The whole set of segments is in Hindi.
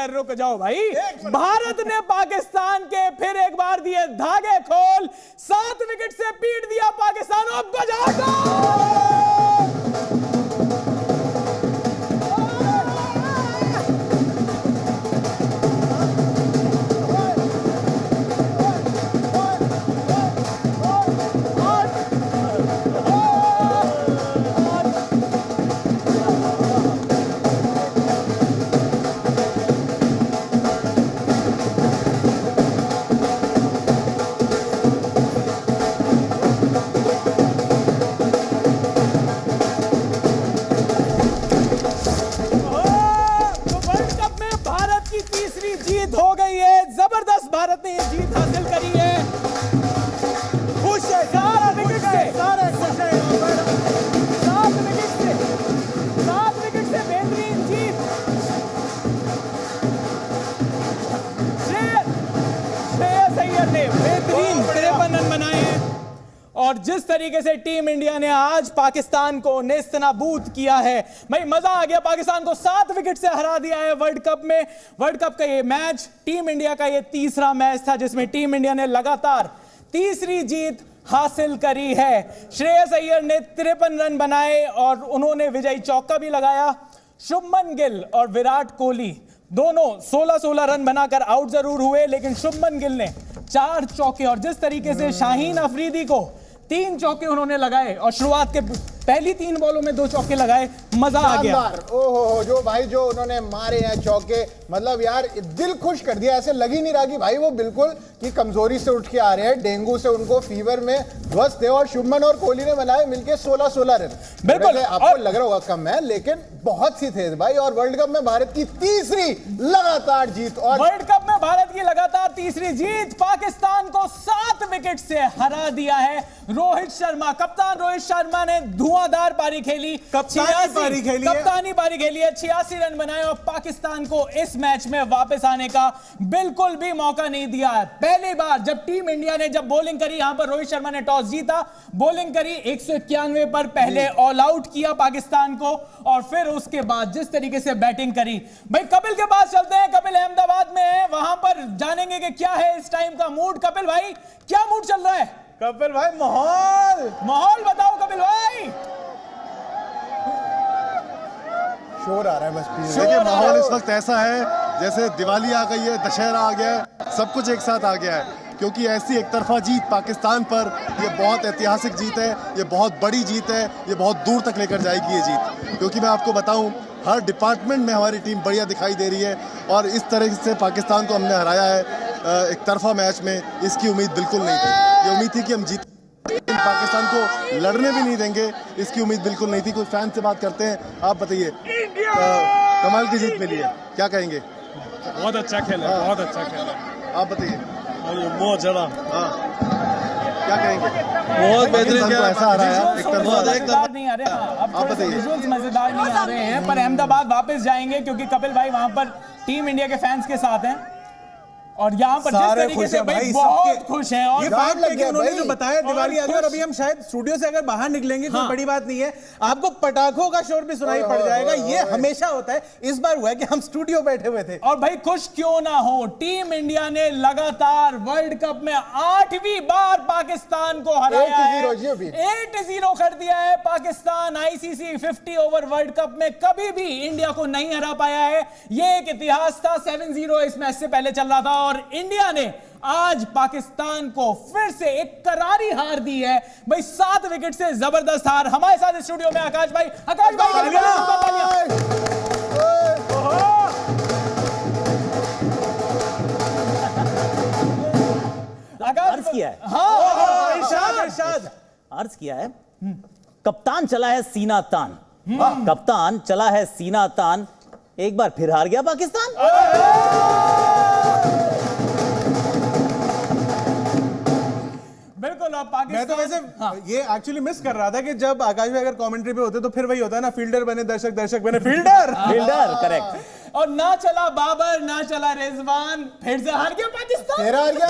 रुक जाओ भाई। भारत ने पाकिस्तान के फिर एक बार दिए धागे खोल, 7 विकेट से पीट दिया पाकिस्तान। अब बजाओ। हो गई है, जबरदस्त भारत ने ये जीत हासिल करी है। खुश है, 7 विकेट से, 7 विकेट से बेहतरीन जीत। श्रेयस अय्यर ने बेहतरीन 53 रन बनाए हैं। और जिस तरीके से टीम इंडिया ने आज पाकिस्तान को नेस्तनाबूद किया है, भाई मजा आ गया। पाकिस्तान को 7 विकेट से हरा दिया है वर्ल्ड कप में। वर्ल्ड कप का ये मैच टीम इंडिया का ये तीसरा मैच था जिसमें टीम इंडिया ने लगातार तीसरी जीत हासिल करी है। श्रेयस अय्यर ने 53 रन बनाए और उन्होंने विजयी चौका भी लगाया। शुभमन गिल और विराट कोहली दोनों 16-16 रन बनाकर आउट जरूर हुए, लेकिन शुभमन गिल ने 4 चौके और जिस तरीके से शाहीन अफरीदी को 3 चौके उन्होंने लगाए और शुरुआत के पहली 3 बॉलों में 2 चौके लगाए, मजा आ गया। ओहो, जो भाई जो उन्होंने मारे हैं चौके, मतलब यार दिल खुश कर दिया। ऐसे लग ही नहीं रहा कि भाई वो बिल्कुल कि कमजोरी से उठ के आ रहे हैं, डेंगू से उनको फीवर में ध्वस्त थे। और शुभमन और कोहली ने बनाए मिलके 16-16 रन। बिल्कुल आपको लग रहा होगा कम है, लेकिन बहुत सी थे भाई। और वर्ल्ड कप में भारत की तीसरी लगातार जीत, और वर्ल्ड कप में भारत की लगातार तीसरी जीत, पाकिस्तान को 7 विकेट से हरा दिया है। रोहित शर्मा, कप्तान रोहित शर्मा ने धुआंधार पारी खेली, कप्तानी पारी खेली है, 86 रन बनाए और पाकिस्तान को इस मैच में वापस आने का बिल्कुल भी मौका नहीं दिया। पहली बार जब टीम इंडिया ने जब बॉलिंग करी, यहां पर रोहित शर्मा ने टॉस जीता, बॉलिंग करी 191 पर, पहले ऑल आउट किया पाकिस्तान को और फिर उसके बाद जिस तरीके से बैटिंग करी। भाई कपिल के पास चलते हैं, कपिल अहमदाबाद में है, वहां पर जानेंगे कि क्या है इस टाइम का मूड। कपिल भाई क्या मूड चल रहा है? कपिल भाई माहौल बताओ कपिल भाई। शोर आ रहा है बस। देखिए माहौल इस वक्त ऐसा है जैसे दिवाली आ गई है, दशहरा आ गया है, सब कुछ एक साथ आ गया है। क्योंकि ऐसी एक तरफा जीत पाकिस्तान पर, ये बहुत ऐतिहासिक जीत है, ये बहुत बड़ी जीत है, ये बहुत दूर तक लेकर जाएगी ये जीत। क्योंकि मैं आपको बताऊं, हर डिपार्टमेंट में हमारी टीम बढ़िया दिखाई दे रही है और इस तरह से पाकिस्तान को हमने हराया है एक तरफा मैच में, इसकी उम्मीद बिल्कुल नहीं थी। ये उम्मीद थी कि हम जीत पाकिस्तान को लड़ने भी नहीं देंगे, इसकी उम्मीद बिल्कुल नहीं थी। कोई फैन से बात करते हैं, आप बताइए। कमाल की जीत मिली है, क्या कहेंगे? बहुत अच्छा खेला, बहुत अच्छा खेला। आप बताइए। बहुत ज्यादा, क्या कहेंगे? बहुत बेहतरीन खेला। ऐसा आ रहा है, मजेदार नहीं आ रहे। अब विजुअल्स मजेदार नहीं आ रहे हैं, पर अहमदाबाद वापस जाएंगे क्योंकि कपिल भाई वहां पर टीम इंडिया के फैंस के साथ हैं और यहाँ पर जिस तरीके से भाई बहुत खुश हैं। और ये फैक्ट है कि उन्होंने जो बताया दिवाली आ गई और अभी हम शायद स्टूडियो से अगर बाहर निकलेंगे कोई बड़ी बात नहीं है, आपको पटाखों का शोर भी सुनाई पड़ जाएगा। ये हमेशा होता है, इस बार हुआ है कि हम स्टूडियो बैठे हुए थे। और भाई खुश क्यों ना हो, टीम इंडिया ने लगातार वर्ल्ड कप में 8वीं बार पाकिस्तान को हराया है, 8-0 कर दिया है Pakistan. ICC 50 over world cup में कभी भी इंडिया को नहीं हरा पाया है, ये एक इतिहास था। 7-0 इस मैच से पहले चल रहा था और इंडिया ने आज पाकिस्तान को फिर से एक करारी हार दी है भाई, 7 विकेट से जबरदस्त हार। हमारे साथ स्टूडियो में आकाश भाई अर्ज किया है। इरशाद अर्ज किया है, कप्तान चला है सीना तान, कप्तान चला है सीना तान, एक बार फिर हार गया पाकिस्तान। बिल्कुल। मैं तो वैसे ये एक्चुअली मिस कर रहा था कि जब आकाश भाई अगर कमेंट्री पे होते तो फिर वही होता है ना, फील्डर बने दर्शक, दर्शक बने फील्डर। करेक्ट। और ना चला बाबर, ना चला रिजवान, फिर से हार गया पाकिस्तान। फिर हार गया।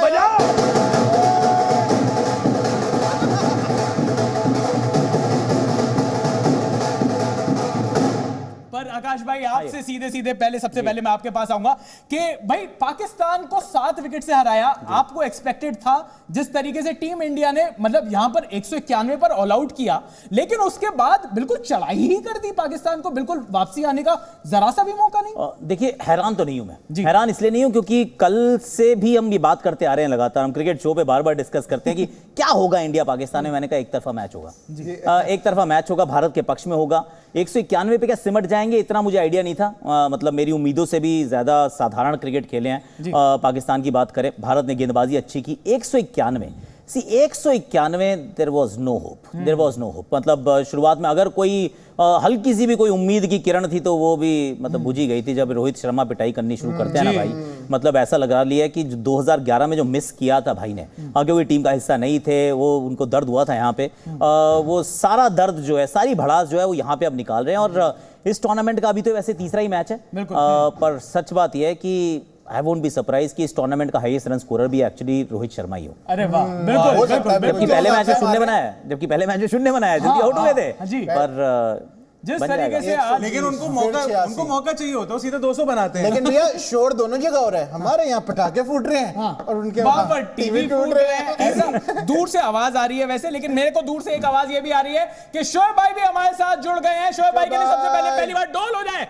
पर आकाश अविनाश भाई आपसे सीधे सीधे सबसे पहले मैं आपके पास आऊंगा कि भाई पाकिस्तान को 7 विकेट से हराया, आपको एक्सपेक्टेड था जिस तरीके से टीम इंडिया ने मतलब यहां पर 191 पर ऑल आउट किया, लेकिन उसके बाद बिल्कुल चढ़ाई ही कर दी पाकिस्तान को, बिल्कुल वापसी आने का जरा सा भी मौका नहीं। देखिए हैरान तो नहीं हूं मैं, हैरान इसलिए नहीं हूं क्योंकि कल से भी हम ये बात करते आ रहे हैं लगातार, हम क्रिकेट शो पे बार बार डिस्कस करते हैं कि क्या होगा इंडिया पाकिस्तान में। मैंने कहा एक तरफा मैच होगा, एक तरफा मैच होगा, भारत के पक्ष में होगा। 191 पे क्या सिमट जाएंगे इतना मुझे आइडिया नहीं था, मतलब मेरी उम्मीदों से भी ज्यादा साधारण क्रिकेट खेले हैं। पाकिस्तान की बात करें, भारत ने गेंदबाजी अच्छी की। 191 देयर वाज नो होप, मतलब शुरुआत में अगर कोई हल्की सी भी कोई उम्मीद की किरण थी तो वो भी मतलब बुझी गई थी जब रोहित शर्मा पिटाई करनी शुरू करते हैं ना भाई। मतलब ऐसा लगा लिया कि 2011 में जो मिस किया था भाई ने, क्योंकि टीम का हिस्सा नहीं थे, वो उनको दर्द हुआ था यहाँ पे, वो सारा दर्द जो है, सारी भड़ास जो है वो यहाँ पे अब निकाल रहे हैं। और इस टूर्नामेंट का अभी तो वैसे तीसरा ही मैच है, पर सच बात यह है कि आई वोंट बी सरप्राइज कि इस टूर्नामेंट का हाईएस्ट रन स्कोरर भी एक्चुअली रोहित शर्मा ही हो। अरे वाह, बिल्कुल जबकि पहले मैच में शून्य बनाया, जल्दी आउट हुए थे, पर जिस तरीके से आज लेकिन उनको मौका चाहिए होता है, सीधे 200 बनाते हैं। लेकिन भैया शोर दोनों जगह हो रहा है, हमारे यहाँ पटाखे फूट रहे हैं और उनके वहां पर टीवी टूट रहे हैं। ऐसा दूर से आवाज आ रही है वैसे, लेकिन मेरे को दूर से एक आवाज ये भी आ रही है कि शोएब भाई भी हमारे साथ जुड़ गए हैं। शोएब भाई के लिए सबसे पहले पहली बार डोल हो जाए।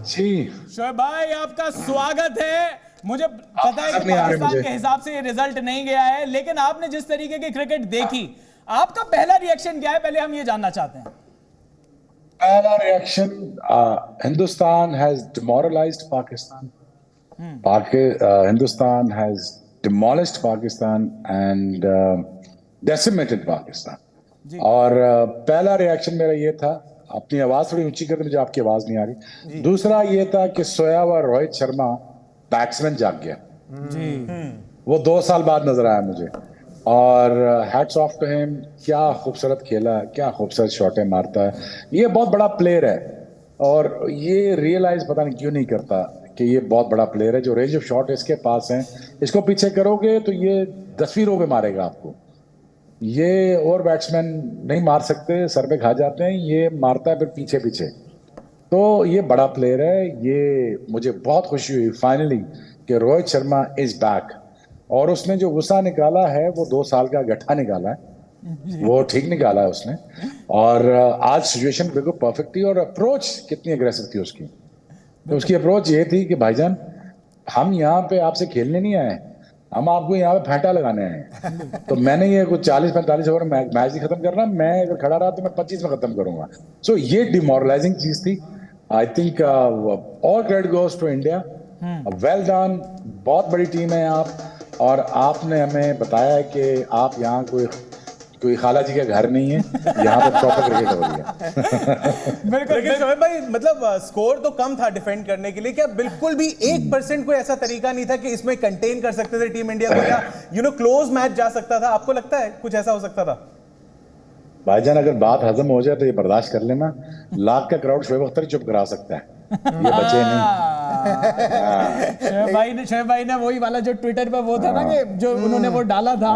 शोएब भाई आपका स्वागत है। मुझे पता है कि पाकिस्तान के हिसाब से ये रिजल्ट नहीं गया है, लेकिन आपने जिस तरीके की क्रिकेट देखी, आपका पहला रिएक्शन क्या है, पहले हम ये जानना चाहते हैं। पहला reaction, Hindustan has demoralised Pakistan, Hindustan has demolished Pakistan and decimated Pakistan. और पहला रिएक्शन मेरा ये था, अपनी आवाज थोड़ी ऊंची करके, मुझे आपकी आवाज नहीं आ रही। दूसरा ये था कि शोएब और रोहित शर्मा बैट्समैन जाग गया, वो 2 साल बाद नजर आया मुझे। और हैट्स ऑफ टू हिम, क्या खूबसूरत खेला, क्या खूबसूरत शॉटें मारता है। ये बहुत बड़ा प्लेयर है और ये रियलाइज पता नहीं क्यों नहीं करता कि ये बहुत बड़ा प्लेयर है। जो रेंज ऑफ शॉट इसके पास है, इसको पीछे करोगे तो ये 10वीं रो पे मारेगा आपको। ये और बैट्समैन नहीं मार सकते, सर पे खा जाते हैं, ये मारता है फिर पीछे पीछे। तो ये बड़ा प्लेयर है। ये मुझे बहुत खुशी हुई फाइनली कि रोहित शर्मा इज बैक, और उसने जो गुस्सा निकाला है वो 2 साल का गड्ढा निकाला है, वो ठीक निकाला है उसने। और आज सिचुएशन बिल्कुल परफेक्ट थी, और अप्रोच कितनी अग्रेसिव थी उसकी। तो उसकी अप्रोच ये थी कि भाईजान हम यहाँ पे आपसे खेलने नहीं आए, हम आपको यहाँ पे फेंटा लगाने आए। तो मैंने ये कुछ 40-45 ओवर मैच नहीं खत्म करना, मैं अगर खड़ा रहा तो मैं 25 में खत्म करूंगा। सो ये डिमोरलाइजिंग चीज थी। I think all credit goes to India, well done, बहुत बड़ी टीम है आप। और आपने हमें बताया कि आप यहाँ कोई खाला जी का घर नहीं है, यहाँ पे प्रॉपर क्रिकेट हो रही है। बिल्कुल। लेकिन शोएब भाई, मतलब स्कोर तो कम था डिफेंड करने के लिए, क्या बिल्कुल भी 1% कोई ऐसा तरीका नहीं था कि इसमें कंटेन कर सकते थे टीम इंडिया को, या क्लोज मैच जा सकता था? आपको लगता है कुछ ऐसा हो सकता था? भाईजान अगर बात हजम हो जाए तो ये बर्दाश्त कर लेना, लाख का क्राउड शोएब अख्तर चुप करा सकता है, ये बचे नहीं। शोएब भाई ने वही वाला जो ट्विटर पे वो था ना कि जो उन्होंने वो डाला था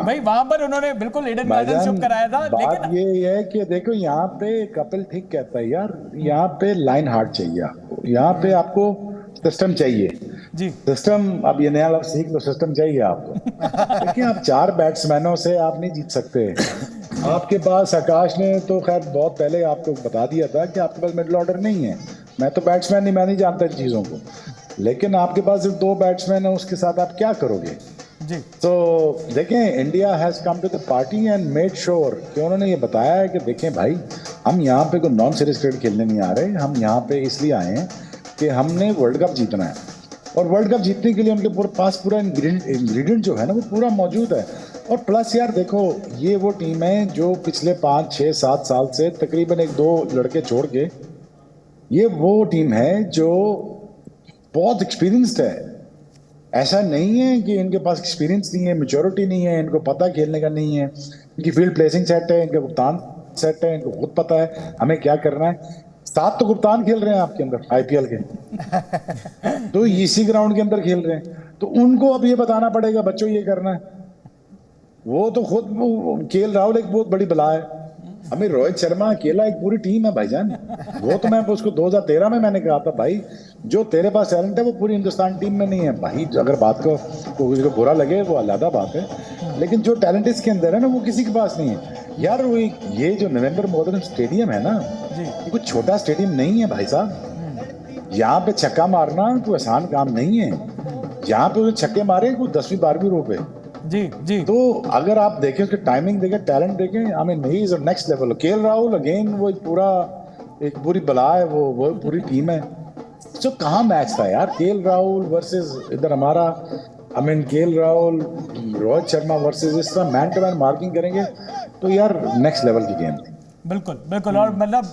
भाई, वहां पर उन्होंने बिल्कुल ईडन गार्डन चुप कराया था। बात ये है कि देखो यहाँ पे कपिल ठीक कहता है यार, यहाँ पे लाइन हार्ड चाहिए आपको, यहाँ पे आपको सिस्टम चाहिए जी। सिस्टम, अब ये नया लफ्ज सीख लो, सिस्टम चाहिए आपको। देखिए आप 4 बैट्समैनों से आप नहीं जीत सकते। आपके पास आकाश ने तो खैर बहुत पहले आपको बता दिया था कि आपके पास मिडिल ऑर्डर नहीं है। मैं तो बैट्समैन नहीं, मैं नहीं जानता इन चीज़ों को, लेकिन आपके पास सिर्फ 2 बैट्समैन है, उसके साथ आप क्या करोगे जी। तो देखें, India has come to the party and made sure कि उन्होंने ये बताया है कि देखें भाई, हम यहाँ पे कोई नॉन सीरीज क्रिकेट खेलने नहीं आ रहे, हम यहाँ पे इसलिए आए हैं कि हमने वर्ल्ड कप जीतना है, और वर्ल्ड कप जीतने के लिए उनके पास पूरा इंग्रेडिएंट जो है ना वो पूरा मौजूद है। और प्लस यार देखो, ये वो टीम है जो पिछले 5, 6, 7 साल से तकरीबन 1-2 लड़के छोड़ के, ये वो टीम है जो बहुत एक्सपीरियंस्ड है। ऐसा नहीं है कि इनके पास एक्सपीरियंस नहीं है, मैच्योरिटी नहीं है, इनको पता खेलने का नहीं है, इनकी फील्ड प्लेसिंग सेट है, इनके कप्तान सेट है, इनको खुद पता है हमें क्या करना है। 7 तो कप्तान खेल रहे हैं आपके अंदर आईपीएल के, तो इसी ग्राउंड के अंदर खेल रहे हैं, तो उनको अब ये बताना पड़ेगा बच्चों ये करना है। वो तो खुद KL राहुल एक बहुत बड़ी बला है, हमें रोहित शर्मा अकेला एक पूरी टीम है भाईजान। वो तो मैं उसको 2013 में मैंने कहा था भाई, जो तेरे पास टैलेंट है वो पूरी हिंदुस्तान टीम में नहीं है भाई। अगर बात को किसी को बुरा लगे वो अलग बात है, लेकिन जो टैलेंट इसके अंदर है ना वो किसी के पास नहीं है यार। वो ये जो नरेंद्र मोदी स्टेडियम है ना, ये कुछ छोटा स्टेडियम नहीं है भाई साहब। यहाँ पे छक्का मारना कोई आसान काम नहीं है। यहाँ पे छक्के मारे कोई 10वीं 12वीं रो पे। जी तो अगर आप देखें उसकी टाइमिंग देखें, टैलेंट देखें, I mean he is next level. KL Rahul again वो एक पूरी बला है, वो पूरी टीम है। तो कहाँ मैच था यार, केएल राहुल वर्सेस इधर हमारा, I mean KL Rahul Rohit Sharma versus, इस तरह मैन टू मैन मार्किंग करेंगे तो यार नेक्स्ट लेवल की गेम थी। बिल्कुल बिल्कुल। और मतलब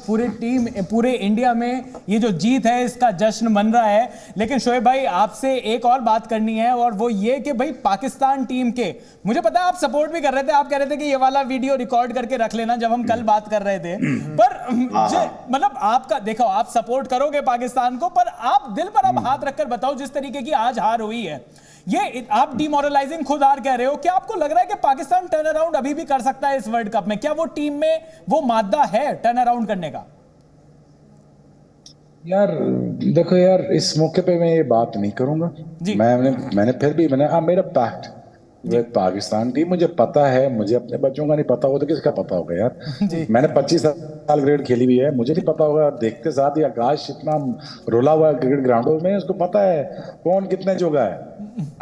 पूरे इंडिया में ये जो जीत है इसका जश्न मन रहा है। लेकिन शोएब भाई आपसे एक और बात करनी है, और वो ये कि भाई पाकिस्तान टीम के, मुझे पता है आप सपोर्ट भी कर रहे थे, आप कह रहे थे कि ये वाला वीडियो रिकॉर्ड करके रख लेना जब हम कल बात कर रहे थे, पर मतलब आपका देखो, आप सपोर्ट करोगे पाकिस्तान को, पर आप दिल पर अब हाथ रखकर बताओ, जिस तरीके की आज हार हुई है, ये आप डिमोरलाइजिंग खुद हार कह रहे हो, क्या आपको लग रहा है कि पाकिस्तान टर्न अराउंड अभी भी कर सकता है इस वर्ल्ड कप में? क्या वो टीम में वो मादा है टर्न अराउंड करने का? यार देखो यार, इस मौके पे मैं ये बात नहीं करूंगा। मैंने फिर भी मेरा पैक्ट विद पाकिस्तान टीम, मुझे पता है, मुझे अपने बच्चों का नहीं पता होगा तो किसका पता होगा यार। मैंने 25 साल क्रिकेट खेली हुई है, मुझे नहीं पता होगा। देखते साथ ही आकाश इतना रोला हुआ है क्रिकेट ग्राउंडों में, उसको पता है कौन कितने जोगा है,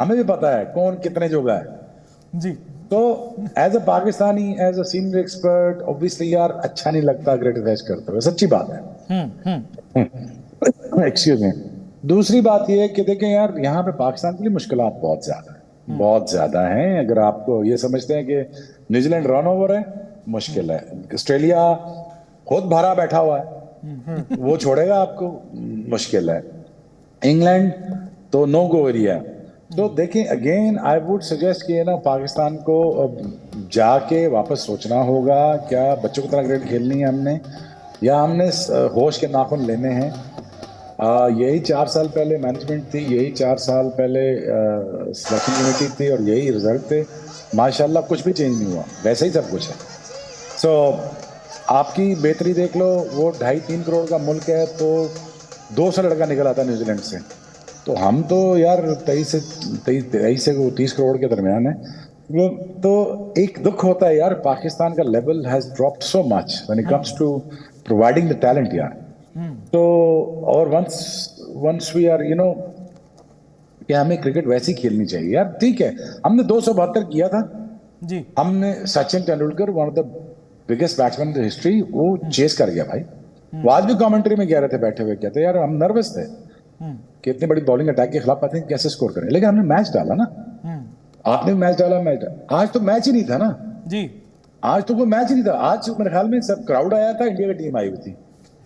हमें भी पता है कौन कितने जोगा है जी। तो as a Pakistani, as a senior expert, obviously यार अच्छा नहीं लगता क्रिकेट मैच करते हुए, सच्ची बात है। Excuse me. दूसरी बात ये है कि देखें यार, यहाँ पे पाकिस्तान के लिए मुश्किलात बहुत ज्यादा हैं। अगर आपको ये समझते हैं कि न्यूजीलैंड रन ओवर है, मुश्किल है। ऑस्ट्रेलिया खुद भरा बैठा हुआ है, वो छोड़ेगा आपको, मुश्किल है। इंग्लैंड तो नो गो एरिया। तो देखें अगेन आई वुड सजेस्ट कि ना पाकिस्तान को जाके वापस सोचना होगा, क्या बच्चों की तरह क्रिकेट खेलनी है हमने, या हमने होश के नाखून लेने हैं। यही 4 साल पहले मैनेजमेंट थी, यही 4 साल पहले सिलेक्शन कमेटी थी, और यही रिजल्ट थे। माशाल्लाह कुछ भी चेंज नहीं हुआ, वैसे ही सब कुछ है। सो आपकी बेहतरी देख लो, वो 2.5-3 करोड़ का मुल्क है, तो 200 लड़का निकल आता न्यूजीलैंड से। तो हम तो यार 23 से 30 करोड़ के दरमियान है। तो एक दुख होता है यार, पाकिस्तान का level has dropped so much when it comes to providing the talent यार। तो और once we are you know कि हमें क्रिकेट वैसे ही खेलनी चाहिए यार। ठीक है, हमने 272 किया था जी, हमने Sachin Tendulkar one of the biggest batsman in the history, वो चेस कर गया भाई। वो आज भी कमेंट्री में कह रहे थे, बैठे हुए कहते यार हम नर्वस थे कि इतनी बड़ी बॉलिंग अटैक के खिलाफ पता नहीं कैसे स्कोर करें, लेकिन हमने मैच डाला ना। आपने मैच डाला, आज तो मैच ही नहीं था ना जी, आज तो कोई मैच ही नहीं था। आज मेरे ख्याल में सब क्राउड आया था, इंडिया की टीम आई हुई थी,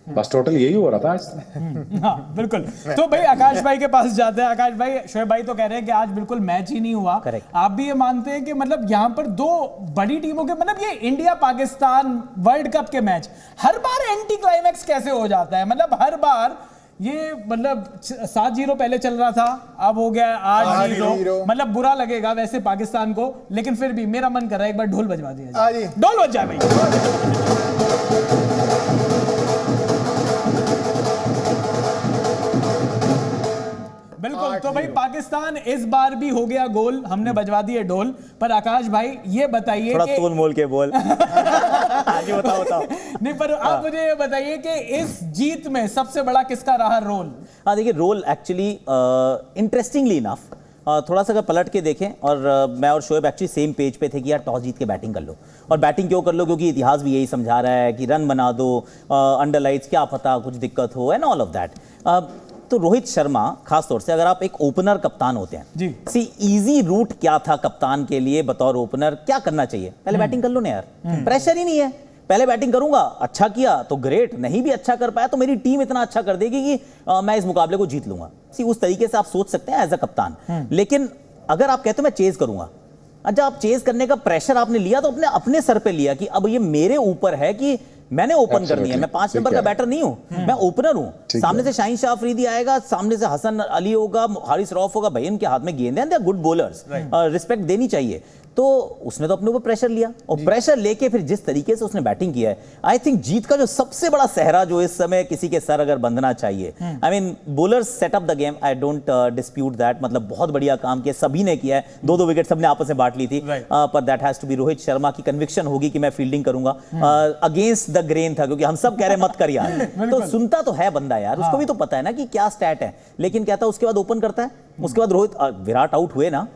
बस टोटल यही हो रहा था आज। हाँ बिल्कुल। तो भाई आकाश भाई के पास जाते हैं। आकाश भाई, शोएब भाई तो कह रहे हैं कि आज बिल्कुल मैच ही नहीं हुआ, आप भी ये मानते हैं कि मतलब यहाँ पर 2 बड़ी टीमों के, मतलब ये इंडिया पाकिस्तान वर्ल्ड कप के मैच हर बार एंटी क्लाइमैक्स कैसे हो जाता है? मतलब हर बार ये, मतलब 7-0 पहले चल रहा था, अब हो गया 8-0, मतलब बुरा लगेगा वैसे पाकिस्तान को, लेकिन फिर भी मेरा मन कर रहा है एक बार ढोल बजवा दिया जाए। ढोल बज जाए भाई। बिल्कुल। तो भाई पाकिस्तान इस बार भी हो गया गोल, हमने बजवा दिए ढोल। पर आकाश भाई ये बताइए, थोड़ा तोल मोल के बोल। आगे बताओ। नहीं, पर आप मुझे ये बताइए कि इस जीत में सबसे बड़ा किसका रहा रोल? हाँ देखिए, रोल एक्चुअली इंटरेस्टिंगली इनफ थोड़ा सा अगर पलट के देखें, और मैं और शोएब एक्चुअली सेम पेज पे थे कि यार टॉस जीत के बैटिंग कर लो। और बैटिंग क्यों कर लो? क्योंकि इतिहास भी यही समझा रहा है कि रन बना दो, अंडर लाइट्स, क्या पता कुछ दिक्कत हो, एंड ऑल ऑफ दैट। तो रोहित शर्मा खास तौर से, अगर आप एक ओपनर कप्तान होते हैं जी, सी इजी रूट क्या था कप्तान के लिए बतौर ओपनर? क्या करना चाहिए? पहले बैटिंग कर लो ना यार, प्रेशर ही नहीं है। पहले बैटिंग करूंगा, अच्छा किया तो ग्रेट, नहीं भी अच्छा कर पाया तो मेरी टीम इतना अच्छा कर देगी कि मैं इस मुकाबले को जीत लूंगा। सी उस तरीके से आप सोच सकते हैं एज अ कप्तान। लेकिन अगर आप कहते हो मैं चेज करूंगा, अच्छा आप चेज करने का प्रेशर आपने लिया तो अपने सर पे लिया कि अब ये मेरे ऊपर है कि मैंने ओपन करनी है। मैं 5 नंबर का बैटर नहीं हूं, मैं ओपनर हूं। सामने से शाहीन शाह अफरीदी आएगा, सामने से हसन अली होगा, हारिस रऊफ होगा, भाई उनके हाथ में गेंद है, they are good bowlers, respect देनी चाहिए। तो उसने तो अपने ऊपर प्रेशर लिया और प्रेशर लेके फिर जिस तरीके से उसने बैटिंग किया है, आई थिंक जीत का जो सबसे बड़ा सहरा जो इस समय किसी के सर अगर बंधना चाहिए, I mean bowlers set up the game, I don't dispute that, मतलब बहुत बढ़िया काम किया, सभी ने किया है, 2-2 विकेट सबने आपस में बांट ली थी, पर that has to be Rohit Sharma की कन्विक्शन होगी कि मैं फील्डिंग करूंगा, अगेंस्ट द ग्रेन था, क्योंकि हम सब कह रहे मत कर यार, तो सुनता तो है बंदा यार, उसको भी तो पता है ना कि क्या स्टैट है, लेकिन क्या था उसके बाद ओपन करता है, उसके बाद रोहित विराट आउट हुए ना,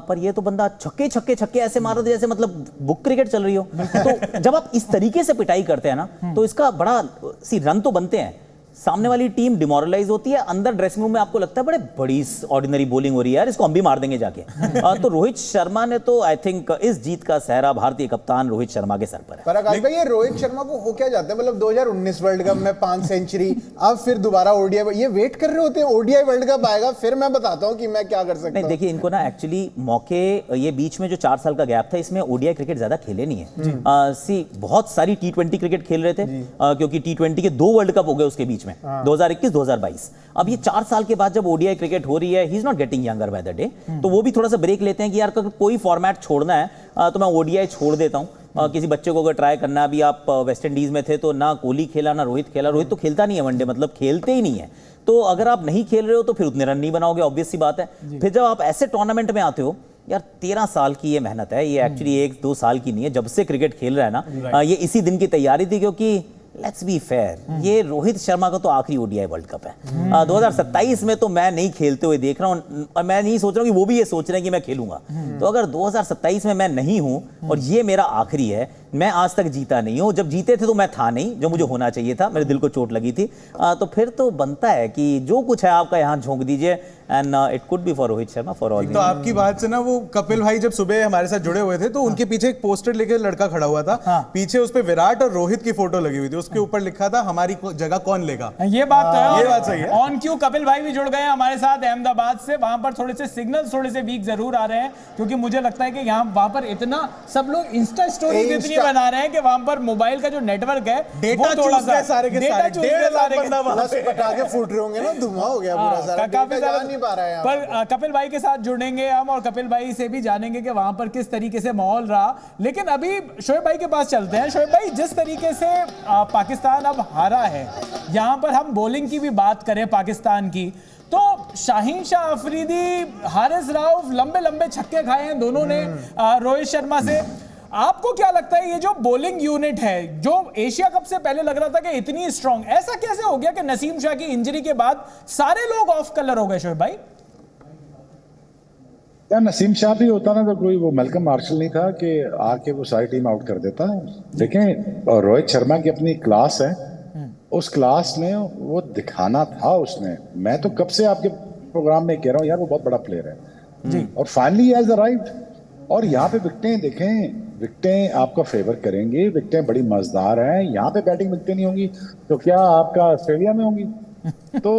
पर ये तो बंदा छक्के छक्के छक्के ऐसे मार रहा था जैसे मतलब बुक क्रिकेट चल रही हो। तो जब आप इस तरीके से पिटाई करते हैं ना, तो इसका बड़ा रन तो बनते हैं, सामने वाली टीम डिमोरलाइज होती है, अंदर ड्रेसिंग रूम में आपको लगता है बड़े बड़ी ऑर्डिनरी बॉलिंग हो रही है यार, इसको हम भी मार देंगे जाके। तो रोहित शर्मा ने तो आई थिंक इस जीत का सहरा भारतीय कप्तान रोहित शर्मा के सर पर है। पर आकाश भाई, ये रोहित शर्मा को हो क्या जाता है, मतलब 2019 वर्ल्ड कप में 5 सेंचुरी, अब फिर दोबारा ओडीआई, ये वेट कर रहे होते हैं ओडीआई वर्ल्ड कप आएगा फिर मैं बताता हूँ कि मैं क्या कर सकता हूँ। नहीं देखिए, इनको ना एक्चुअली मौके, ये बीच में जो 4 साल का गैप था, इसमें ओडीआई क्रिकेट ज्यादा खेले नहीं है, बहुत सारी T20 क्रिकेट खेल रहे थे, क्योंकि T20 के 2 वर्ल्ड कप हो गए उसके बीच में, 2021-2022। अब ये 4 साल के बाद जब ओडीआई क्रिकेट हो रही है, he is not getting younger by the day, तो वो भी थोड़ा सा ब्रेक लेते हैं कि यार कोई फॉर्मेट छोड़ना है तो मैं ओडीआई छोड़ देता हूं। किसी बच्चे को अगर ट्राई करना है, अभी आप वेस्ट इंडीज में थे तो ना कोहली खेला ना रोहित खेला, रोहित तो खेलता नहीं है वनडे, मतलब खेलते ही नहीं है, तो अगर आप नहीं खेल रहे हो तो फिर उतने रन नहीं बनाओगे, ऑब्वियस सी बात है। फिर जब आप ऐसे टूर्नामेंट में आते हो यार, 13 साल की ये मेहनत है, ये एक्चुअली 1-2 साल की नहीं है, जब से क्रिकेट खेल रहा है ना, ये इसी दिन की तैयारी थी, क्योंकि लेट्स बी फेयर, ये रोहित शर्मा का तो आखिरी ओडीआई वर्ल्ड कप है। 2027 में तो मैं नहीं खेलते हुए देख रहा हूं, और मैं नहीं सोच रहा हूं कि वो भी ये सोच रहे हैं कि मैं खेलूंगा। तो अगर 2027 में मैं नहीं हूं और ये मेरा आखिरी है, मैं आज तक जीता नहीं हूं, जब जीते थे तो मैं था नहीं, जो मुझे होना चाहिए था, मेरे दिल को चोट लगी थी, तो फिर तो बनता है कि जो कुछ है आपका यहाँ झोंक दीजिए, and it could be for Rohit Sharma for all. तो आपकी बात से ना, वो कपिल भाई जब सुबह हमारे साथ जुड़े हुए थे तो उनके पीछे एक पोस्टर लेके लड़का खड़ा हुआ था, पीछे उस पे विराट और रोहित की फोटो लगी हुई थी, उसके ऊपर लिखा था हमारी जगह कौन लेगा। ये बात तो है, ये बात सही है। ऑन क्यू कपिल भाई भी जुड़ गए हैं हमारे साथ अहमदाबाद से, वहां पर थोड़े से सिग्नल्स थोड़े से वीक जरूर आ रहे हैं, क्योंकि मुझे लगता है कि यहाँ वहां पर इतना सब लोग इंस्टा स्टोरीज इतनी बना रहे हैं कि वहां पर मोबाइल का जो नेटवर्क है डेटा वो थोड़ा सा सारे के सारे 1.5 लाख बंदा वहां पे पटाखे फूट रहे होंगे ना, धुआं हो गया पूरा सारा, काफी जा नहीं पा रहा है यहाँ पर कपिल भाई के साथ जुड़ेंगे हम, और कपिल भाई से भी जानेंगे कि वहां पर किस तरीके से माहौल रहा। लेकिन अभी शोएब भाई के पास चलते हैं। शोएब भाई, जिस तरीके से पाकिस्तान अब हारा है, यहां पर हम बॉलिंग की भी बात करें पाकिस्तान की, तो शाहीन शाह अफरीदी, हारिस राउफ, लंबे लंबे छक्के खाए हैं दोनों ने रोहित शर्मा से। आपको क्या लगता है, ये जो बॉलिंग यूनिट है, जो एशिया कप से पहले लग रहा था कि इतनी स्ट्रांग, ऐसा कैसे हो गया कि नसीम शाह की इंजरी के बाद सारे लोग ऑफ कलर हो गए? शोएब भाई, क्या नसीम शाह भी होता ना तो कोई वो मेलकम मार्शल नहीं था कि आके वो सारी टीम आउट कर देता। देखें, और रोहित शर्मा की अपनी क्लास है, उस क्लास में वो दिखाना था उसने। मैं तो कब से आपके प्रोग्राम में कह रहा हूँ यार, वो बहुत बड़ा प्लेयर है जी, और फाइनली एज द राइट। और यहाँ पे विकेटें देखें, विकेटें आपका फेवर करेंगी, विकेटें बड़ी मजेदार हैं। यहाँ पे बैटिंग विकेटें नहीं होंगी तो क्या आपका ऑस्ट्रेलिया में होंगी? तो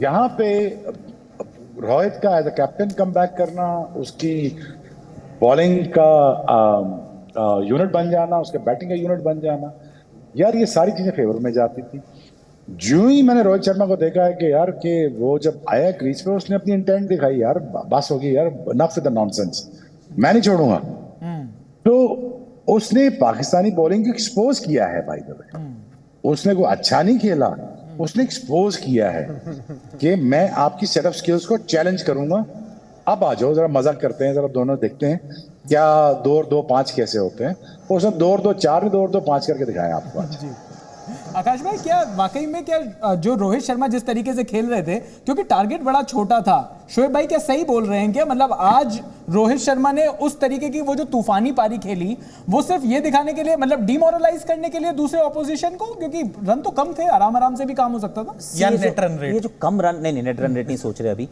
यहाँ पे रोहित का as a captain come back करना, उसकी बॉलिंग का यूनिट बन जाना, उसके बैटिंग का यूनिट बन जाना, यार ये सारी चीजें फेवर में जाती थी। जो ही मैंने रोहित शर्मा को देखा है कि यार कि वो जब आया क्रीज पे, उसने अपनी इंटेंट दिखाई, यार बस होगी यार, नफ विद द नॉनसेंस, मैं नहीं छोड़ूंगा। तो उसने पाकिस्तानी बॉलिंग को एक्सपोज किया है भाई द वे। उसने कोई अच्छा नहीं खेला, उसने एक्सपोज किया है कि मैं आपकी सेटअप स्किल्स को चैलेंज करूंगा। अब आ जाओ, जरा मजाक करते हैं, जरा दोनों देखते हैं क्या 2 और 2 5 कैसे होते हैं। उसने 2 और 2 4 2 और 2 5 करके दिखाया आपको आज। आकाश भाई, क्या वाकई में क्या जो रोहित शर्मा जिस तरीके से खेल रहे थे, क्योंकि टारगेट बड़ा छोटा था, शोएब भाई क्या सही बोल रहे हैं क्या? मतलब आज रोहित शर्मा ने उस तरीके की वो जो तूफानी पारी खेली, वो सिर्फ ये दिखाने के लिए, मतलब डिमोरलाइज करने के लिए दूसरे ऑपोजिशन को, क्योंकि रन तो कम थे, आराम से भी काम हो सकता था। या नेट रन रेट, ये जो कम रन, नहीं नेट रन रेट नहीं सोच रहे अभी,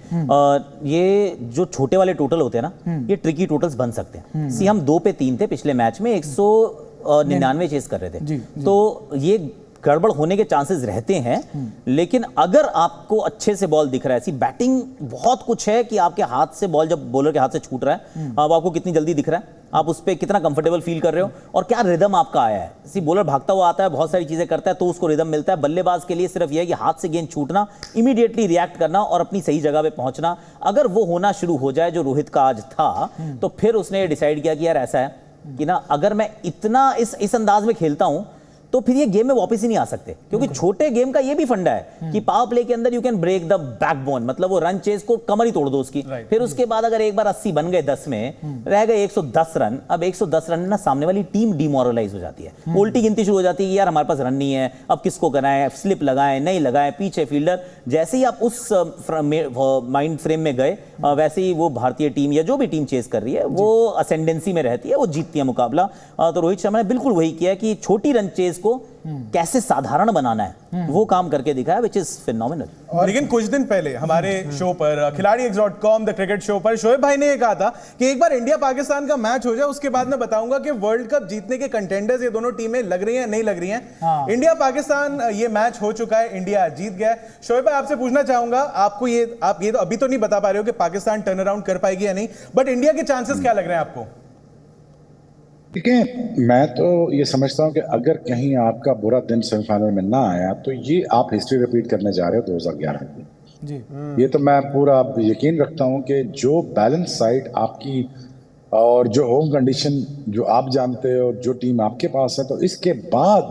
ये जो छोटे वाले टोटल होते हैं ना, ये ट्रिकी टोटल्स बन सकते हैं। सी हम 2 पे 3 थे पिछले मैच में, 199 चेस कर रहे थे, तो ये गड़बड़ होने के चांसेस रहते हैं, लेकिन अगर आपको अच्छे से बॉल दिख रहा है, ऐसी बैटिंग बहुत कुछ है कि आपके हाथ से बॉल जब बॉलर के हाथ से छूट रहा है, अब आपको कितनी जल्दी दिख रहा है, आप उस पर कितना कंफर्टेबल फील कर रहे हो और क्या रिदम आपका आया है। सी बॉलर भागता हुआ आता है, बहुत सारी चीजें करता है तो उसको रिदम मिलता है। बल्लेबाज के लिए सिर्फ यह है कि हाथ से गेंद छूटना, इमीडिएटली रिएक्ट करना और अपनी सही जगह पे पहुंचना। अगर वो होना शुरू हो जाए जो रोहित का आज था, तो फिर उसने डिसाइड किया कि यार ऐसा है कि ना, अगर मैं इतना इस अंदाज में खेलता हूं तो फिर ये गेम में वापस ही नहीं आ सकते, क्योंकि छोटे गेम का ये भी फंडा है कि पावर प्ले के अंदर you can break the backbone, मतलब वो रन चेज को कमर ही तोड़ दो उसकी। फिर उसके बाद अगर एक बार 80 बन गए 10 में, रह गए 110 रन, अब 110 रन ना सामने वाली टीम डिमोरलाइज हो जाती है, उल्टी गिनती शुरू हो जाती है कि यार हमारे पास रन नहीं है, अब किसको कराएं, स्लिप लगाएं नहीं लगाएं, पीछे फील्डर। जैसे ही आप उस माइंड फ्रेम में गए, वैसे ही वो भारतीय टीम या जो भी टीम चेस कर रही है वो असेंडेंसी में रहती है, वो जीतती है मुकाबला। तो रोहित शर्मा ने बिल्कुल वही किया कि छोटी रन चेज को कैसे साधारण बनाना है, वो काम करके दिखाया, विच इज फिनोमिनल। लेकिन कुछ दिन पहले हमारे शो पर खिलाड़ी.com द क्रिकेट शो पर शोएब भाई ने ये कहा था कि एक बार इंडिया पाकिस्तान का मैच हो जाए, उसके बाद मैं बताऊंगा कि वर्ल्ड कप जीतने के कंटेंडर्स ये दोनों टीमें लग रही हैं नहीं लग रही हैं। इंडिया पाकिस्तान ये मैच हो चुका है, इंडिया जीत गया है। शोएब भाई आपसे पूछना चाहूंगा, आपको आप ये तो अभी तो नहीं बता पा रहे हो कि पाकिस्तान टर्न अराउंड कर पाएगी या नहीं, बट इंडिया के चांसेस क्या लग रहे हैं आपको? देखिए, मैं तो ये समझता हूं कि अगर कहीं आपका बुरा दिन सेमीफाइनल में ना आया तो ये आप हिस्ट्री रिपीट करने जा रहे हो 2011 की जी। ये तो मैं पूरा यकीन रखता हूं कि जो बैलेंस साइड आपकी और जो होम कंडीशन जो आप जानते हो, जो टीम आपके पास है, तो इसके बाद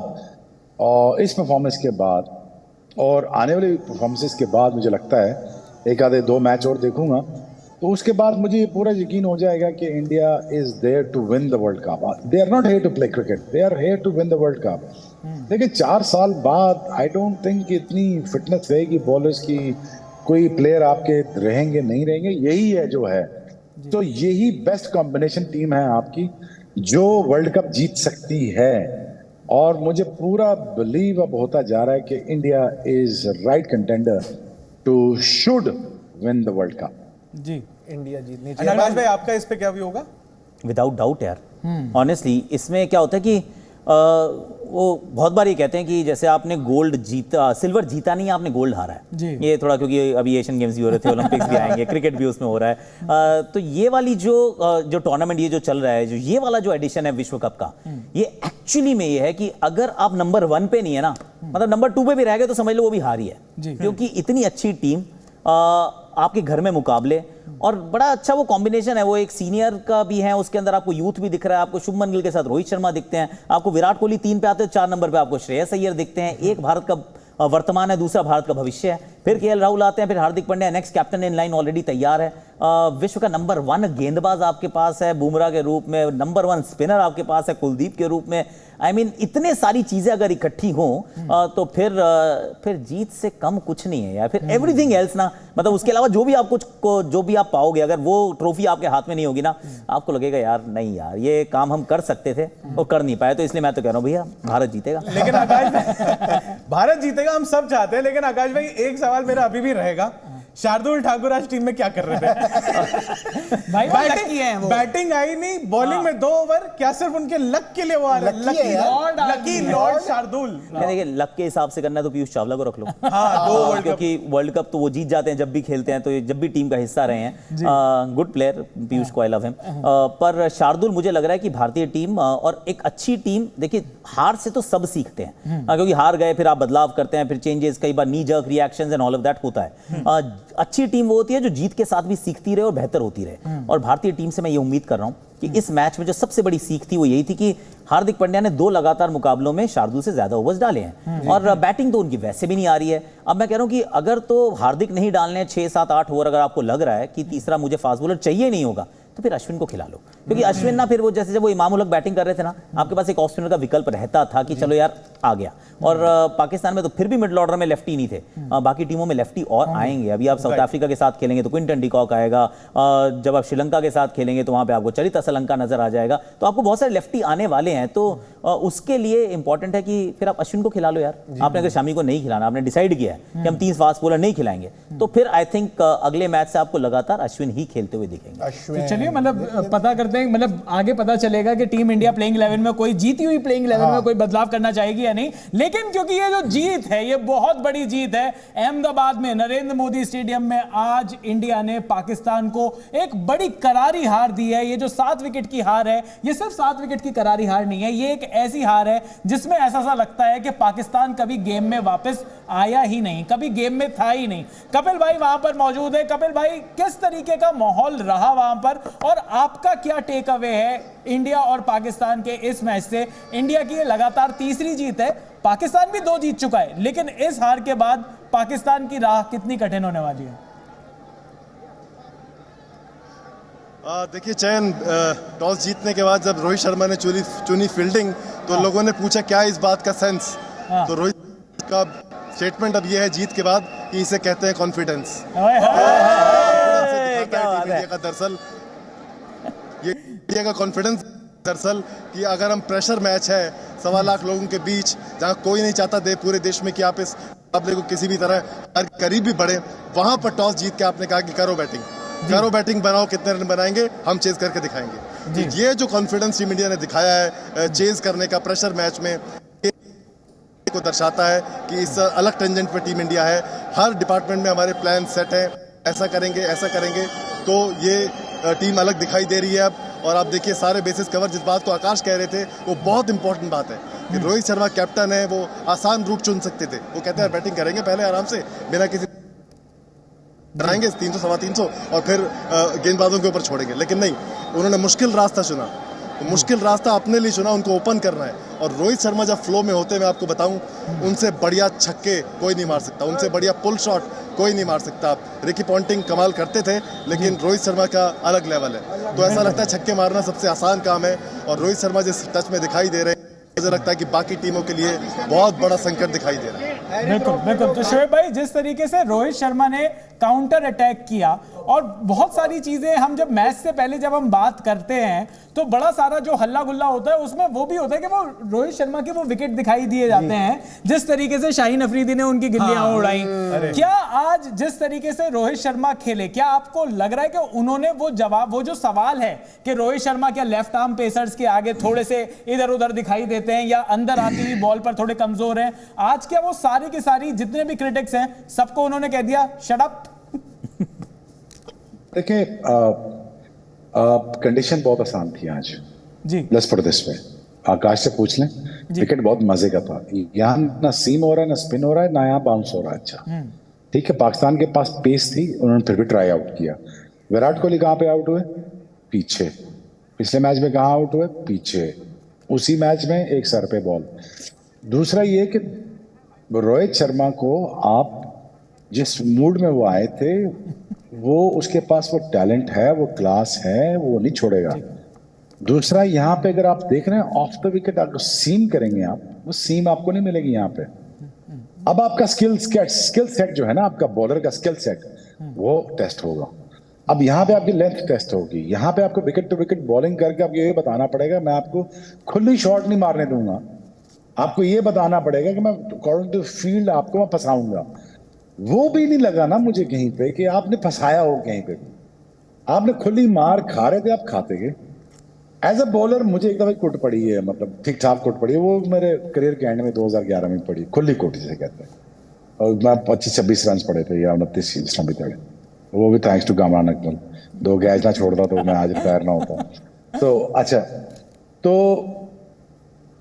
और इस परफॉर्मेंस के बाद और आने वाली परफॉर्मेंसेस के बाद मुझे लगता है एक आधे 2 मैच और देखूंगा तो उसके बाद मुझे ये पूरा यकीन हो जाएगा कि India is there to win the world cup. They are not here to play cricket, they are here to win the world cup. लेकिन 4 साल बाद आई डोंट थिंक कि इतनी फिटनेस रहेगी बॉलर्स की, कोई प्लेयर आपके रहेंगे नहीं रहेंगे, यही है जो है। तो यही बेस्ट कॉम्बिनेशन टीम है आपकी जो वर्ल्ड कप जीत सकती है, और मुझे पूरा बिलीव अब होता जा रहा है कि India is right contender to should win the world cup जी। इंडिया जीतनी चाहिए। अनंत भाई आपका इस पे क्या व्यू होगा? विदाउट डाउट यार, ऑनेस्टली इसमें क्या होता है कि वो बहुत बार ये कहते हैं कि जैसे आपने गोल्ड जीता, सिल्वर जीता नहीं, आपने गोल्ड हारा है जी। ये थोड़ा क्योंकि अभी एशियन गेम्स भी हो रहे थे, ओलंपिक्स भी आएंगे, क्रिकेट भी उसमें हो रहा है। तो ये वाली जो टूर्नामेंट ये जो चल रहा है, जो ये वाला जो एडिशन है विश्व कप का, ये एक्चुअली में ये है कि अगर आप नंबर 1 पे नहीं है ना, मतलब नंबर 2 पे भी रह गए तो समझ लो वो भी हारी है, क्योंकि इतनी अच्छी टीम, आपके घर में मुकाबले, और बड़ा अच्छा वो कॉम्बिनेशन है। वो एक सीनियर का भी है, उसके अंदर आपको यूथ भी दिख रहा है, आपको शुभमन गिल के साथ रोहित शर्मा दिखते हैं, आपको विराट कोहली 3 पे आते हैं, 4 नंबर पे आपको श्रेयस अय्यर दिखते हैं। एक भारत का वर्तमान है, दूसरा भारत का भविष्य है, फिर केएल राहुल आते हैं, फिर Hardik Pandya, next captain in line already तैयार है। विश्व का नंबर 1 गेंदबाज आपके पास है बुमराह के रूप में, नंबर 1 स्पिनर आपके पास है कुलदीप के रूप में। आई मीन इतने सारी चीजें अगर इकट्ठी हों तो फिर जीत से कम कुछ नहीं है यार, फिर एवरीथिंग एल्स ना, मतलब उसके अलावा जो भी आप पाओगे, अगर वो ट्रॉफी आपके हाथ में नहीं होगी ना, आपको लगेगा यार नहीं यार ये काम हम कर सकते थे और कर नहीं पाए। तो इसलिए मैं तो कह रहा हूँ भैया भारत जीतेगा। लेकिन आकाश भारत जीतेगा हम सब चाहते हैं, लेकिन आकाश भाई एक सवाल मेरा अभी भी रहेगा, शार्दुल ठाकुर आज टीम में क्या कर रहे थे? भाई बैटिंग आई नहीं, बॉलिंग में 2 ओवर, क्या सिर्फ उनके लक के लिए वो आ रहे? Lucky Lord Shardul. देखिए लक के हिसाब से करना है तो पीयूष चावला को रख लो। हाँ, क्योंकि वर्ल्ड कप तो वो जीत जाते हैं जब भी खेलते हैं, तो जब भी टीम का हिस्सा रहे हैं। गुड प्लेयर पीयूष को, आई लव हिम। पर शार्दुल मुझे लग रहा है कि भारतीय टीम और एक अच्छी टीम, देखिए हार से तो सब सीखते हैं, क्योंकि हार गए फिर आप बदलाव करते हैं, फिर चेंजेस, कई बार knee jerk reactions and all of that होता है। अच्छी टीम वो होती है जो जीत के साथ भी सीखती रहे और बेहतर होती रहे, और भारतीय टीम से मैं ये उम्मीद कर रहा हूं कि इस मैच में जो सबसे बड़ी सीख थी वो यही थी कि हार्दिक पांड्या ने 2 लगातार मुकाबलों में शार्दुल से ज्यादा ओवर्स डाले हैं, और बैटिंग तो उनकी वैसे भी नहीं आ रही है। अब मैं कह रहा हूं कि अगर तो हार्दिक नहीं डालने 6, 7, 8 ओवर, अगर आपको लग रहा है कि तीसरा मुझे फास्ट बॉलर चाहिए नहीं होगा, तो फिर अश्विन को खिला लो, क्योंकि अश्विन ना फिर वो जैसे जब वो इमाम उल हक बैटिंग कर रहे थे ना, आपके पास एक ऑफ स्पिनर का विकल्प रहता था कि चलो यार आ गया। और पाकिस्तान में तो फिर भी मिडिल ऑर्डर में लेफ्टी नहीं थे, बाकी टीमों में लेफ्टी और आएंगे। अभी आप साउथ अफ्रीका के साथ खेलेंगे तो क्विंटन डिकॉक आएगा, जब आप श्रीलंका के साथ खेलेंगे तो वहां पे आपको चरित असलंका नजर आ जाएगा, तो आपको बहुत सारे लेफ्टी आने वाले हैं। तो उसके लिए इंपॉर्टेंट है कि फिर आप अश्विन को खिला लो यार। आपने अगर शमी को नहीं खिलाना, आपने डिसाइड किया है कि हम 3 फास्ट बॉलर नहीं खिलाएंगे, तो फिर आई थिंक अगले मैच से आपको लगातार अश्विन ही खेलते हुए दिखेंगे। चलिए मतलब पता करते करते हैं, मतलब आगे पता चलेगा कि टीम इंडिया प्लेइंग 11 में कोई जीती हुई प्लेइंग 11 में कोई बदलाव करना चाहेगी या नहीं। लेकिन क्योंकि ये जो जीत है ये बहुत बड़ी जीत है, अहमदाबाद में नरेंद्र मोदी स्टेडियम में आज इंडिया ने पाकिस्तान को एक बड़ी करारी हार दी है। ये जो 7 विकेट की हार है, ये सिर्फ 7 विकेट की करारी हार नहीं है, ये एक ऐसी हार है जिसमें ऐसा सा लगता है कि पाकिस्तान कभी गेम में वापस आया ही नहीं, कभी गेम में था ही नहीं। कपिल भाई वहां पर मौजूद है। कपिल भाई, किस तरीके का माहौल रहा वहां पर और आपका क्या टेक अवे है इंडिया और पाकिस्तान के इस मैच से? इंडिया की ये लगातार तीसरी जीत है, पाकिस्तान भी 2 जीत चुका है, लेकिन इस हार के बाद पाकिस्तान की राह कितनी कठिन होने वाली है? देखिए चयन, टॉस जीतने के बाद जब रोहित शर्मा ने चुनी फील्डिंग तो लोगों ने पूछा क्या इस बात का सेंस, तो रोहित का स्टेटमेंट अब यह है जीत के बाद कि इसे कहते हैं कॉन्फिडेंस। दरअसल ये इंडिया का कॉन्फिडेंस दरअसल कि अगर हम प्रेशर मैच है 1.25 लाख लोगों के बीच, जहां कोई नहीं चाहता दे पूरे देश में कि आप इस मुकाबले को किसी भी तरह करीब भी बढ़े, वहां पर टॉस जीत के आपने कहा कि करो बैटिंग बनाओ, कितने रन बनाएंगे हम चेज करके दिखाएंगे। तो ये जो कॉन्फिडेंस टीम इंडिया ने दिखाया है चेज करने का प्रेशर मैच में, को दर्शाता है कि इस अलग टेंजेंट पे टीम इंडिया है। हर डिपार्टमेंट में हमारे प्लान सेट है, ऐसा करेंगे, तो ये टीम अलग दिखाई दे रही है अब। और आप देखिए सारे बेसिस कवर, जिस बात को आकाश कह रहे थे वो बहुत इंपॉर्टेंट बात है कि रोहित शर्मा कैप्टन है, वो आसान रूट चुन सकते थे। वो कहते हैं बैटिंग करेंगे पहले आराम से बिना किसी कराएंगे 300 सवा 300 और फिर गेंदबाजों के ऊपर छोड़ेंगे, लेकिन नहीं, उन्होंने मुश्किल रास्ता चुना। तो मुश्किल रास्ता अपने लिए चुना, उनको ओपन करना है। और रोहित शर्मा जब फ्लो में होते, मैं आपको बताऊं, उनसे बढ़िया छक्के कोई नहीं मार सकता, उनसे बढ़िया पुल शॉट कोई नहीं मार सकता। रिकी पॉन्टिंग कमाल करते थे, लेकिन रोहित शर्मा का अलग लेवल है। तो ऐसा लगता है छक्के मारना सबसे आसान काम है, और रोहित शर्मा जिस टच में दिखाई दे रहे हैं, मुझे लगता है कि बाकी टीमों के लिए बहुत बड़ा संकट दिखाई दे रहा है। बिल्कुल। तो शोएब भाई, जिस तरीके से रोहित शर्मा ने काउंटर अटैक किया, और बहुत सारी चीजें हम जब मैच से पहले जब हम बात करते हैं तो बड़ा सारा जो हल्ला गुल्ला होता है उसमें वो भी होता है कि वो रोहित शर्मा के वो विकेट दिखाई दिए जाते हैं, जिस तरीके से शाहीन अफरीदी ने उनकी गिल्लियां उड़ाई। क्या आज जिस तरीके से रोहित शर्मा खेले, क्या आपको लग रहा है कि उन्होंने वो जवाब, वो जो सवाल है कि रोहित शर्मा क्या लेफ्ट आर्म पेसर्स के आगे थोड़े से इधर उधर दिखाई देते हैं या अंदर आती हुई बॉल पर थोड़े कमजोर हैं, आज क्या वो सारी की सारी जितने भी क्रिटिक्स हैं सबको उन्होंने कह दिया शट अप? देखिए, कंडीशन बहुत आसान थी आज जी। लेट्स पुट दिस वे, आकाश से पूछ लें, विकेट बहुत मजे का था। यहाँ ना सीम हो रहा है, ना स्पिन हो रहा है, ना यहाँ बाउंस हो रहा है। अच्छा ठीक है, पाकिस्तान के पास पेस थी, उन्होंने फिर भी ट्राई आउट किया। विराट कोहली कहाँ पे आउट हुए? पीछे। पिछले मैच में कहाँ आउट हुए? पीछे। उसी मैच में एक सर पे बॉल। दूसरा ये कि रोहित शर्मा को आप जिस मूड में वो आए थे, वो उसके पास वो टैलेंट है, वो क्लास है, वो नहीं छोड़ेगा। दूसरा, यहाँ पे अगर आप देख रहे हैं ऑफ द विकेट अगर सीम करेंगे आप, वो सीम आपको नहीं मिलेगी यहाँ पे। अब आपका स्किल सेट जो है ना, आपका बॉलर का स्किल सेट, वो टेस्ट होगा। अब यहाँ पे आपकी लेंथ टेस्ट होगी, यहाँ पे आपको विकेट टू विकेट बॉलिंग करके आपको ये बताना पड़ेगा मैं आपको खुली शॉट नहीं मारने दूंगा। आपको ये बताना पड़ेगा कि मैं अकॉर्डिंग टू फील्ड आपको मैं फंसाऊंगा। वो भी नहीं लगा ना मुझे कहीं पे कि आपने फंसाया हो कहीं पे। आपने खुली मार खा रहे थे, आप खाते गए। एज अ बॉलर मुझे एक दफा कुट पड़ी है, मतलब ठीक ठाक कुट पड़ी है, वो मेरे करियर के एंड में 2011 में पड़ी, खुली कुट जिसे कहते हैं। और मैं 25-26 रन पड़े थे या 29 इस्लामी तड़े, वो भी थैंक्स टू कामरान अकमल। 2 गैच ना छोड़ता तो मैं आज रिटायर ना होता। तो अच्छा, तो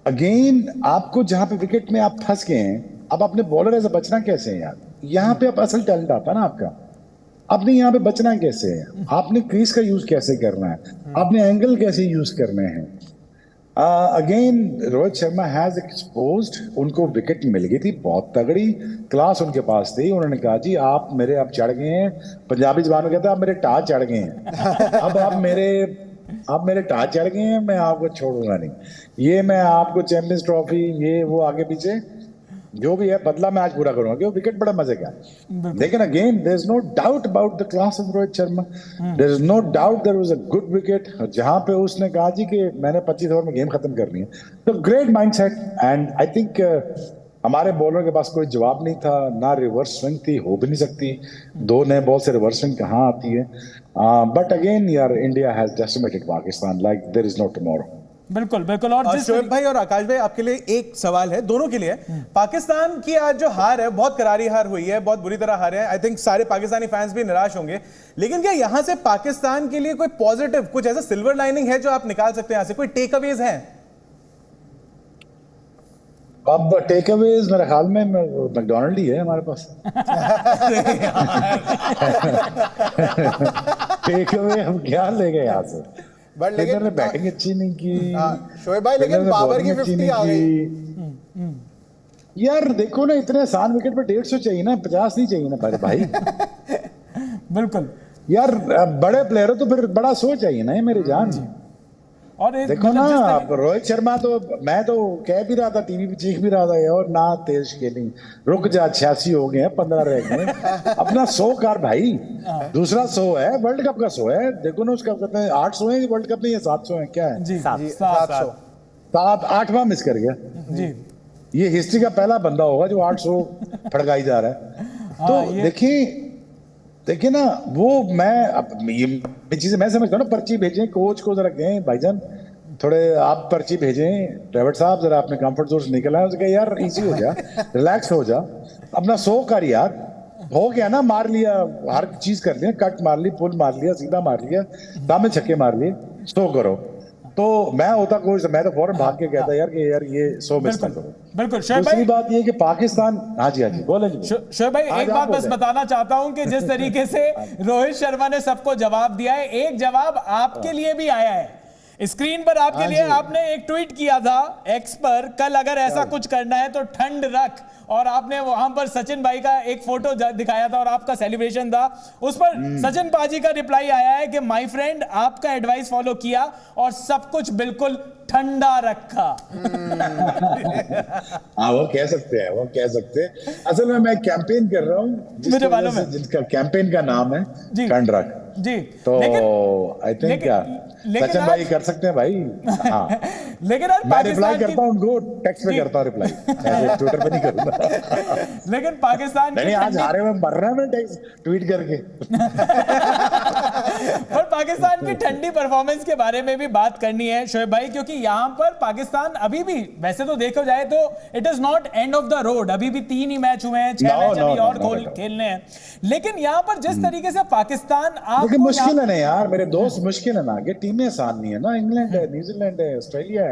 अगेन आपको जहां पे विकेट में आप फंस गए हैं, अब अपने बॉलर ऐसे बचना कैसे है यार? यहाँ पे अब असल टैलेंट आता है ना आपका। आपने यहाँ पे बचना कैसे है? आपने क्रीज का यूज कैसे करना है? आपने एंगल कैसे यूज करने हैं? Again Rohit Sharma has exposed, उनको विकेट मिल गई थी, बहुत तगड़ी क्लास उनके पास थी। उन्होंने कहा जी आप मेरे अब चढ़ गए हैं, पंजाबी जबान में कहते हैं आप मेरे टाज चढ़ गए हैं। अब आप मेरे टाज चढ़ गए हैं, मैं आपको छोड़ूंगा नहीं। ये मैं आपको चैंपियंस ट्रॉफी, ये वो आगे पीछे जो भी है बदला मैं आज पूरा करूंगा, क्योंकि विकेट बड़ा मजे का। लेकिन again there is no doubt about the class of Rohit Sharma, there is no doubt there was a good wicket, जहां पे उसने कहा जी कि मैंने 25 ओवर में गेम खत्म करनी है। तो great mindset, and I think हमारे बॉलर के पास कोई जवाब नहीं था, ना रिवर्स स्विंग थी, हो भी नहीं सकती। 2 नए बॉल से रिवर्स स्विंग कहाँ आती है? बट अगेन यार, India has decimated Pakistan like there is no tomorrow. बिल्कुल बिल्कुल। और जिस शोएब भाई और आकाश भाई, आपके लिए एक सवाल है, दोनों के लिए। पाकिस्तान की आज जो हार है, बहुत करारी हार हुई है, बहुत बुरी तरह हारे हैं। आई थिंक सारे पाकिस्तानी फैंस भी निराश होंगे, लेकिन क्या यहां से पाकिस्तान के लिए कोई पॉजिटिव, कुछ ऐसा सिल्वर लाइनिंग है जो आप निकाल सकते हैं यहां से? कोई टेक अवेज हैं? अब टेक अवेज मेरे ख्याल में मैकडोनल्ड ही है हमारे पास। टेक अवे हम क्या ले गए यहाँ से? बट लेकिन बैटिंग अच्छी नहीं की। शोएब भाई, लेकिन बाबर की 50 आ गई। यार देखो ना, इतने आसान विकेट पे 150 चाहिए ना, 50 नहीं चाहिए ना भाई। बिल्कुल यार बड़े प्लेयर हो तो फिर बड़ा सोच चाहिए ना, ये मेरी जान। और देखो ना, रोहित शर्मा तो, मैं तो कह भी रहा था, टीवी पे चीख भी रहा था, और ना तेज खेलिंग, रुक जा, 86 हो गए हैं, 15 रह गए। अपना 100 कर भाई, दूसरा 100 है, वर्ल्ड कप का 100 है। देखो ना, उसका कहते हैं 800 है वर्ल्ड कप में, ये 700 है, क्या है? जी 700। 8वां मिस कर गया जी। ये हिस्ट्री का पहला बंदा होगा जो 800 फड़काई जा रहा है। तो देखिए ना, वो ये चीजें मैं समझता हूँ ना। पर्ची भेजें कोच को, जरा कहें भाईजान थोड़े आप पर्ची भेजें, ड्राइवर साहब जरा अपने कंफर्ट जोन से निकल आए, उसके यार इजी हो जा, रिलैक्स हो जा, अपना 100 कर यार, हो गया ना, मार लिया, हर चीज कर लिया, कट मार ली, पुल मार लिया, सीधा मार लिया, दामे छक्के मार लिए, 100 करो। तो मैं होता कोच, मैं तो फौरन भाग के कहता यार कि यार ये 100 मिस ना करो। बिल्कुल शोएब भाई, दूसरी बात ये कि पाकिस्तान, हाँ जी बोले जी। शोएब भाई, एक बात बस बताना चाहता हूं कि जिस तरीके से रोहित शर्मा ने सबको जवाब दिया है, एक जवाब आपके लिए भी आया है स्क्रीन पर आपके लिए। आपने एक ट्वीट किया था एक्स पर, कल अगर ऐसा कुछ करना है तो ठंड रख, और आपने वहां पर सचिन भाई का एक फोटो दिखाया था और आपका सेलिब्रेशन था उस पर। सचिन पाजी का रिप्लाई आया है कि माय फ्रेंड, आपका एडवाइस फॉलो किया और सब कुछ बिल्कुल ठंडा रखा। हाँ, वो कह सकते हैं। असल में मैं कैंपेन कर रहा हूँ जिसका कैंपेन का नाम है ठंड रख जी। तो आई थिंक क्या सचिन भाई कर सकते हैं भाई। हाँ। लेकिन आज मैं रिप्लाई करता हूँ उनको, टेक्स्ट पे करता हूँ रिप्लाई, ऐसे ट्विटर पे नहीं करूंगा। लेकिन पाकिस्तान नहीं, आज हारे हुए मर रहा है, मैं टेक्स्ट ट्वीट करके। पर पाकिस्तान की ठंडी परफॉर्मेंस के बारे में भी बात करनी है शोएब भाई, क्योंकि यहाँ पर पाकिस्तान अभी भी, वैसे तो देखो जाए तो it is not end of the road, अभी भी 3 ही मैच हुए हैं, 6 मैच अभी और खेलने हैं। लेकिन यहाँ पर जिस तरीके से पाकिस्तान, आप मुश्किल है ना यार मेरे दोस्त, मुश्किल है ना, कि टीमें आसान नहीं है ना, इंग्लैंड है, न्यूजीलैंड है, ऑस्ट्रेलिया है,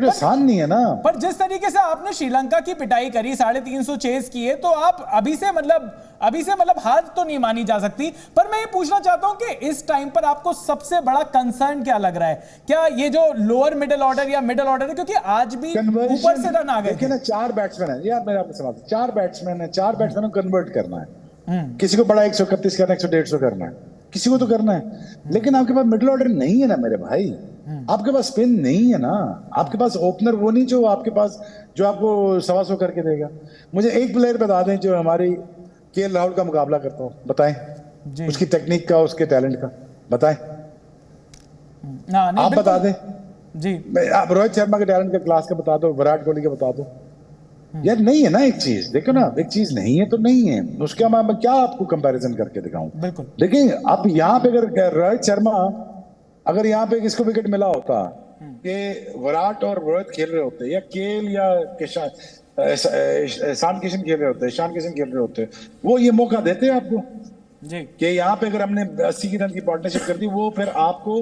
आसान नहीं है ना। पर जिस तरीके से आपने श्रीलंका की पिटाई करी, 350 चेस किए, तो आप अभी से मतलब हार तो नहीं मानी जा सकती। पर मैं ये पूछना चाहता हूं कि इस टाइम पर आपको सबसे बड़ा कंसर्न क्या लग रहा है? क्या ये जो लोअर मिडिल ऑर्डर या मिडिल ऑर्डर है, क्योंकि आज भी ऊपर से रन आ गए। देखिए ना, 4 बैट्समैन है यार, मेरा आपको सवाल, 4 बैट्समैन है, 4 बैट्समैन को कन्वर्ट करना है। किसी को बड़ा 131 करना है, 150 करना है, किसी को तो करना है। लेकिन आपके पास मिडिल ऑर्डर नहीं है ना मेरे भाई, आपके पास स्पिन नहीं है ना, आपके पास ओपनर वो नहीं जो आपके पास, जो आपको 125 करके देगा। मुझे एक प्लेयर बता दें जो हमारी केएल राहुल का मुकाबला करता हो, बताएं उसकी टेक्निक का, उसके टैलेंट का बताएं। आप बता दें जी। आप रोहित शर्मा के टैलेंट का, क्लास का बता दो, विराट कोहली का बता दो। यार नहीं है ना एक चीज, देखो ना, एक चीज नहीं है तो नहीं है, उसके मैं क्या आपको कंपैरिजन करके दिखाऊं। बिल्कुल। देखिए अब यहाँ पे अगर रोहित शर्मा, अगर यहाँ पे किसको विकेट मिला होता कि विराट और रोहित खेल रहे होते, या केएल या ईशान किशन खेल रहे होते, वो ये मौका देते आपको जी कि यहाँ पे अगर हमने 80 की रन की पार्टनरशिप कर दी, वो फिर आपको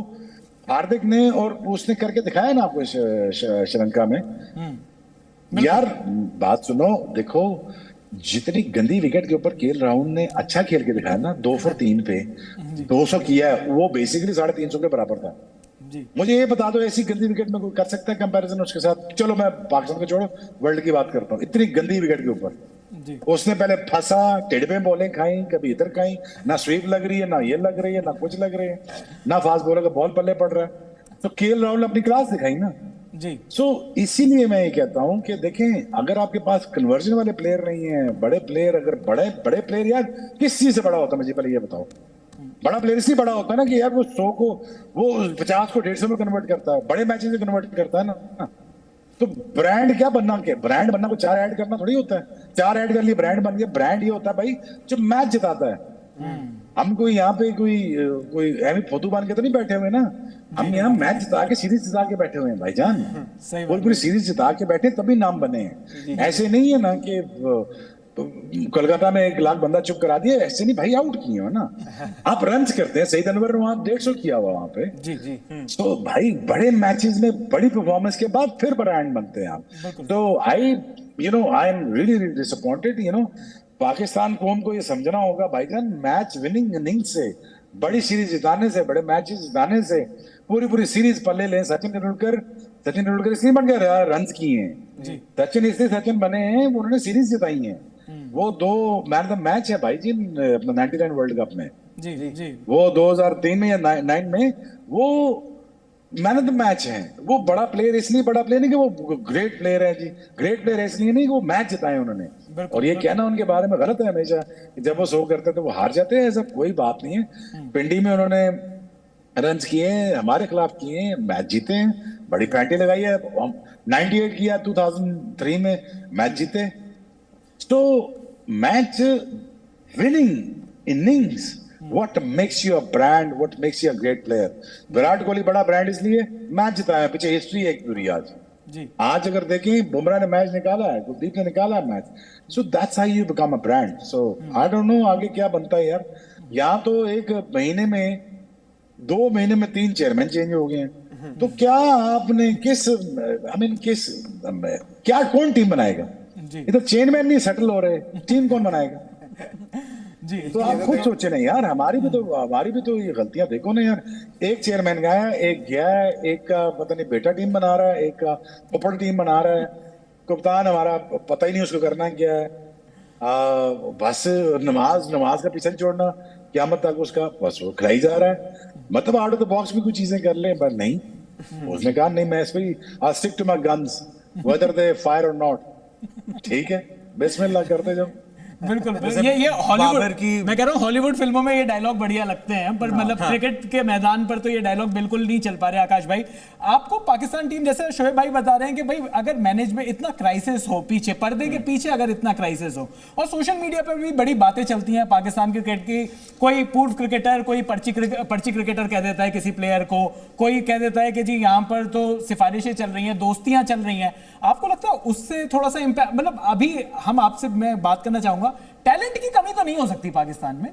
हार्दिक ने और उसने करके दिखाया ना आपको श्रीलंका में। यार बात सुनो, देखो जितनी गंदी विकेट के ऊपर केएल राहुल ने अच्छा खेल के दिखाया ना, 2 for 3 पे 200 किया है, वो बेसिकली 350 के बराबर था जी। मुझे ये बता दो, ऐसी गंदी विकेट में कोई कर सकता है कंपैरिजन उसके साथ? चलो मैं पाकिस्तान को छोड़ो, वर्ल्ड की बात करता हूँ। इतनी गंदी विकेट के ऊपर उसने पहले फंसा, टेढ़े बॉलें खाई, कभी इधर खाई, ना स्वीप लग रही है, ना ये लग रही है, ना कुछ लग रही है, ना फास्ट बॉलर का बॉल पल्ले पड़ रहा है। तो केएल राहुल ने अपनी क्लास दिखाई ना जी। इसीलिए मैं ये कहता हूं कि देखें, अगर आपके पास कन्वर्जन वाले प्लेयर नहीं है, बड़े प्लेयर, अगर बड़े प्लेयर, यार किस चीज से बड़ा होता है मुझे पहले ये बताओ। बड़ा प्लेयर इसलिए बड़ा होता है ना कि यार वो 100 को, वो 50 को 150 में कन्वर्ट करता है, बड़े मैचेस में कन्वर्ट करता है ना। तो ब्रांड क्या बनना, के ब्रांड बनना को 4 ऐड करना थोड़ी होता है, 4 ऐड कर लिए ब्रांड बन गया। ब्रांड ये होता है भाई जो मैच जिताता है। हम कोई यहाँ पे कोई ऐਵੇਂ फोटो बन के तो नहीं बैठे हुए ना, हम यहाँ मैच जिता के सीरीज जिता के बैठे हुए हैं भाईजान। सही पूरी पूरी सीरीज जिता के बैठे तभी नाम बने हैं। ऐसे नहीं है ना कि कोलकाता में 1 लाख बंदा चुप करा दिया, ऐसे नहीं भाई, आउट किए हो ना आप, रन करते हैं। सईद अनवर ने वहां 150 किया हुआ वहां पे। जी जी तो भाई बड़े मैचेस में बड़ी परफॉर्मेंस के बाद फिर ब्रांड बनते हैं आप। तो I am really disappointed. Pakistan को हमको ये समझना होगा भाईजान, मैच विनिंग इनिंग्स से, बड़ी सीरीज जिताने से, बड़े मैचेस जिताने से, पूरी सीरीज पल्ले लें। सचिन तेंदुलकर इसलिए बन गया, रन किए हैं। सचिन इसलिए सचिन बने हैं, उन्होंने सीरीज जिताई है। वो 2 मैन ऑफ द मैच है भाई जी 99 वर्ल्ड कप में। जी जी जी वो 2003 में या 9 में वो मैन ऑफ द मैच है। वो बड़ा प्लेयर इसलिए बड़ा प्लेयर नहीं कि वो ग्रेट प्लेयर है जी, ग्रेट प्लेयर है इसलिए नहीं कि वो मैच जिताए उन्होंने। और ये कहना उनके बारे में गलत है हमेशा, जब वो शो करते तो वो हार जाते हैं, ऐसा कोई बात नहीं है। पिंडी में उन्होंने रन किए, हमारे खिलाफ किए, मैच जीते हैं, बड़ी पैंटी लगाई है। 98 किया 2003 में, मैच जीते। तो match winning innings, what makes you a brand, what makes you a great player। Virat Kohli बड़ा ब्रांड इसलिए मैच जिताया, पीछे हिस्ट्री है एक पूरी। आज अगर देखें बुमराह ने मैच निकाला है, कुलदीप ने निकाला है match, so that's how you become a brand. So I don't no आगे क्या बनता है यार। यहाँ तो 1 महीने में 2 महीने में 3 चेयरमैन चेंज हो गए हैं। तो क्या आपने क्या कौन टीम बनाएगा? इधर चेयरमैन नहीं सेटल हो रहे, टीम कौन बनाएगा? जी तो आप खुद सोचे ना यार, हमारी भी तो ये गलतियां देखो ना यार। एक चेयरमैन गया, एक गया है, एक का पता नहीं बेटा टीम बना रहा है, एक का पपड़ टीम बना रहा है, कप्तान हमारा पता ही नहीं उसको करना क्या है। बस नमाज का पीछे छोड़ना क़यामत तक उसका, बस वो खिलाई जा रहा है। मतलब आउट ऑफ द बॉक्स भी कुछ चीजें कर ले, पर नहीं, उसने कहा नहीं मैं इस पे I stick to my guns whether they fire और नॉट। ठीक है, बिस्मिल्लाह करते जाओ। बिल्कुल ये हॉलीवुड की, मैं कह रहा हूँ हॉलीवुड फिल्मों में ये डायलॉग बढ़िया लगते हैं, पर मतलब क्रिकेट के मैदान पर तो ये डायलॉग बिल्कुल नहीं चल पा रहे। आकाश भाई, आपको पाकिस्तान टीम, जैसे शोएब भाई बता रहे हैं कि भाई अगर मैनेजमेंट इतना क्राइसिस हो, पीछे पर्दे के पीछे अगर इतना क्राइसिस हो, और सोशल मीडिया पर भी बड़ी बातें चलती हैं पाकिस्तान क्रिकेट की, कोई पूर्व क्रिकेटर, कोई पर्ची क्रिकेटर कह देता है किसी प्लेयर को, कोई कह देता है कि जी यहाँ पर तो सिफारिशें चल रही हैं, दोस्तियां चल रही हैं। आपको लगता है उससे थोड़ा सा इम्पैक्ट, मतलब अभी हम आपसे मैं बात करना चाहूंगा, टैलेंट की कमी तो नहीं हो सकती पाकिस्तान में?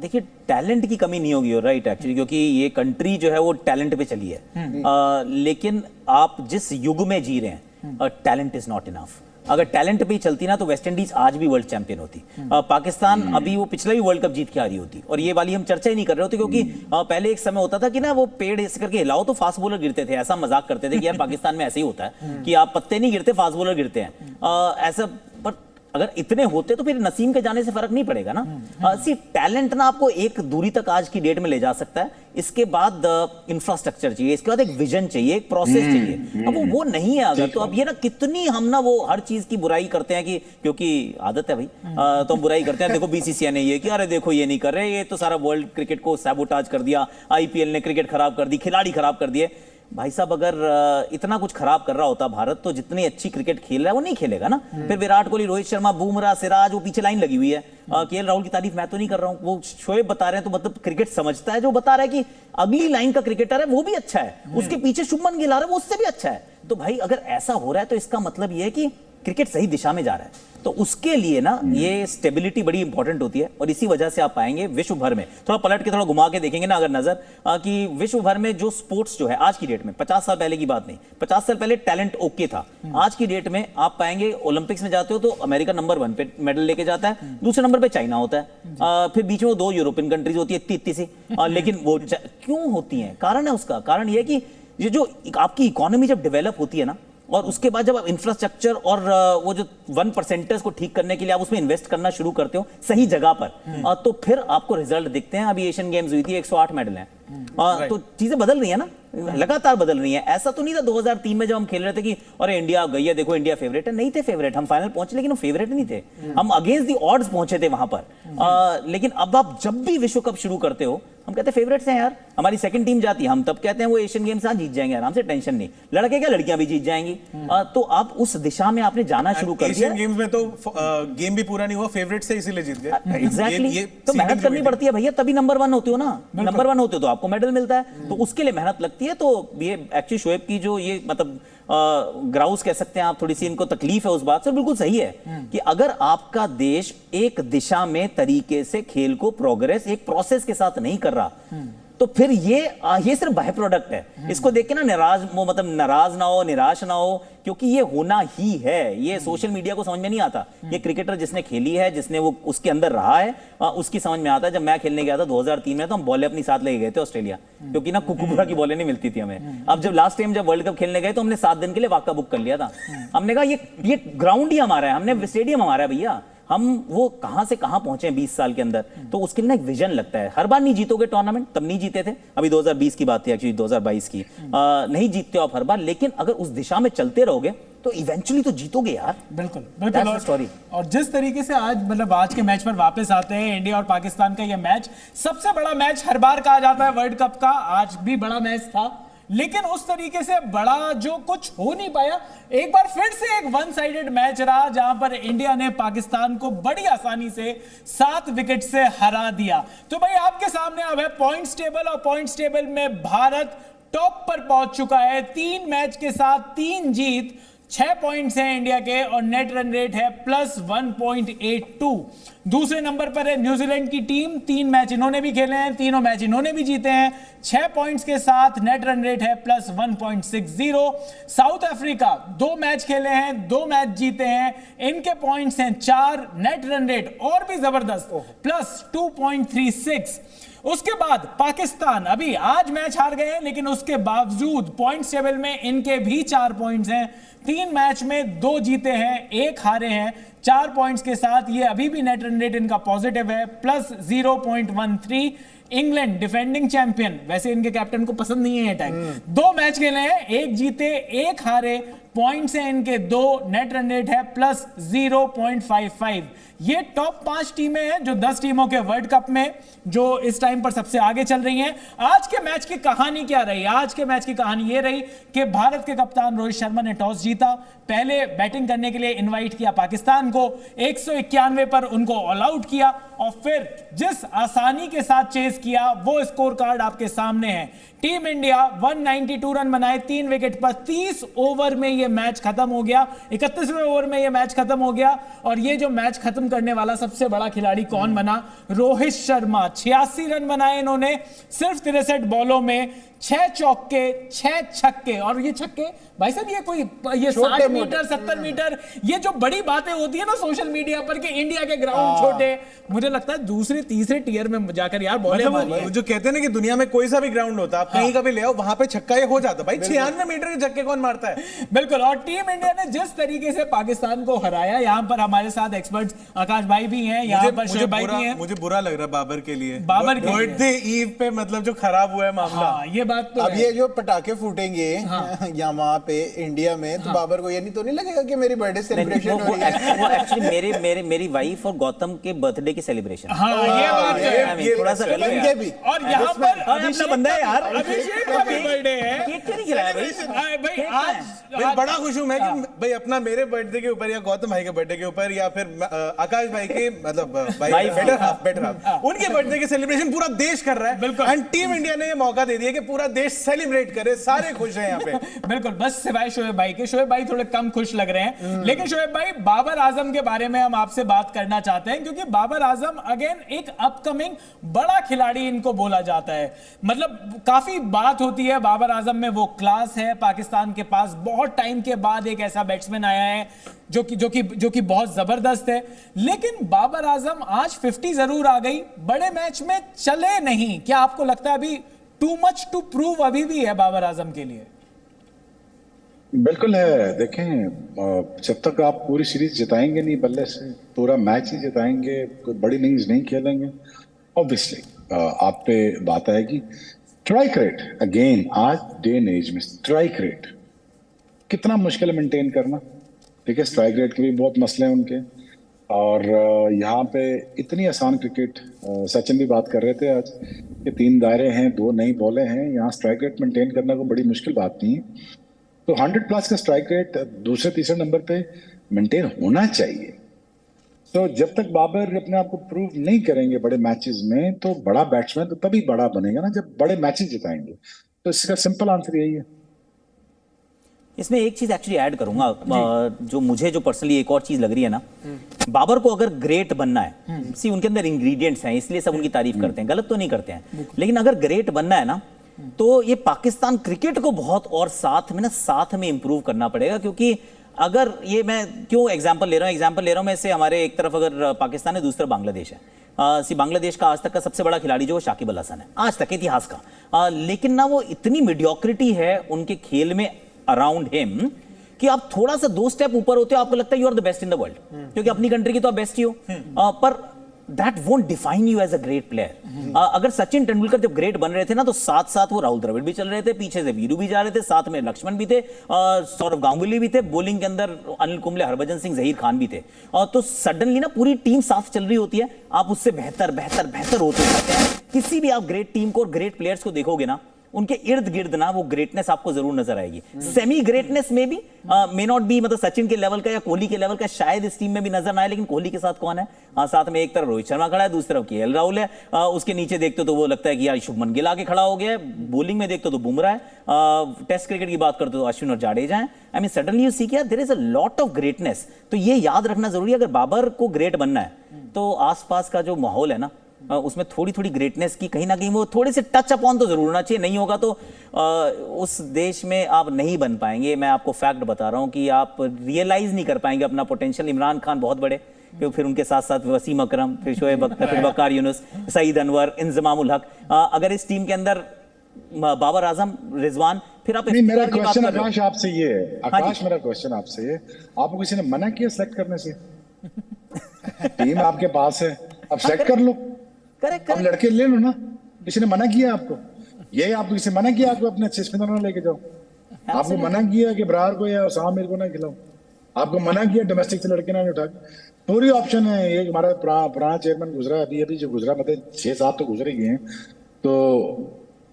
देखिए, टैलेंट की कमी नहीं होगी, राइट, एक्चुअली, क्योंकि ये कंट्री जो है वो टैलेंट पे चली है। लेकिन आप जिस युग में जी रहे हैं, टैलेंट इज नॉट इनफ। अगर टैलेंट पे ही चलती ना तो वेस्ट इंडीज आज भी वर्ल्ड चैंपियन होती। पाकिस्तान अभी वो पिछला भी वर्ल्ड कप जीत के आ रही होती, और ये वाली हम चर्चा ही नहीं कर रहे होते, क्योंकि पहले एक समय होता था कि ना वो पेड़ ऐसे करके हिलाओ तो फास्ट बॉलर गिरते थे। ऐसा मजाक करते थे कि यार पाकिस्तान में ऐसे ही होता है कि आप पत्ते नहीं गिरते, फास्ट बॉलर गिरते हैं। ऐसा, पर अगर इतने होते तो फिर नसीम के जाने से फर्क नहीं पड़ेगा ना। टैलेंट ना आपको एक दूरी तक आज की डेट में ले जा सकता है, इसके बाद इंफ्रास्ट्रक्चर चाहिए, इसके बाद एक विजन चाहिए, एक प्रोसेस चाहिए। अब वो नहीं है अगर, तो अब ये ना कितनी हम ना वो हर चीज की बुराई करते हैं कि क्योंकि आदत है भाई, तो हम बुराई करते हैं। देखो बीसीसीआई ने ये किया, अरे देखो ये नहीं कर रहे, ये तो सारा वर्ल्ड क्रिकेट को सैबोटाज कर दिया, आईपीएल ने क्रिकेट खराब कर दी, खिलाड़ी खराब कर दिए। भाई साहब, अगर इतना कुछ खराब कर रहा होता भारत, तो जितनी अच्छी क्रिकेट खेल रहा है वो नहीं खेलेगा ना। फिर विराट कोहली, रोहित शर्मा, बुमराह, सिराज, वो पीछे लाइन लगी हुई है। केएल राहुल की तारीफ मैं तो नहीं कर रहा हूं, वो शोएब बता रहे हैं, तो मतलब क्रिकेट समझता है जो बता रहा है कि अगली लाइन का क्रिकेटर है वो भी अच्छा है, उसके पीछे शुभमन गिल आ रहा है वो उससे भी अच्छा है। तो भाई अगर ऐसा हो रहा है तो इसका मतलब ये है कि क्रिकेट सही दिशा में जा रहा है। तो उसके लिए ना ये स्टेबिलिटी बड़ी इंपॉर्टेंट होती है, और इसी वजह से आप पाएंगे विश्व भर में, थोड़ा पलट के थोड़ा घुमा के देखेंगे ना अगर नजर, कि विश्व भर में जो स्पोर्ट्स जो है आज की डेट में, 50 साल पहले की बात नहीं, 50 साल पहले टैलेंट ओके था, आज की डेट में आप पाएंगे ओलंपिक्स में जाते हो तो अमेरिका नंबर 1 पे मेडल लेके जाता है, दूसरे नंबर पे चाइना होता है, फिर बीच में वो 2 यूरोपियन कंट्रीज होती है इतनी सी। लेकिन वो क्यों होती है? कारण है उसका, कारण ये कि ये जो आपकी इकोनॉमी जब डेवलप होती है ना, और उसके बाद जब आप इंफ्रास्ट्रक्चर और वो जो 1% को ठीक करने के लिए आप उसमें इन्वेस्ट करना शुरू करते हो सही जगह पर, तो फिर आपको रिजल्ट दिखते हैं। अभी एशियन गेम्स हुई थी, 108 मेडल हैं। तो चीजें बदल रही है ना, लगातार बदल रही हैं। ऐसा तो नहीं था 2003 में जब हम खेल रहे थे कि अरे इंडिया गई है, देखो इंडिया फेवरेट है। नहीं थे फेवरेट, हम फाइनल पहुंचे लेकिन वो फेवरेट नहीं थे, हम अगेंस्ट द ऑड्स पहुंचे थे वहां पर। लेकिन अब आप जब भी विश्व कप शुरू करते हो, हम कहते हैं फेवरेट्स हैं यार, हमारी सेकंड टीम जाती है, हम तब कहते हैं वो एशियन गेम्स हाँ जीत जाएंगे आराम से, टेंशन नहीं, लड़के क्या लड़कियां भी जीत जाएंगी। तो आप उस दिशा में आपने जाना शुरू कर दिया। एशियन गेम्स में तो गेम भी पूरा नहीं हुआ, फेवरेट से इसीलिए जीत गए। एग्जैक्टली, तो मेहनत करनी पड़ती है भैया, तभी नंबर 1 होते हो ना, नंबर 1 होते हो तो आपको मेडल मिलता है, तो उसके लिए मेहनत लगती है। तो ये एक्चुअली शोएब की जो ये मतलब ग्राउस कह सकते हैं आप, थोड़ी सी इनको तकलीफ है उस बात से, बिल्कुल सही है कि अगर आपका देश एक दिशा में तरीके से खेल को प्रोग्रेस एक प्रोसेस के साथ नहीं कर रहा, तो फिर ये सिर्फ बाय प्रोडक्ट है। इसको देख के ना मतलब नाराज ना हो, निराश ना हो, क्योंकि ये होना ही है। ये सोशल मीडिया को समझ में नहीं आता। ये क्रिकेटर जिसने खेली है, जिसने वो उसके अंदर रहा है, उसकी समझ में आता है। जब मैं खेलने गया था 2003 में, तो हम बॉलें अपनी साथ लेके गए थे ऑस्ट्रेलिया, क्योंकि ना कुकुबरा की बॉलें नहीं मिलती थी हमें। अब जब लास्ट टाइम जब वर्ल्ड कप खेलने गए, तो हमने 7 दिन के लिए वाका बुक कर लिया था। हमने कहा ये ग्राउंड ही हमारा है, हमने स्टेडियम हमारा है भैया, हम वो कहां से कहां पहुंचे 20 साल के अंदर। तो उसके लिए ना एक विजन लगता है। हर बार नहीं जीतोगे टूर्नामेंट, तब नहीं जीते थे, अभी 2020 की बात थी एक्चुअली, 2022 की नहीं जीतते हो आप हर बार, लेकिन अगर उस दिशा में चलते रहोगे तो इवेंचुअली तो जीतोगे यार। बिल्कुल बिल्कुल। स्टोरी। और जिस तरीके से आज के मैच पर वापस आते हैं, इंडिया और पाकिस्तान का यह मैच सबसे बड़ा मैच हर बार कहा जाता है वर्ल्ड कप का, आज भी बड़ा मैच था, लेकिन उस तरीके से बड़ा जो कुछ हो नहीं पाया। एक बार फिर से एक वन साइडेड मैच रहा, जहां पर इंडिया ने पाकिस्तान को बड़ी आसानी से 7 विकेट से हरा दिया। तो भाई आपके सामने अब है पॉइंट्स टेबल, और पॉइंट्स टेबल में भारत टॉप पर पहुंच चुका है, 3 मैच के साथ 3 जीत, 6 पॉइंट्स हैं इंडिया के, और नेट रन रेट है +1.82। दूसरे नंबर पर है न्यूजीलैंड की टीम, 3 मैच इन्होंने भी खेले हैं, तीनों मैच इन्होंने भी जीते हैं, 6 पॉइंट्स के साथ, नेट रन रेट है +1.60। साउथ अफ्रीका 2 मैच खेले हैं, 2 मैच जीते हैं, इनके पॉइंट्स हैं 4, नेट रन रेट और भी जबरदस्त +2.36। उसके बाद पाकिस्तान अभी आज मैच हार गए हैं, लेकिन उसके बावजूद पॉइंट्स टेबल में इनके भी 4 पॉइंट्स हैं, 3 मैच में 2 जीते हैं, 1 हारे हैं, 4 पॉइंट्स के साथ ये अभी भी नेट रन रेट इनका पॉजिटिव है +0.13। इंग्लैंड डिफेंडिंग चैंपियन, वैसे इनके कैप्टन को पसंद नहीं है अटैक, 2 मैच खेले हैं, 1 जीते 1 हारे, पॉइंट्स हैं इनके 2, नेट रन रेट है +0.55। ये टॉप 5 टीमें हैं जो 10 टीमों के वर्ल्ड कप में जो इस टाइम पर सबसे आगे चल रही हैं। आज के मैच की कहानी क्या रही? आज के मैच की कहानी ये रही कि भारत के कप्तान रोहित शर्मा ने टॉस जीता, पहले बैटिंग करने के लिए इनवाइट किया पाकिस्तान को, 191 पर उनको ऑल आउट किया, और फिर जिस आसानी के साथ चेस किया वो स्कोर कार्ड आपके सामने है। टीम इंडिया 192 रन बनाए 3 विकेट पर, 30 ओवर में यह मैच खत्म हो गया, 31वें ओवर में यह मैच खत्म हो गया। और ये जो मैच खत्म करने वाला सबसे बड़ा खिलाड़ी कौन बना? रोहित शर्मा। 86 रन बनाए इन्होंने सिर्फ 63 बॉलों में, 6 चौके 6 छक्के, और ये छक्के भाई साहब ये कोई ये 60 मीटर 70 मीटर ये जो बड़ी बातें होती है ना सोशल मीडिया पर कि इंडिया के ग्राउंड छोटे, मुझे लगता है दूसरे तीसरे टियर में जाकर यार बॉलें मतलब जो कहते हैं ना कि दुनिया में कोई सा भी ग्राउंड होता है, आप कहीं का भी ले आओ, वहां पे छक्का ये हो जाता। भाई 96 मीटर के छक्के कौन मारता है? बिल्कुल। और टीम इंडिया ने जिस तरीके से पाकिस्तान को हराया, यहाँ पर हमारे साथ एक्सपर्ट्स आकाश भाई भी हैं, यहाँ पर शोएब भाई भी हैं। मुझे बुरा लग रहा है बाबर के लिए, बाबर के बर्थडे ईव पे मतलब जो खराब हुआ है मामला। ये बात तो अब ये जो पटाखे फूटेंगे यहाँ वहां पे इंडिया में, तो बाबर को ये नहीं तो नहीं लगेगा कि मेरी बर्थडे सेलिब्रेशन हो रही है? वो एक्चुअली मेरी वाइफ और गौतम के बर्थडे की सेलिब्रेशन। हाँ, ये बात है। थोड़ा सा इनके भी। और यहाँ पर अपना बंदा है यार, अभिषेक का भी बर्थडे है। केक क्यों नहीं खिलाया भाई? भाई आज भाई बड़ा खुश हूं मैं कि भाई अपना मेरे बर्थडे के ऊपर या गौतम भाई के बर्थडे के ऊपर या फिर आकाश भाई के मतलब भाई बेटर हाफ उनके बर्थडे के सेलिब्रेशन पूरा देश कर रहा है। बिल्कुल। एंड टीम इंडिया ने ये मौका दे दिया कि पूरा देश सेलिब्रेट करे, सारे खुश हैं यहाँ पे। बिल्कुल, बस सिवाय शोएब भाई के। शोएब भाई थोड़े कम खुश लग रहे हैं, लेकिन शोएब भाई बाबर आजम के बारे में हम आपसे बात करना चाहते हैं, क्योंकि बाबर आजम अगेन एक अपकमिंग बड़ा खिलाड़ी इनको बोला जाता है। मतलब काफी बात होती है बाबर आजम में, वो क्लास है पाकिस्तान के पास, बहुत टाइम के बाद एक ऐसा बैट्समैन आया है जो कि बहुत जबरदस्त है। लेकिन बाबर आजम आज 50 जरूर आ गई, बड़े मैच में चले नहीं। क्या आपको लगता है अभी टू मच टू प्रूव अभी भी है बाबर आजम के लिए? बिल्कुल है। देखें, जब तक आप पूरी सीरीज जिताएंगे नहीं बल्ले से, पूरा मैच ही जिताएंगे, कोई बड़ी इनिंग्स नहीं खेलेंगे, ऑब्वियसली आप पे बात आएगी। स्ट्राइक रेट अगेन आज डे एंड एज में स्ट्राइक रेट कितना मुश्किल है मेंटेन करना। ठीक है, स्ट्राइक रेट के भी बहुत मसले हैं उनके, और यहाँ पे इतनी आसान क्रिकेट, सचिन भी बात कर रहे थे आज कि 3 दायरे हैं, 2 नई बॉलें हैं, यहाँ स्ट्राइक रेट मेंटेन करना कोई बड़ी मुश्किल बात नहीं है। तो 100+ का स्ट्राइक रेट दूसरे तीसरे नंबर पे मेंटेन होना चाहिए। तो जब तक बाबर अपने आप को प्रूव नहीं करेंगे बड़े मैचेस में, तो बड़ा बैट्समैन तो तभी बड़ा बनेगा ना जब बड़े मैचेस जिताएंगे। तो इसका सिंपल आंसर यही है। इसमें एक चीज एक्चुअली ऐड करूंगा, जो मुझे जो पर्सनली एक और चीज लग रही है ना, बाबर को अगर ग्रेट बनना है, सी उनके अंदर इंग्रेडिएंट्स हैं, इसलिए सब उनकी तारीफ करते हैं, गलत तो नहीं करते हैं, लेकिन अगर ग्रेट बनना है ना, तो ये पाकिस्तान क्रिकेट को बहुत और साथ में इंप्रूव करना पड़ेगा। क्योंकि अगर ये, मैं क्यों एग्जांपल ले रहा हूं मैं से, हमारे एक तरफ अगर पाकिस्तान है, दूसरा बांग्लादेश है। बांग्लादेश का आज तक का सबसे बड़ा खिलाड़ी जो शाकिब अल हसन है, आज तक इतिहास का, लेकिन ना वो इतनी मीडियोक्रिटी है उनके खेल में अराउंड हिम कि आप थोड़ा सा 2 स्टेप ऊपर होते हो, आपको लगता है you are the best in the world, क्योंकि अपनी कंट्री की तो आप बेस्ट ही हो, पर that won't define you as a great player. अगर सचिन तेंदुलकर जब ग्रेट बन रहे थे ना, तो साथ साथ वो राहुल द्रविड़ भी चल रहे थे, पीछे से वीरू भी जा रहे थे, साथ में लक्ष्मण भी थे, सौरव गांगुली भी थे, बॉलिंग के अंदर अनिल कुंबले, हरभजन सिंह, जहीर खान भी थे। तो सडनली ना पूरी टीम साथ चल रही होती है, आप उससे बेहतर होते जाते हैं। किसी भी आप ग्रेट टीम को और ग्रेट प्लेयर्स को देखोगे ना, उनके इर्द गिर्द ना वो ग्रेटनेस आपको जरूर नजर आएगी। सेमी ग्रेटनेस में भी मे नॉट बी, मतलब सचिन के लेवल का या कोहली के लेवल का शायद इस टीम में भी नजर ना आए, लेकिन कोहली के साथ कौन है? साथ में एक तरफ रोहित शर्मा खड़ा है, दूसरी तरफ केएल राहुल है, उसके नीचे देखते तो वो लगता है कि यार शुभमन गिल आके खड़ा हो गया है, बॉलिंग में देखते तो बुमराह है, टेस्ट क्रिकेट की बात करते तो अश्विन और जाडेजा है। I mean suddenly you see कि there is a lot of greatness. तो ये याद रखना जरूरी है, अगर बाबर को ग्रेट बनना है तो आसपास का जो माहौल है ना, उसमें थोड़ी थोड़ी ग्रेटनेस की कहीं ना कहीं वो थोड़े से टच अपॉन तो जरूर होना चाहिए। नहीं होगा तो उस देश में आप नहीं बन पाएंगे। मैं आपको फैक्ट बता रहा हूं कि आप रियलाइज नहीं कर पाएंगे अपना पोटेंशियल। इमरान खान बहुत बड़े, फिर उनके साथ साथ वसीम अकरम, फिर शोएब अख्तर, फिर वकार यूनुस, सईद अनवर, इंजमामुल हक। अगर इस टीम के अंदर बाबर आजम, रिजवान, फिर आप मेरा क्वेश्चन आकाश आपसे ये है, आकाश मेरा क्वेश्चन आपसे है, आपको किसी ने मना किया सेलेक्ट करने से? टीम आपके पास है, अब सेलेक्ट कर लो, अब लड़के ले लो ना। किसी ने मना किया आपको? ये आपको किसी ने मना किया आपको अपने अच्छे स्पिनर में लेके जाओ? आपको मना किया कि ब्रार को या उसामा को ना खिलाओ? आपको मना किया डोमेस्टिक से लड़के ना उठा? पूरी ऑप्शन है। ये हमारा पुराना चेयरमैन गुजरा, अभी जो गुजरा, मतलब 6-7 तो गुजरे गए हैं, तो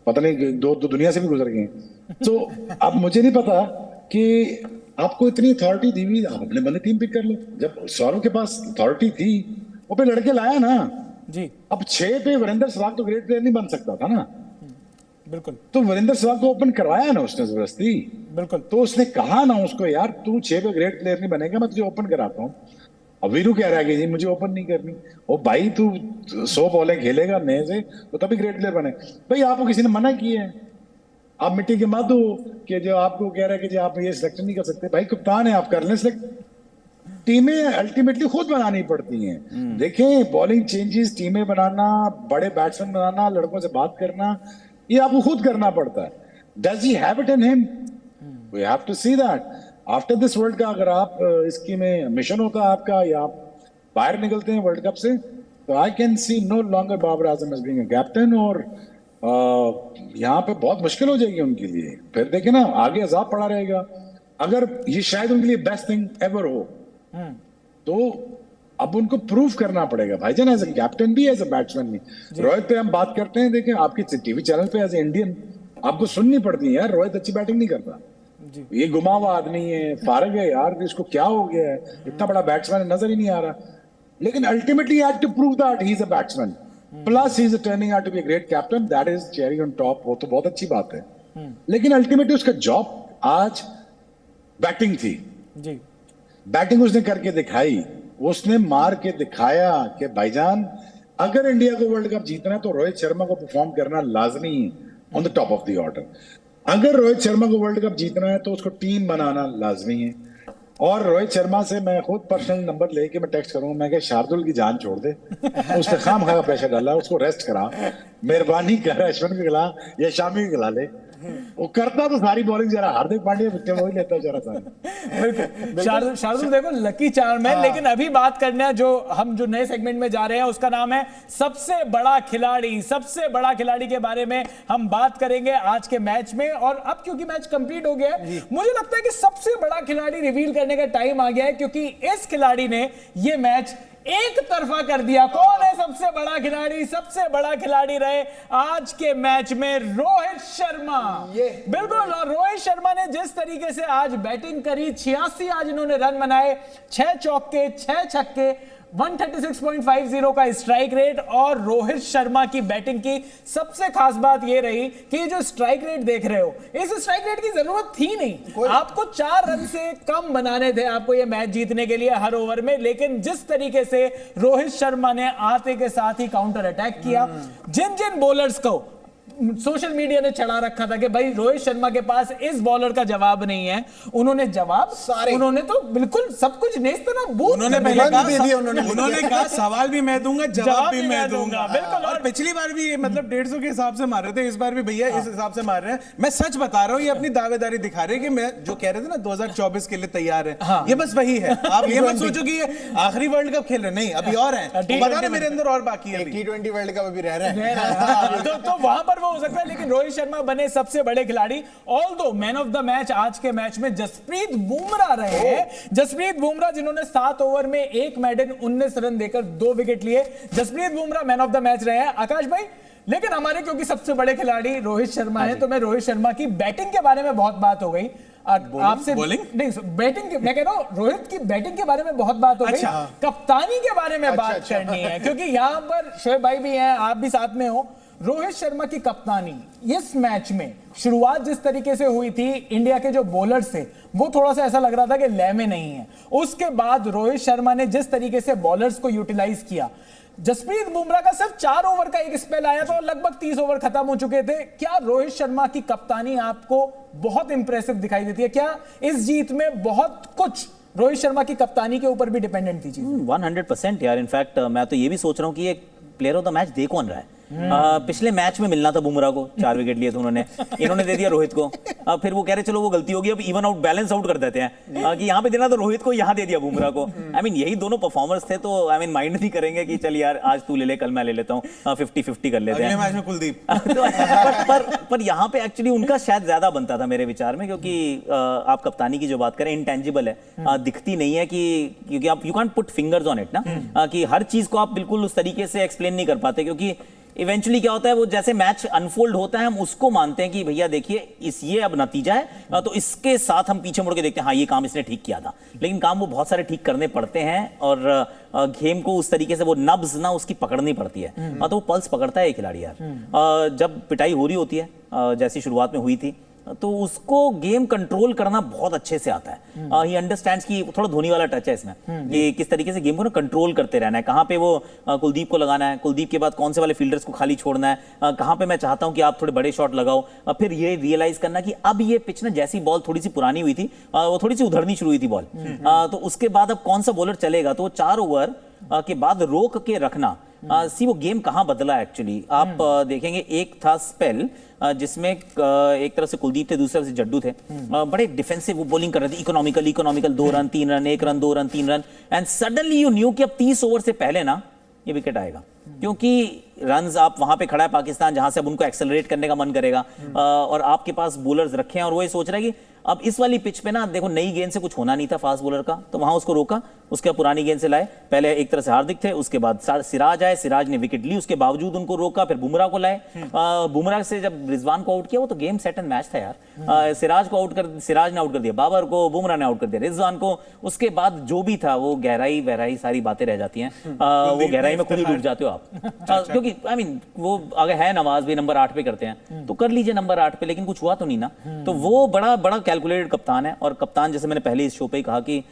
पता नहीं 2 तो दुनिया से भी गुजर गए हैं। तो अब मुझे नहीं पता कि आपको इतनी अथॉरिटी दी हुई, आप अपने बंदे टीम पिक कर लो। जब सौरव के पास अथॉरिटी थी, वो पे लड़के लाया ना जी। अब 6 पे वीरेंद्र सहवाग तो ग्रेट प्लेयर नहीं बन सकता था ना, बिल्कुल। तो वीरेंद्र सहवाग को ओपन करवाया ना उसने जबरदस्ती, बिल्कुल। तो उसने कहा ना उसको, यार तू 6 पे ग्रेट प्लेयर नहीं बनेगा, मैं तुझे ओपन कराता हूँ। अब वीरू कह रहा है कि जी मुझे ओपन नहीं करनी। ओ भाई तू 100 बॉलें खेलेगा नए से तो तभी ग्रेट प्लेयर बने। भाई आपको किसी ने मना किया है? आप मिट्टी के मत हो कि जो आपको कह रहा है कि जी आप ये सिलेक्ट नहीं कर सकते। भाई कप्तान है, आप कर लें सिलेक्ट। टीमें अल्टीमेटली खुद बनानी पड़ती हैं। देखें, बॉलिंग चेंजेस, टीमें बनाना, बड़े बैट्समैन बनाना, लड़कों से बात करना, ये आपको खुद करना पड़ता है। Does he have it in him? We have to see that. After this world का अगर आप इसकी में मिशन होता है आपका, या आप बाहर निकलते हैं वर्ल्ड कप से, तो I can see no longer Babar Azam as being a captain, और यहाँ पे बहुत मुश्किल हो जाएगी उनके लिए। फिर देखें ना, आगे अजाब पड़ा रहेगा। अगर ये शायद उनके लिए बेस्ट थिंग एवर हो, तो अब उनको प्रूव करना पड़ेगा भाईजान, एज ए कैप्टन भी, एज ए बैट्समैन भी। रोहित पे हम बात करते हैं, देखें आपकी टीवी चैनल पे एज ए इंडियन आपको सुननी पड़ती है, यार रोहित अच्छी बैटिंग नहीं करता, ये गुमा हुआ आदमी है, फारग है यार, इसको क्या हो गया है, इतना बड़ा बैट्समैन नजर ही नहीं आ रहा। लेकिन ultimately had to prove that he is a batsman, plus he is turning out to be a great captain. That is cherry on top. वो तो बहुत अच्छी बात है, लेकिन अल्टीमेटली उसका जॉब आज बैटिंग थी जी। बैटिंग उसने करके दिखाई, उसने मार के दिखाया कि भाईजान अगर इंडिया को वर्ल्ड कप जीतना है तो रोहित शर्मा को परफॉर्म करना लाजमी है on the top of the order. अगर रोहित शर्मा को वर्ल्ड कप जीतना है तो उसको टीम बनाना लाजमी है। और रोहित शर्मा से मैं खुद पर्सनल नंबर लेके मैं टेक्स्ट करूंगा, मैं शार्दुल की जान छोड़ दे, उसने खाम खा प्रेशर डाला, उसको रेस्ट करा, मेहरबानी कर अश्विन भी खिला या शामी भी खिला ले, वो करता तो सारी बॉलिंग जरा हार्दिक पांड्या विकेट वही लेता जरा सारी। शार्दुल देखो लकी चार्म है, लेकिन अभी बात करना जो हम जो नए सेगमेंट में जा रहे हैं उसका नाम है सबसे बड़ा खिलाड़ी। सबसे बड़ा खिलाड़ी के बारे में हम बात करेंगे आज के मैच में। और अब क्योंकि मैच कंप्लीट हो गया है, मुझे लगता है कि सबसे बड़ा खिलाड़ी रिवील करने का टाइम आ गया है, क्योंकि इस खिलाड़ी ने ये मैच एक तरफा कर दिया। कौन है सबसे बड़ा खिलाड़ी? सबसे बड़ा खिलाड़ी रहे आज के मैच में रोहित शर्मा। बिल्कुल, और रोहित शर्मा ने जिस तरीके से आज बैटिंग करी, 86 आज इन्होंने रन बनाए, 6 चौके 6 छक्के, 136.50 का स्ट्राइक रेट। और रोहित शर्मा की बैटिंग की सबसे खास बात यह रही कि जो स्ट्राइक रेट देख रहे हो, इस स्ट्राइक रेट की जरूरत थी नहीं। आपको 4 रन से कम बनाने थे आपको ये मैच जीतने के लिए हर ओवर में, लेकिन जिस तरीके से रोहित शर्मा ने आते के साथ ही काउंटर अटैक किया, जिन जिन बॉलर्स को सोशल मीडिया ने चढ़ा रखा था कि भाई रोहित शर्मा के पास इस बॉलर का जवाब नहीं है, उन्होंने जवाब उन्होंने तो बिल्कुल सब कुछ नेस्तनाबूद उन्होंने पहले कहा, उन्होंने कहा सवाल भी मैं दूंगा, जवाब भी मैं दूंगा। बिल्कुल, और पिछली बार भी मतलब 150 के हिसाब से मार रहे थे, इस बार भी भैया इस हिसाब से मार रहे हैं। मैं सच बता रहा हूँ, ये अपनी दावेदारी दिखा रहे हैं कि मैं जो कह रहे थे ना 2024 के लिए तैयार है, ये बस वही है। आप ये मत सोचो कि ये आखिरी वर्ल्ड कप खेल रहे, नहीं, अभी और है, बता रहे मेरे अंदर और बाकी है। T20 वर्ल्ड कप अभी रह रहे हैं तो वहां पर हो सकता है, लेकिन रोहित शर्मा बने सबसे बड़े खिलाड़ी। Although man of the match आज के मैच में जसप्रीत बुमराह रहे हैं। जसप्रीत बुमराह जिन्होंने 7 ओवर में 1 मेडन 19 रन देकर 2 विकेट लिए, Jasprit Bumrah man of the match रहे हैं। आकाश भाई, लेकिन हमारे क्योंकि सबसे बड़े खिलाड़ी रोहित शर्मा है, तो मैं रोहित शर्मा की बैटिंग के बारे में बहुत बात हो गई आपसे। नहीं, बैटिंग मैं कह रहा हूं रोहित की बैटिंग के बारे में बहुत बात हो गई, कप्तानी के बारे में बात करनी है, क्योंकि यहां पर शोएब भाई भी हैं, आप भी साथ में हो। रोहित शर्मा की कप्तानी इस मैच में शुरुआत जिस तरीके से हुई थी, इंडिया के जो बॉलर्स थे वो थोड़ा सा ऐसा लग रहा था कि लय में नहीं है। उसके बाद रोहित शर्मा ने जिस तरीके से बॉलर्स को यूटिलाइज किया, जसप्रीत बुमराह का सिर्फ 4 ओवर का एक स्पेल आया था और लगभग 30 ओवर खत्म हो चुके थे। क्या रोहित शर्मा की कप्तानी आपको बहुत इंप्रेसिव दिखाई देती है? क्या इस जीत में बहुत कुछ रोहित शर्मा की कप्तानी के ऊपर भी डिपेंडेंट थी चीज? 100% यार। इनफैक्ट मैं तो ये भी सोच रहा हूँ कि एक प्लेयर ऑफ द मैच दे कौन रहा है। पिछले मैच में मिलना था बुमराह को, 4 विकेट लिए थे उन्होंने, इन्होंने दे दिया रोहित को। फिर वो कह रहे चलो वो गलती होगी, अब इवन आउट बैलेंस आउट कर देते हैं कि यहाँ पे देना तो रोहित को, यहाँ दे दिया बुमराह को। आई मीन यही दोनों परफॉर्मर्स थे, तो आई मीन माइंड नहीं करेंगे कि चल यार आज तू ले ले, कल मैं ले लेता हूँ, 50-50 कर लेते हैं। मैच में कुलदीप पर यहाँ पे एक्चुअली उनका शायद ज्यादा बनता था मेरे विचार में, क्योंकि आप कप्तानी की जो बात करें, इंटेंजिबल है, दिखती नहीं है, कि क्योंकि आप you can't put fingers on it ना, कि हर चीज को आप बिल्कुल उस तरीके से एक्सप्लेन नहीं कर पाते, क्योंकि इवेंचुअली क्या होता है, वो जैसे मैच अनफोल्ड होता है हम उसको मानते हैं कि भैया देखिए ये अब नतीजा है, तो इसके साथ हम पीछे मुड़ के देखते हैं हाँ ये काम इसने ठीक किया था, लेकिन काम वो बहुत सारे ठीक करने पड़ते हैं और गेम को उस तरीके से वो नब्ज ना उसकी पकड़नी पड़ती है। तो वो पल्स पकड़ता है ये खिलाड़ी यार। जब पिटाई हो रही होती है जैसी शुरुआत में हुई थी, तो उसको गेम कंट्रोल करना बहुत अच्छे से आता है। ही अंडरस्टैंड्स कि थोड़ा धोनी वाला टच है इसमें, कि किस तरीके से गेम को ना कंट्रोल करते रहना है, कहाँ पे वो कुलदीप को लगाना है, कुलदीप के बाद कौन से वाले फील्डर्स को खाली छोड़ना है, कहाँ पे मैं चाहता हूँ कि आप थोड़े बड़े शॉट लगाओ। फिर ये रियलाइज करना कि अब ये पिच ना, जैसी बॉल थोड़ी सी पुरानी हुई थी, वो थोड़ी सी उधरनी शुरू हुई थी बॉल, तो उसके बाद अब कौन सा बॉलर चलेगा, तो 4 ओवर के बाद रोक के रखना। सी वो गेम कहां बदला एक्चुअली आप देखेंगे। एक था स्पेल जिसमें एक तरफ से कुलदीप थे, दूसरी तरफ से जड्डू थे, बड़े डिफेंसिव वो बॉलिंग कर रहे थे, economical 2 run 3 run 1 run 2 run 3 run, and suddenly you new कि अब 30 ओवर से पहले ना ये विकेट आएगा, क्योंकि रन्स आप वहां पे खड़ा है पाकिस्तान, जहां से अब उनको एक्सेलरेट करने का मन करेगा, और आपके पास बॉलर्स रखे हैं और वो ये सोच रहा है कि अब इस वाली पिच पे ना देखो नई गेंद से कुछ होना नहीं था फास्ट बॉलर का, तो वहां उसको रोका, उसके बाद पुरानी गेंद से लाए। पहले एक तरह से हार्दिक थे, उसके बाद सिराज आए, सिराज ने विकेट ली, उसके बावजूद उनको रोका, फिर बुमराह को लाए। बुमराह से जब रिजवान को आउट किया, वो तो गेम सेट एंड मैच था यार। सिराज ने आउट कर दिया बाबर को, बुमराह ने आउट कर दिया रिजवान को, उसके बाद जो भी था वो गहराई वहराई सारी बातें रह जाती हैं, वो गहराई में खुद ही डूब जाते हो आप, क्योंकि आई मीन वो अगर है नवाज भी नंबर 8 पे करते हैं तो कर लीजिए नंबर 8 पे, लेकिन कुछ हुआ तो नहीं ना। तो वो बड़ा बड़ा कैलकुलेटेड कप्तान है, और कप्तान जैसे मैंने पहले इस शो पे ही कहा कि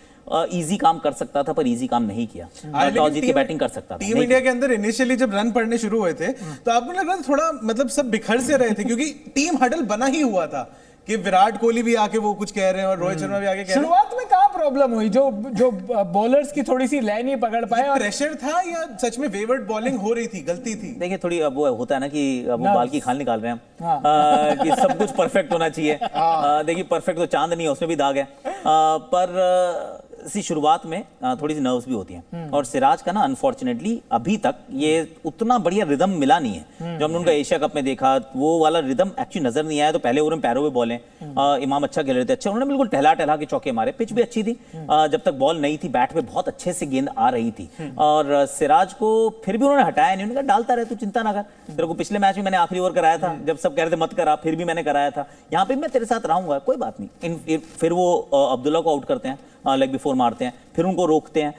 इजी काम कर सकता था, पर इजी काम नहीं किया। टॉस जीत के बैटिंग कर सकता था। टीम इंडिया के अंदर इनिशियली जब रन पड़ने शुरू हुए थे तो आपको लग रहा था थोड़ा मतलब सब बिखर से रहे थे, क्योंकि टीम हडल बना ही हुआ था कि विराट कोहली भी आके वो कुछ कह रहे हैं और रोहित शर्मा भी आके कह रहे हैं। शुरुआत में कहां प्रॉब्लम हुई जो बॉलर्स की थोड़ी सी लाइन नहीं पकड़ पाए और प्रेशर था या सच में वेवर्ड बॉलिंग हो रही थी, गलती थी? देखिए थोड़ी अब वो होता है ना कि अब वो बाल की खाल निकाल रहे हैं हम, हाँ। कि सब कुछ परफेक्ट होना चाहिए। देखिए परफेक्ट तो चांद नहीं है, उसमें भी दाग है। पर इसी शुरुआत में थोड़ी सी नर्व्स भी होती हैं और सिराज का ना अनफॉर्चुनेटली अभी तक ये उतना बढ़िया रिदम मिला नहीं है। जो हमने उनका एशिया कप में देखा वो वाला रिदम एक्चुअली नजर नहीं आया। तो पहले ओवर में पैरों में बॉलें, इमाम अच्छा खेल रहे थे, अच्छा उन्होंने बिल्कुल टहला टहला के चौके मारे, पिच भी अच्छी थी। जब तक बॉल नहीं थी बैट पे बहुत अच्छे से गेंद आ रही थी और सिराज को फिर भी उन्होंने हटाया नहीं। उन्होंने कहा डालता रहे, तू चिंता ना कर, तेरे को पिछले मैच में मैंने आखिरी ओवर कराया था, जब सब कह रहे थे मत करा, फिर भी मैंने कराया था, यहाँ पे मैं तेरे साथ रहूंगा, कोई बात नहीं। फिर वो अब्दुल्ला को आउट करते हैं, लेग बिफोर मारते हैं, फिर उनको रोकते हैं।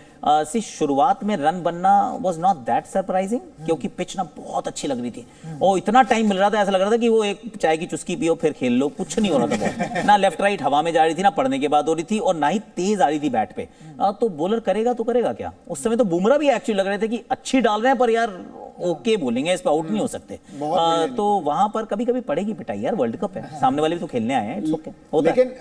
शुरुआत में रन बनना वाज नॉट दैट सरप्राइजिंग क्योंकि पिच ना बहुत अच्छी लग रही थी और इतना टाइम मिल रहा था, ऐसा लग रहा था कि वो एक चाय की चुस्की पियो फिर खेल लो, कुछ नहीं हो रहा था बॉल। ना लेफ्ट राइट हवा में जा रही थी, ना पड़ने के बाद हो रही थी और ना ही तेज आ रही थी बैट पे। तो बॉलर करेगा तो करेगा क्या? उस समय तो बुमराह भी एक्चुअली लग रहे थे कि अच्छी डाल रहे हैं पर यार ओके बोलेंगे, इस पे आउट नहीं हो सकते। तो वहां पर कभी कभी पड़ेगी पिटाई यार, वर्ल्ड कप है, सामने वाले भी तो खेलने आए हैं, इट्स ओके होता है। लेकिन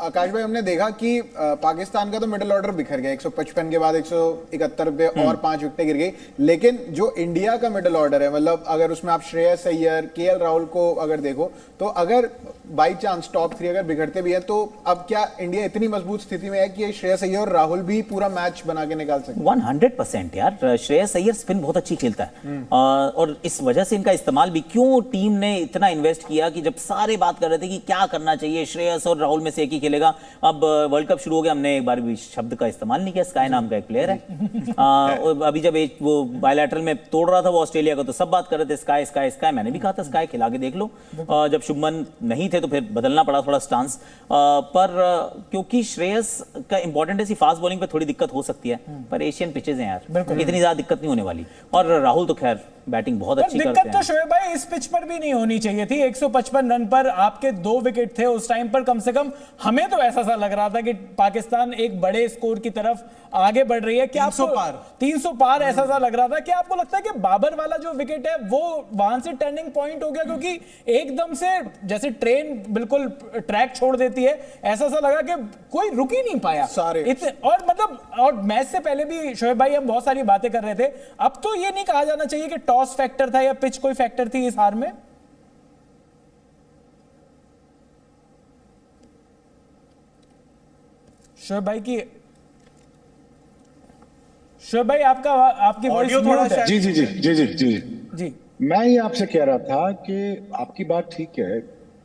आकाश भाई हमने देखा कि पाकिस्तान का तो मिडिल ऑर्डर बिखर गया, 155 के बाद 171 पे और 5 विकेटें गिर गई। लेकिन जो इंडिया का मिडिल ऑर्डर है, मतलब अगर उसमें आप श्रेयस अय्यर, केएल राहुल को अगर देखो तो अगर बाई चांस टॉप 3 अगर बिगड़ते भी है तो अब क्या इंडिया इतनी मजबूत स्थिति में है कि श्रेयस अय्यर और राहुल भी पूरा मैच बना के निकाल सकते? 100% यार, श्रेयस अय्यर स्पिन बहुत अच्छी खेलता है और इस वजह से इनका इस्तेमाल भी क्यों टीम ने इतना इन्वेस्ट किया कि जब सारे बात कर रहे थे कि क्या करना चाहिए, श्रेयस और राहुल में से एक ही खेलेगा। अब वर्ल्ड कप शुरू हो गया, हमने एक बार भी शब्द का इस्तेमाल नहीं किया। स्काई नाम का एक प्लेयर है, अभी जब वो बायलैटरल में तोड़ रहा था वो ऑस्ट्रेलिया को, तो सब बात कर रहे थे स्काई स्काई स्काई, मैंने भी कहा था स्काई खिला के देख लो। जब शुभमन नहीं थे तो फिर बदलना पड़ा थोड़ा स्टांस, पर क्योंकि श्रेयस का इंपॉर्टेंट है, फास्ट बॉलिंग पे थोड़ी दिक्कत हो सकती है, पर एशियन पिचेज हैं यार, इतनी ज्यादा दिक्कत नहीं होने वाली। और राहुल तो खैर बैटिंग बहुत अच्छी करते हैं। दिक्कत तो शोएब भाई इस पिच पर भी नहीं होनी चाहिए थी। 155 रन पर आपके 2 विकेट थे उस टाइम पर, कम से कम हमें तो ऐसा सा लग रहा था कि पाकिस्तान एक बड़े स्कोर की तरफ आगे बढ़ रही है। क्या 300 पार 300 पार ऐसा सा लग रहा था? क्या आपको लगता है कि बाबर वाला जो विकेट है वो वहां से टर्निंग पॉइंट हो गया? क्योंकि एकदम से जैसे ट्रेन बिल्कुल ट्रैक छोड़ देती है, ऐसा सा लगा कि कोई रुक ही नहीं पाया सारे। और मतलब और मैच से पहले भी शोएब भाई हम बहुत सारी बातें कर रहे थे। अब तो ये नहीं कहा जाना चाहिए कि टॉस फैक्टर था या पिच कोई फैक्टर थी इस हार में। शोएब भाई आपकी वॉइस म्यूट है। जी जी जी जी जी जी जी मैं ये आपसे कह रहा था कि आपकी बात ठीक है।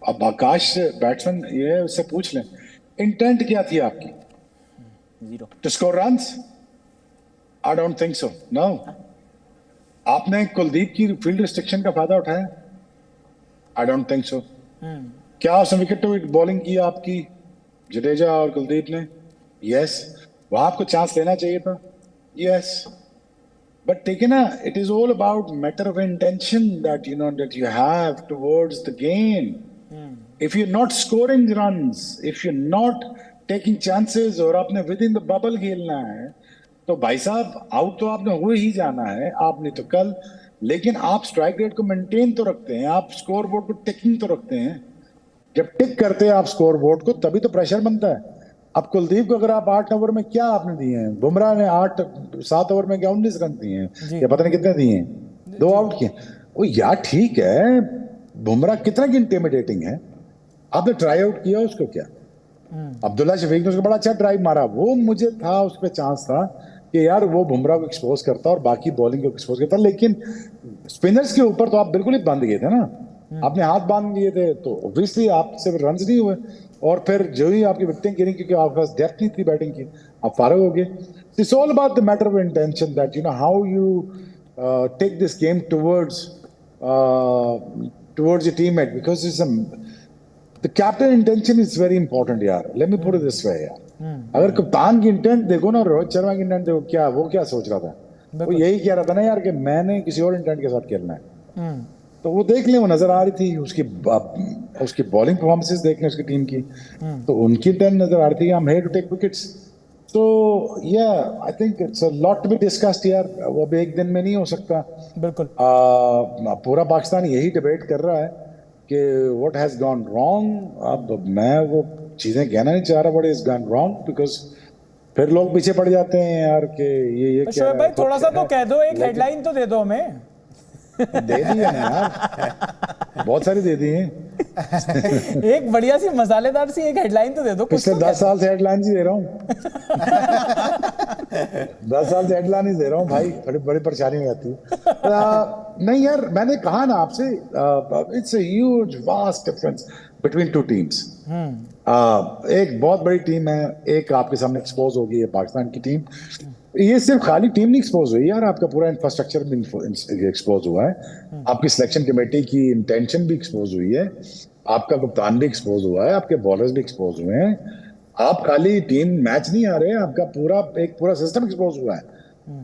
अब आकाश बैट्समैन ये है, उससे पूछ लें इंटेंट क्या थी आपकी? 0 to score runs? I don't think so, no. आपने कुलदीप की फील्ड रिस्ट्रिक्शन का फायदा उठाया? I don't think so. क्या उसने विकेट टू विकेट बॉलिंग की आपकी जडेजा और कुलदीप ने? यस। वहां आपको चांस लेना चाहिए था? यस। बट ठीक है ना, it is all about matter of intention that you know that you have towards the game. If you not scoring runs, if you not taking chances और आपने विद इन द बबल खेलना है तो भाई साहब आउट तो आपने हो ही जाना है, आपने तो कल। लेकिन आप स्ट्राइक रेट को मेंटेन तो रखते हैं, आप स्कोर बोर्ड को टिकिंग तो रखते हैं। जब टिक करते हैं आप स्कोर बोर्ड को तभी तो प्रेशर बनता है। अब कुलदीप को अगर आप 8 ओवर में क्या आपने दिए हैं, बुमराह ने 7 ओवर में क्या 19 रन दिए हैं या पता नहीं कितने दिए हैं, 2 आउट किए। वो यार ठीक है, बुमराह कितना की इंटिमिडेटिंग है, आपने ट्राई आउट किया उसको क्या? अब्दुल्ला शफीक ने उसको बड़ा अच्छा ड्राइव मारा, वो मुझे था उस पर चांस था कि यार वो बुमराह को एक्सपोज करता और बाकी बॉलिंग को एक्सपोज करता। लेकिन स्पिनर्स के ऊपर तो आप बिल्कुल ही बांध गए थे ना, आपने हाथ बांध लिए थे तो ऑब्वियसली आपसे रन नहीं हुए। और फिर जो ही आपकी विकेटें गिरी क्योंकि आपके पास डेप्थ नहीं थी बैटिंग की, आप फारग हो गए। It's all about the matter of intention that you know how you take this game towards your teammate, because it's the captain intention is very important यार। let me put it this way यार, अगर कप्तान की इंटेंट देखो ना, रोहित शर्मा की इंटेंट देखो, क्या सोच रहा था? वो यही कह रहा था ना यार कि मैंने किसी और इंटेंट के साथ खेलना है। तो वो देख लें, वो नजर आ रही थी, उसकी बॉलिंग परफॉर्मेंसेस देख लें उसकी टीम की, तो उनकी इंटेंट नजर आ रही थी, I am here to take wickets. तो yeah I think it's a lot to be discussed यार, वो अब एक दिन में नहीं हो सकता। बिल्कुल पूरा पाकिस्तान यही डिबेट कर रहा है कि व्हाट हैज गॉन रॉन्ग। अब मैं वो चीजें कहना नहीं चाह रहा, but is gone wrong because फिर लोग पीछे पड़ जाते हैं यार कि ये तो क्या शोएब भाई है, थोड़ा सा क्या तो है? कह दो, एक लेकिन- हेडलाइन तो दे दो हमें। दे दी है ना यार, बहुत सारी दे दी हैं। एक बढ़िया सी मसालेदार सी एक हेडलाइन तो दे दो कुछ पिछले तो 10 साल से हेडलाइन ही दे रहा हूँ। 10 साल से हेडलाइन ही दे रहा हूँ भाई, बड़ी बड़ी परेशानी हो जाती है। नहीं यार, मैंने कहा ना आपसे, it's a huge vast difference between two teams. एक बहुत बड़ी टीम है, एक आपके सामने एक्सपोज हो गई है, पाकिस्तान की टीम। ये सिर्फ खाली टीम नहीं एक्सपोज हुई यार, आपका पूरा इंफ्रास्ट्रक्चर भी एक्सपोज हुआ है, आपकी सिलेक्शन कमेटी की इंटेंशन भी एक्सपोज हुई है, आपका कप्तान भी एक्सपोज हुआ है, आपके बॉलर्स भी एक्सपोज हुए हैं। आप खाली टीम मैच नहीं आ रहे, आपका पूरा सिस्टम एक्सपोज हुआ है।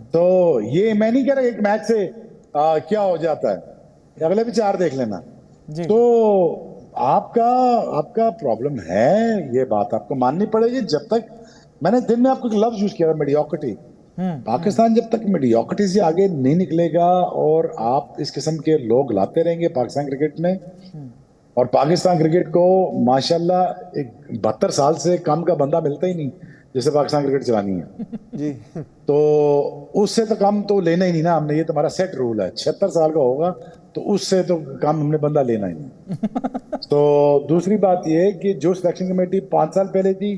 तो ये मैं नहीं कह रहा एक मैच से क्या हो जाता है, अगले भी 4 देख लेना। जी। तो आपका प्रॉब्लम है, ये बात आपको माननी पड़ेगी। जब तक मैंने दिन में आपको एक लफ्ज यूज किया, मीडियोक्रिटी। पाकिस्तान जब तक मीडियोक्रिटी से आगे नहीं निकलेगा और आप इस किस्म के लोग लाते रहेंगे पाकिस्तान क्रिकेट में, और पाकिस्तान क्रिकेट को माशाल्लाह एक 72 साल से कम का बंदा मिलता ही नहीं जिसे पाकिस्तान क्रिकेट चलानी है जी। तो उससे तो कम तो लेना ही नहीं ना हमने, ये तो हमारा सेट रूल है। 76 साल का होगा तो उससे तो कम हमने बंदा लेना ही नहीं। तो दूसरी बात ये है कि जो सिलेक्शन कमेटी 5 साल पहले थी,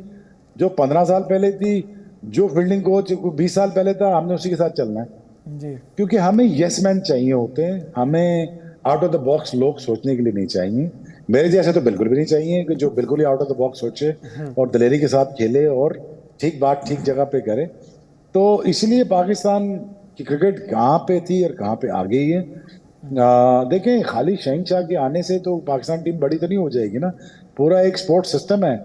जो 15 साल पहले थी, जो फील्डिंग कोच 20 साल पहले था, हमने उसी के साथ चलना है। जी। क्योंकि हमें यस मैन चाहिए होते हैं, हमें आउट ऑफ द बॉक्स लोग सोचने के लिए नहीं चाहिए। मेरे जैसे तो बिल्कुल भी नहीं चाहिए कि जो बिल्कुल ही आउट ऑफ द बॉक्स सोचे और दलेरी के साथ खेले और ठीक बात ठीक जगह पे करे। तो इसलिए पाकिस्तान की क्रिकेट कहाँ पे थी और कहाँ पे आ गई है। देखें, खाली शहनशाह के आने से तो पाकिस्तान टीम बड़ी तो नहीं हो जाएगी ना। पूरा एक स्पोर्ट सिस्टम है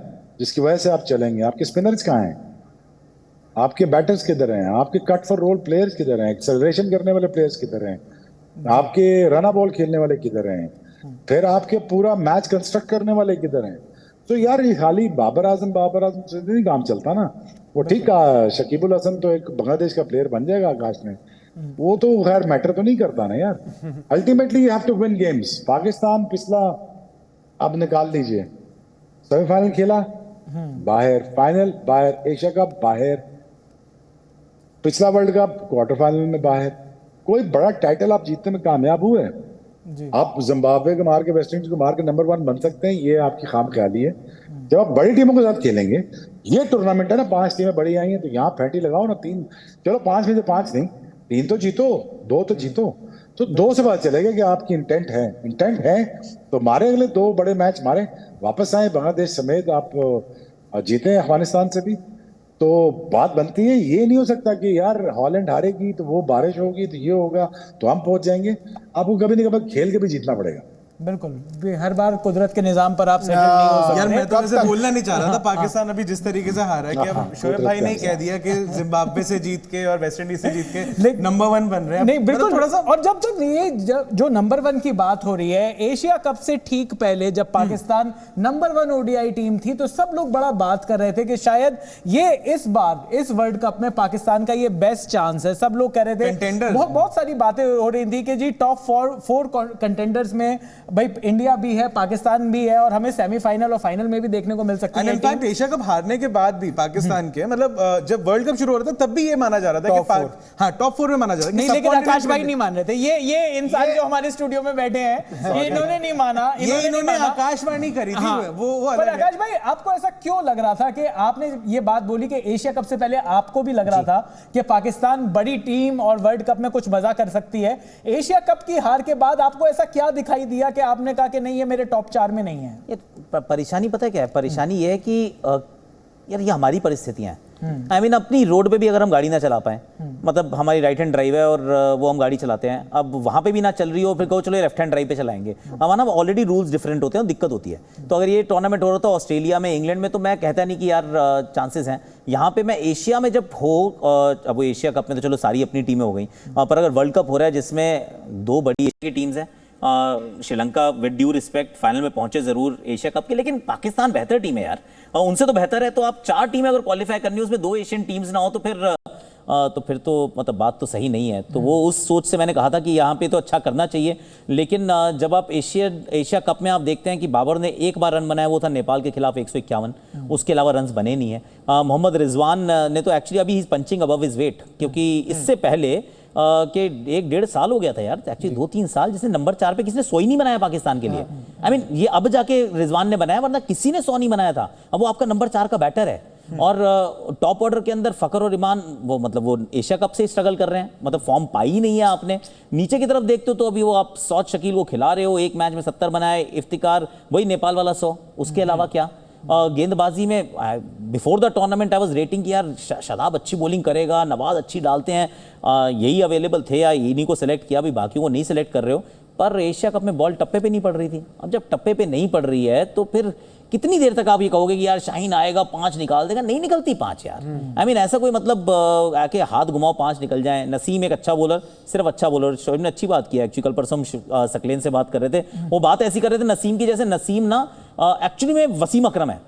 जिसकी वजह से आप चलेंगे। आपके स्पिनर्स कहाँ हैं, आपके बैटर्स किधर हैं, आपके कट फॉर रोल प्लेयर्स किधर हैं, एक्सेलरेशन करने वाले प्लेयर्स किधर हैं, आपके रन बॉल खेलने वाले किधर हैं, फिर आपके पूरा मैच कंस्ट्रक्ट करने वाले किधर हैं। तो यार ये खाली बाबर आजम से नहीं काम चलता ना। वो ठीक कहा, शकीबुल हसन तो एक बांग्लादेश का प्लेयर बन जाएगा आकाश में, वो तो खैर मैटर तो नहीं करता ना यार। Ultimately you have to win games. Pakistan पिछला अब निकाल लीजिए, सेमीफाइनल खेला बाहर, फाइनल बाहर, एशिया कप बाहर, पिछला वर्ल्ड कप क्वार्टर फाइनल में बाहर। कोई बड़ा टाइटल आप जीतने में कामयाब हुए? आप जिम्बाब्वे को मार के, वेस्ट इंडीज को मार के नंबर 1 बन सकते हैं, ये आपकी खाम ख्याली है। जब आप बड़ी टीमों के साथ खेलेंगे, ये टूर्नामेंट है ना, 5 टीमें बड़ी आई हैं, तो यहाँ फैंटी लगाओ ना 3, चलो 5 में से 5 नहीं, 3 तो जीतो, 2 तो जीतो। तो 2 से पता चलेगा कि आपकी इंटेंट है तो मारे, अगले 2 बड़े मैच मारे, वापस आए, बांग्लादेश समेत आप जीते अफगानिस्तान से भी। तो बात बनती है, ये नहीं हो सकता कि यार हॉलैंड हारेगी तो वो बारिश होगी तो ये होगा तो हम पहुंच जाएंगे। आपको कभी नहीं कभी खेल के भी जीतना पड़ेगा। बिल्कुल, हर बार कुदरत के निजाम पर आप सेटल नहीं हो सकते। यार मैं तो कब वैसे तक? बोलना नहीं चाह रहा था, पाकिस्तान अभी जिस तरीके से हारा है कि अब शोएब भाई ने कह दिया कि जिम्बाब्वे से जीत के और वेस्ट इंडीज से जीत के नंबर 1 बन रहे हैं। नहीं बिल्कुल, थोड़ा सा और जब तक ये जो नंबर 1 की बात हो रही है, एशिया कप से ठीक पहले जब पाकिस्तान नंबर 1 ओडीआई टीम थी तो सब लोग बड़ा बात कर रहे थे कि शायद ये इस बार इस वर्ल्ड कप में पाकिस्तान का ये बेस्ट चांस है। सब लोग कह रहे थे, Contenders। बहुत सारी बातें हो रही थी कि जी टॉप 4 कंटेंडर्स में भाई इंडिया भी है, पाकिस्तान भी है, और हमें सेमीफाइनल और फाइनल में भी देखने को मिल सकती है। इनफैक्ट एशिया कप हारने के बाद भी पाकिस्तान के मतलब जब वर्ल्ड कप शुरू हो रहा था तब भी ये माना जा रहा था Top कि 4। हाँ टॉप 4 में माना जा रहा था। नहीं, लेकिन आकाश भाई नहीं मान रहे थे। ये इंसान जो हमारे स्टूडियो में बैठे हैं, ये इन्होंने नहीं माना। इन्होंने आकाशवाणी करी थी। हाँ, वो पर अलग है। आकाश भाई, आपको ऐसा क्यों लग रहा था कि आपने ये बात बोली कि एशिया कप से पहले आपको भी लग रहा था कि पाकिस्तान बड़ी टीम और वर्ल्ड कप में कुछ मजा कर सकती है? एशिया कप की हार के बाद आपको ऐसा क्या दिखाई दिया कि आपने कहा कि नहीं, ये मेरे टॉप 4 में नहीं है? ये परेशानी पता है क्या है? परेशानी ये है कि यार ये हमारी परिस्थितियां हैं। आई मीन अपनी रोड पे भी अगर हम गाड़ी ना चला पाए, मतलब हमारी राइट हैंड ड्राइव है और वो हम गाड़ी चलाते हैं, अब वहां पे भी ना चल रही हो, फिर कहो चलो लेफ्ट हैंड ड्राइव पे चलाएंगे। हमारा ऑलरेडी रूल्स डिफरेंट होते हैं और दिक्कत होती है। तो अगर ये टूर्नामेंट हो रहा था ऑस्ट्रेलिया में, इंग्लैंड में, तो मैं कहता नहीं कि यार चांसेस हैं। यहाँ पे मैं एशिया में जब हो, अब वो एशिया कप में तो चलो सारी अपनी टीमें हो गई, पर अगर वर्ल्ड कप हो रहा है जिसमें 2 बड़ी एशिया की टीम्स हैं, Sri Lanka with due respect final में पहुंचे जरूर एशिया कप के, लेकिन पाकिस्तान बेहतर टीम है यार, उनसे तो बेहतर है। तो आप 4 टीमें अगर क्वालिफाई करनी है, उसमें 2 एशियन टीम्स ना हो तो फिर तो फिर तो मतलब बात तो सही नहीं है। तो वो उस सोच से मैंने कहा था कि यहाँ पे तो अच्छा करना चाहिए, लेकिन जब आप एशिया कप में आप देखते हैं कि बाबर ने एक बार रन बनाया, वो था नेपाल के खिलाफ 151, उसके अलावा रन्स बने नहीं है। मोहम्मद रिजवान ने तो एक्चुअली अभी ही पंचिंग अबव हिज वेट, क्योंकि इससे पहले के 1-1.5 साल हो गया था यार, एक्चुअली 2-3 साल, जिसने नंबर 4 पे किसी ने 100 ही नहीं बनाया पाकिस्तान के लिए। आई मीन ये अब जाके रिजवान ने बनाया, वरना किसी ने 100 नहीं बनाया था। अब वो आपका नंबर 4 का बैटर है, और टॉप ऑर्डर के अंदर फकर और ईमान वो मतलब वो एशिया कप से स्ट्रगल कर रहे हैं, मतलब फॉर्म पाई ही नहीं है आपने। नीचे की तरफ देखते हो तो अभी वो आप सौद शकील को खिला रहे हो, एक मैच में 70 बनाए, इफ्तिकार वही नेपाल वाला 100, उसके अलावा क्या। गेंदबाजी में before the tournament I was rating कि यार शादाब अच्छी बॉलिंग करेगा, नवाज अच्छी डालते हैं, यही अवेलेबल थे या इन्हीं को सेलेक्ट किया, अभी बाकियों को नहीं सेलेक्ट कर रहे हो। पर एशिया कप में बॉल टप्पे पे नहीं पड़ रही थी। अब जब टप्पे पे नहीं पड़ रही है तो फिर कितनी देर तक आप ये कहोगे कि यार शाहीन आएगा 5 निकाल देगा? नहीं निकलती 5 यार। आई मीन ऐसा कोई मतलब आके हाथ घुमाओ 5 निकल जाए। नसीम एक अच्छा बॉलर, सिर्फ अच्छा बॉलर। शोएब ने अच्छी बात की एक्चुअली, कल परसों हम सकलेन से बात कर रहे थे, वो बात ऐसी कर रहे थे नसीम की, जैसे नसीम ना एक्चुअली में वसीम अकरम है।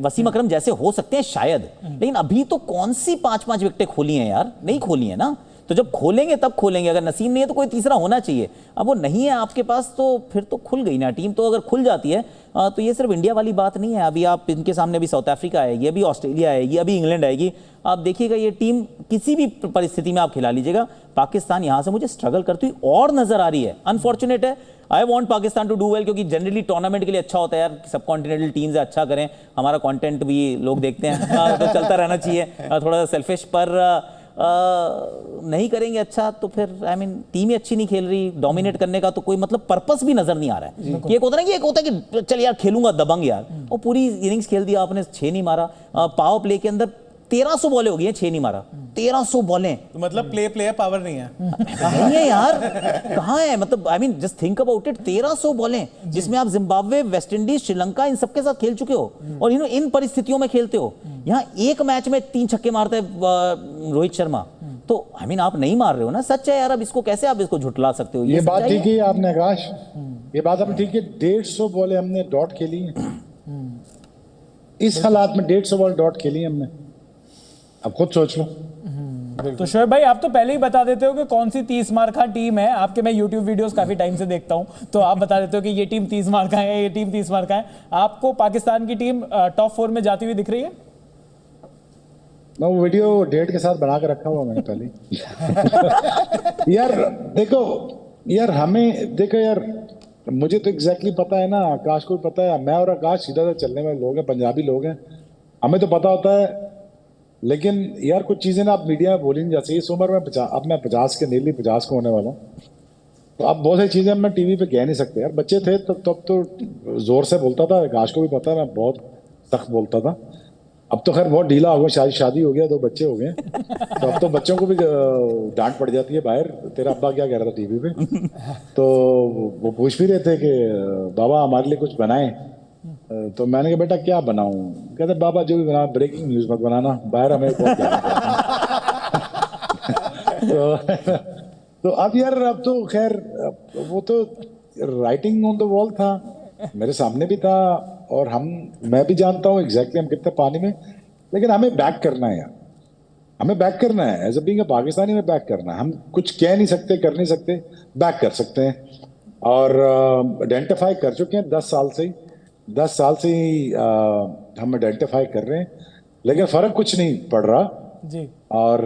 वसीम अकरम जैसे हो सकते हैं शायद, लेकिन अभी तो कौन सी 5-5 विकेटें खोली हैं यार? नहीं खोली है ना। तो जब खोलेंगे तब खोलेंगे, अगर नसीम नहीं है तो कोई तीसरा होना चाहिए। अब वो नहीं है आपके पास तो फिर तो खुल गई ना टीम। तो अगर खुल जाती है तो ये सिर्फ इंडिया वाली बात नहीं है। अभी आप इनके सामने अभी साउथ अफ्रीका आएगी, अभी ऑस्ट्रेलिया आएगी, अभी इंग्लैंड आएगी। आप देखिएगा ये टीम किसी भी परिस्थिति में आप खिला लीजिएगा, पाकिस्तान यहाँ से मुझे स्ट्रगल करती हुई और नजर आ रही है। अनफॉर्चुनेट है, I want Pakistan to do well, क्योंकि जनरली टूर्नामेंट के लिए अच्छा होता है यार, सब कॉन्टिनेंटल टीम से अच्छा करें, हमारा कंटेंट भी लोग देखते हैं तो चलता रहना चाहिए। थोड़ा सा सेल्फिश, पर नहीं करेंगे अच्छा तो फिर आई मीन टीम ही अच्छी नहीं खेल रही, डोमिनेट करने का तो कोई मतलब पर्पस भी नजर नहीं आ रहा है। कि एक होता है ना कि एक होता है कि चल यार खेलूंगा दबंग यार, और पूरी इनिंग्स खेल दिया आपने, 6 नहीं मारा। पावर प्ले के अंदर 1300 बॉलें हो गई हैं, 6 नहीं मारा। 1300 बॉलें, तो मतलब प्ले पावर नहीं है। नहीं है यार, कहाँ है? मतलब I mean just think about it, 1300 बॉलें जिसमें आप जिम्बाब्वे, वेस्ट इंडीज, श्रीलंका, इन सबके साथ खेल चुके हो, और इन परिस्थितियों में खेलते हो। यहाँ एक मैच में 3 छक्के मारते हैं रोहित शर्मा, तो आई मीन आप नहीं मार रहे हो ना। सच है यार, अब इसको कैसे आप इसको झुटला सकते हो? ये बात ठीक है आपने आकाश, ये बात आपने ठीक है। 150 बॉलें हमने डॉट खेली हैं इस हालात में, 150 बॉल डॉट खेली हमने। अब खुद सोच लो। तो शोएब भाई आप तो पहले ही बता देते हो कि कौन सी 30 मार्का टीम है आपके। मैं यूट्यूब वीडियोस काफी टाइम से देखता हूं, तो आप बता देते हो कि ये टीम 30 मार्का है, ये टीम 30 मार्का है। आपको पाकिस्तान की टीम टॉप 4 में जाती हुई दिख रही है? मैं वो वीडियो डेट के साथ बना के रखा हुआ मैंने पहले। यार देखो यार, हमें देखो यार, मुझे तो एग्जैक्टली पता है ना, आकाश को भी पता है, मैं और आकाश सीधा से चलने वाले लोग हैं, पंजाबी लोग हैं, हमें तो पता होता है। लेकिन यार कुछ चीजें ना आप मीडिया में बोली नहीं जा सकती। इस उम्र में अब मैं 50 के नीली 50 को होने वाला हूँ, तो अब बहुत सारी चीजें मैं टीवी पे कह नहीं सकते यार। बच्चे थे तब तो जोर से बोलता था, आकाश को भी पता है, मैं बहुत सख्त बोलता था। अब तो खैर बहुत ढीला हो गया, शादी हो गया, 2 बच्चे हो गए, तो अब तो बच्चों को भी डांट पड़ जाती है बाहर, तेरा अब्बा क्या कह रहा था टीवी पे। तो वो पूछ भी रहे थे कि बाबा हमारे लिए कुछ बनाएं, तो मैंने कहा बेटा क्या बनाऊं? कहते बाबा जो भी बना, ब्रेकिंग न्यूज मत बनाना, बाहर हमें बहुत तो अब यार, अब तो खैर वो तो राइटिंग ऑन द वॉल था, मेरे सामने भी था, और मैं भी जानता हूँ एग्जैक्टली हम कितने पानी में। लेकिन हमें बैक करना है यार, हमें बैक करना है। As a being a Pakistani में बैक करना है। हम कुछ कह नहीं सकते, कर नहीं सकते, बैक कर सकते हैं। और आइडेंटिफाई कर चुके हैं 10 साल से ही हम आइडेंटिफाई कर रहे हैं, लेकिन फर्क कुछ नहीं पड़ रहा जी। और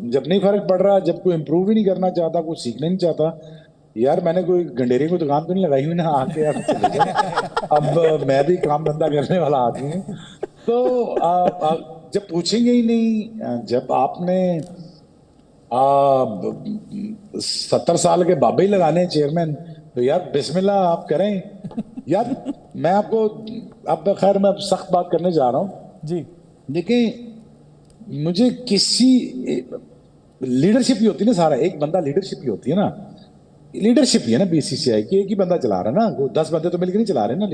जब नहीं फर्क पड़ रहा, जब कोई इम्प्रूव ही नहीं करना चाहता, कुछ सीखना नहीं चाहता, यार मैंने कोई गंडेरी को दुकान तो नहीं लगाई हुई ना आके यार चले जाए। अब मैं भी काम धंधा करने वाला आदमी हूँ, तो जब पूछेंगे ही नहीं, जब आपने 70 साल के बाबे ही लगाने चेयरमैन, तो यार बिस्मिल्लाह आप करें यार। मैं आपको अब खैर मैं सख्त बात करने जा रहा हूँ जी। देखिए, मुझे किसी लीडरशिप ही होती है ना, सारा एक बंदा लीडरशिप ही होती है ना, लीडरशिप ही है ना बीसीसीआई की, एक ही बंदा चला रहा है ना, 10 बंदे तो मिलकर नहीं चला रहे ना।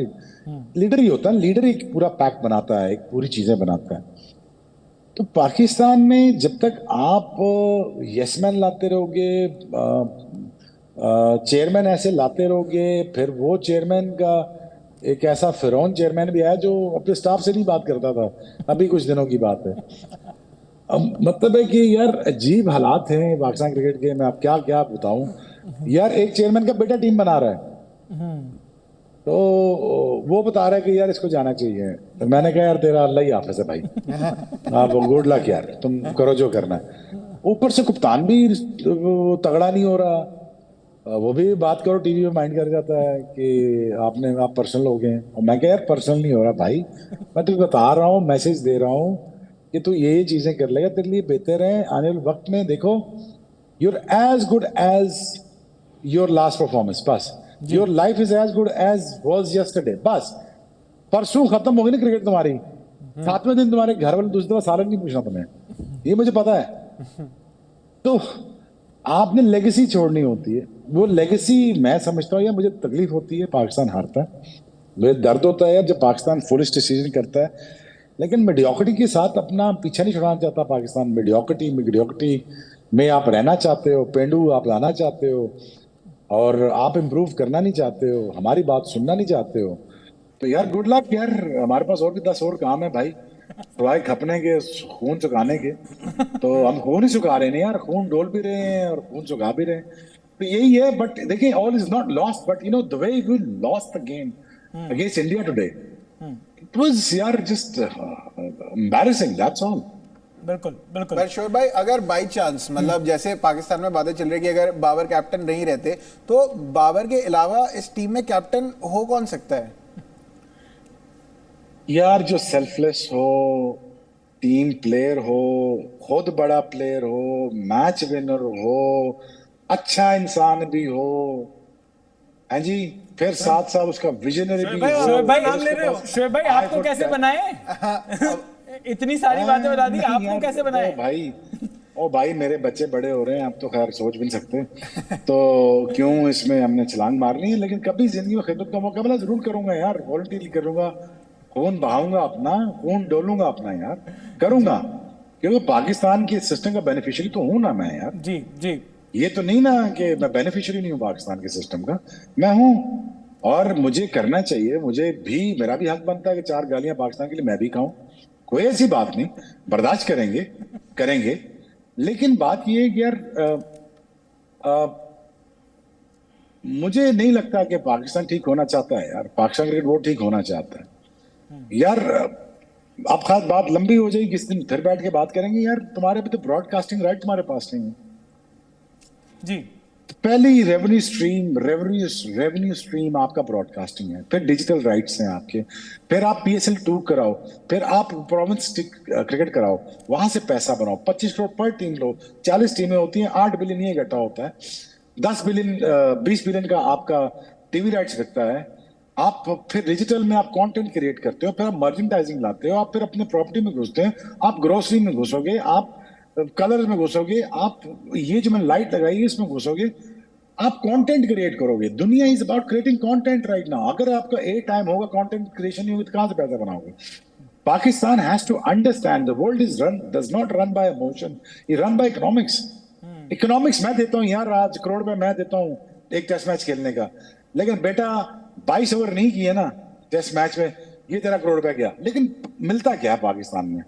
लीडर ही होता है, लीडर एक पूरा पैक बनाता है, एक पूरी चीजें बनाता है। तो पाकिस्तान में जब तक आप यसमैन लाते रहोगे, चेयरमैन ऐसे लाते रहोगे, फिर वो चेयरमैन का एक ऐसा फिरौन चेयरमैन भी आया जो अपने स्टाफ से नहीं बात करता था, अभी कुछ दिनों की बात है। अब मतलब है कि यार अजीब हालात हैं पाकिस्तान क्रिकेट के। मैं आप क्या क्या बताऊं यार। एक चेयरमैन का बेटा टीम बना रहा है, तो वो बता रहा है कि यार इसको जाना चाहिए। तो मैंने कहा यार तेरा अल्लाह ही हाफिज है भाई, आप गुड लक यार, तुम करो जो करना है। ऊपर से कप्तान भी तगड़ा नहीं हो रहा, वो भी बात करो टीवी पे माइंड कर जाता है कि आप पर्सनल हो गए। और मैं कह यार पर्सनल नहीं हो रहा भाई, मैं तुझे बता रहा हूँ, मैसेज दे रहा हूँ कि तू ये चीजें कर लेगा, तेरे लिए बेहतर है। आने वाले वक्त में देखो, your as good as your last performance, बस। Your life is as good as was yesterday, बस। परसों खत्म हो गई ना क्रिकेट तुम्हारी, 7वें दिन तुम्हारे घर वाले दूसरी दफा सालन नहीं पूछना तुम्हें, ये मुझे पता है। तो आपने लेगेसी छोड़नी होती है। वो लेगेसी मैं समझता हूँ, या मुझे तकलीफ होती है पाकिस्तान हारता है, मुझे दर्द होता है यार जब पाकिस्तान फुलिश डिसीजन करता है। लेकिन मीडियोक्रिटी के साथ अपना पीछा नहीं छुड़ाना चाहता पाकिस्तान। मीडियोक्रिटी में आप रहना चाहते हो, पेंडू आप लाना चाहते हो, और आप इम्प्रूव करना नहीं चाहते हो, हमारी बात सुनना नहीं चाहते हो। तो यार गुड लक यार, हमारे पास और भी 10 और काम है भाई, सवाए खपने के, खून चुकाने के। तो हम खून ही चुका रहे हैं यार, खून डोल भी रहे हैं और खून चुका भी रहे हैं। तो यही है। बट देखिए, all is not lost, but you know the way we lost the game against India today, it was यार जस्ट एम्बैरेसिंग, दैट्स ऑल। बिल्कुल बिल्कुल। पर शोएब भाई, अगर बाई चांस मतलब जैसे पाकिस्तान में बातें चल रही कि अगर बाबर कैप्टन नहीं रहते, तो बाबर के अलावा इस टीम में कैप्टन हो कौन सकता है? यार जो सेल्फलेस हो, टीम प्लेयर हो, खुद बड़ा प्लेयर हो, मैच विनर हो, अच्छा इंसान भी हो, है जी, फिर साथ साथ उसका विजनरी भी हो। शोएब भाई नाम ले रहे हो? शोएब भाई आपको कैसे बनाए? इतनी सारी बातें बता दी, आपको कैसे बनाए? ओ भाई मेरे बच्चे बड़े हो रहे हैं, आप तो खैर सोच भी नहीं सकते, तो क्यों इसमें हमने छलांग मारनी है। लेकिन कभी जिंदगी में खिदमत का मौका मिला जरूर करूंगा यार, वॉलंटियर करूंगा, खून बहाऊंगा अपना, खून डोलूंगा अपना यार, करूंगा। क्योंकि पाकिस्तान के सिस्टम का बेनिफिशियरी तो हूं ना मैं यार। जी जी। ये तो नहीं ना कि मैं बेनिफिशियरी नहीं हूं पाकिस्तान के सिस्टम का, मैं हूं। और मुझे करना चाहिए, मुझे भी, मेरा भी हक बनता है कि 4 गालियां पाकिस्तान के लिए मैं भी खाऊं। कोई ऐसी बात नहीं, बर्दाश्त करेंगे। लेकिन बात ये है कि यार मुझे नहीं लगता कि पाकिस्तान ठीक होना चाहता है यार, पाकिस्तान क्रिकेट बोर्ड ठीक होना चाहता है यार। आप खास बात लंबी हो जाएगी, किस दिन फिर बैठ के बात करेंगे यार। तुम्हारे भी तो ब्रॉडकास्टिंग राइट तुम्हारे पास नहीं है जी। पहली रेवेन्यू स्ट्रीम आपका ब्रॉडकास्टिंग है, फिर डिजिटल राइट्स हैं आपके, फिर आप PSL 2 कराओ, फिर आप प्रोविंस क्रिकेट कराओ, वहां से पैसा बनाओ, 25 करोड़ पर टीम लो, 40 टीमें होती हैं, 8 बिलियन ये इकट्ठा होता है, 20 बिलियन का आपका टीवी राइट्स बिकता है। आप फिर डिजिटल में आप कंटेंट क्रिएट करते हो, फिर आप मर्चेंडाइजिंग लाते हो, आप फिर अपने प्रॉपर्टी में घुसते हैं, आप ग्रोसरी में घुसोगे, आप कलर में घुसोगे, आप ये जो मैंने लाइट लगाई है इसमें घुसोगे, आप कंटेंट क्रिएट करोगे। दुनिया is about creating content right now. अगर आपका टाइम होगा, कंटेंट क्रिएशन नहीं होगी, तो कहां से पैसा बनाओगे? Pakistan has to understand the world does not run by emotion, it run by economics. Economics मैं देता हूं यार, आज करोड़ रुपए मैं देता हूं एक टेस्ट मैच खेलने का, लेकिन बेटा 22 ओवर नहीं किए ना टेस्ट मैच में, ये तेरा करोड़ रुपया गया। लेकिन मिलता क्या है पाकिस्तान में?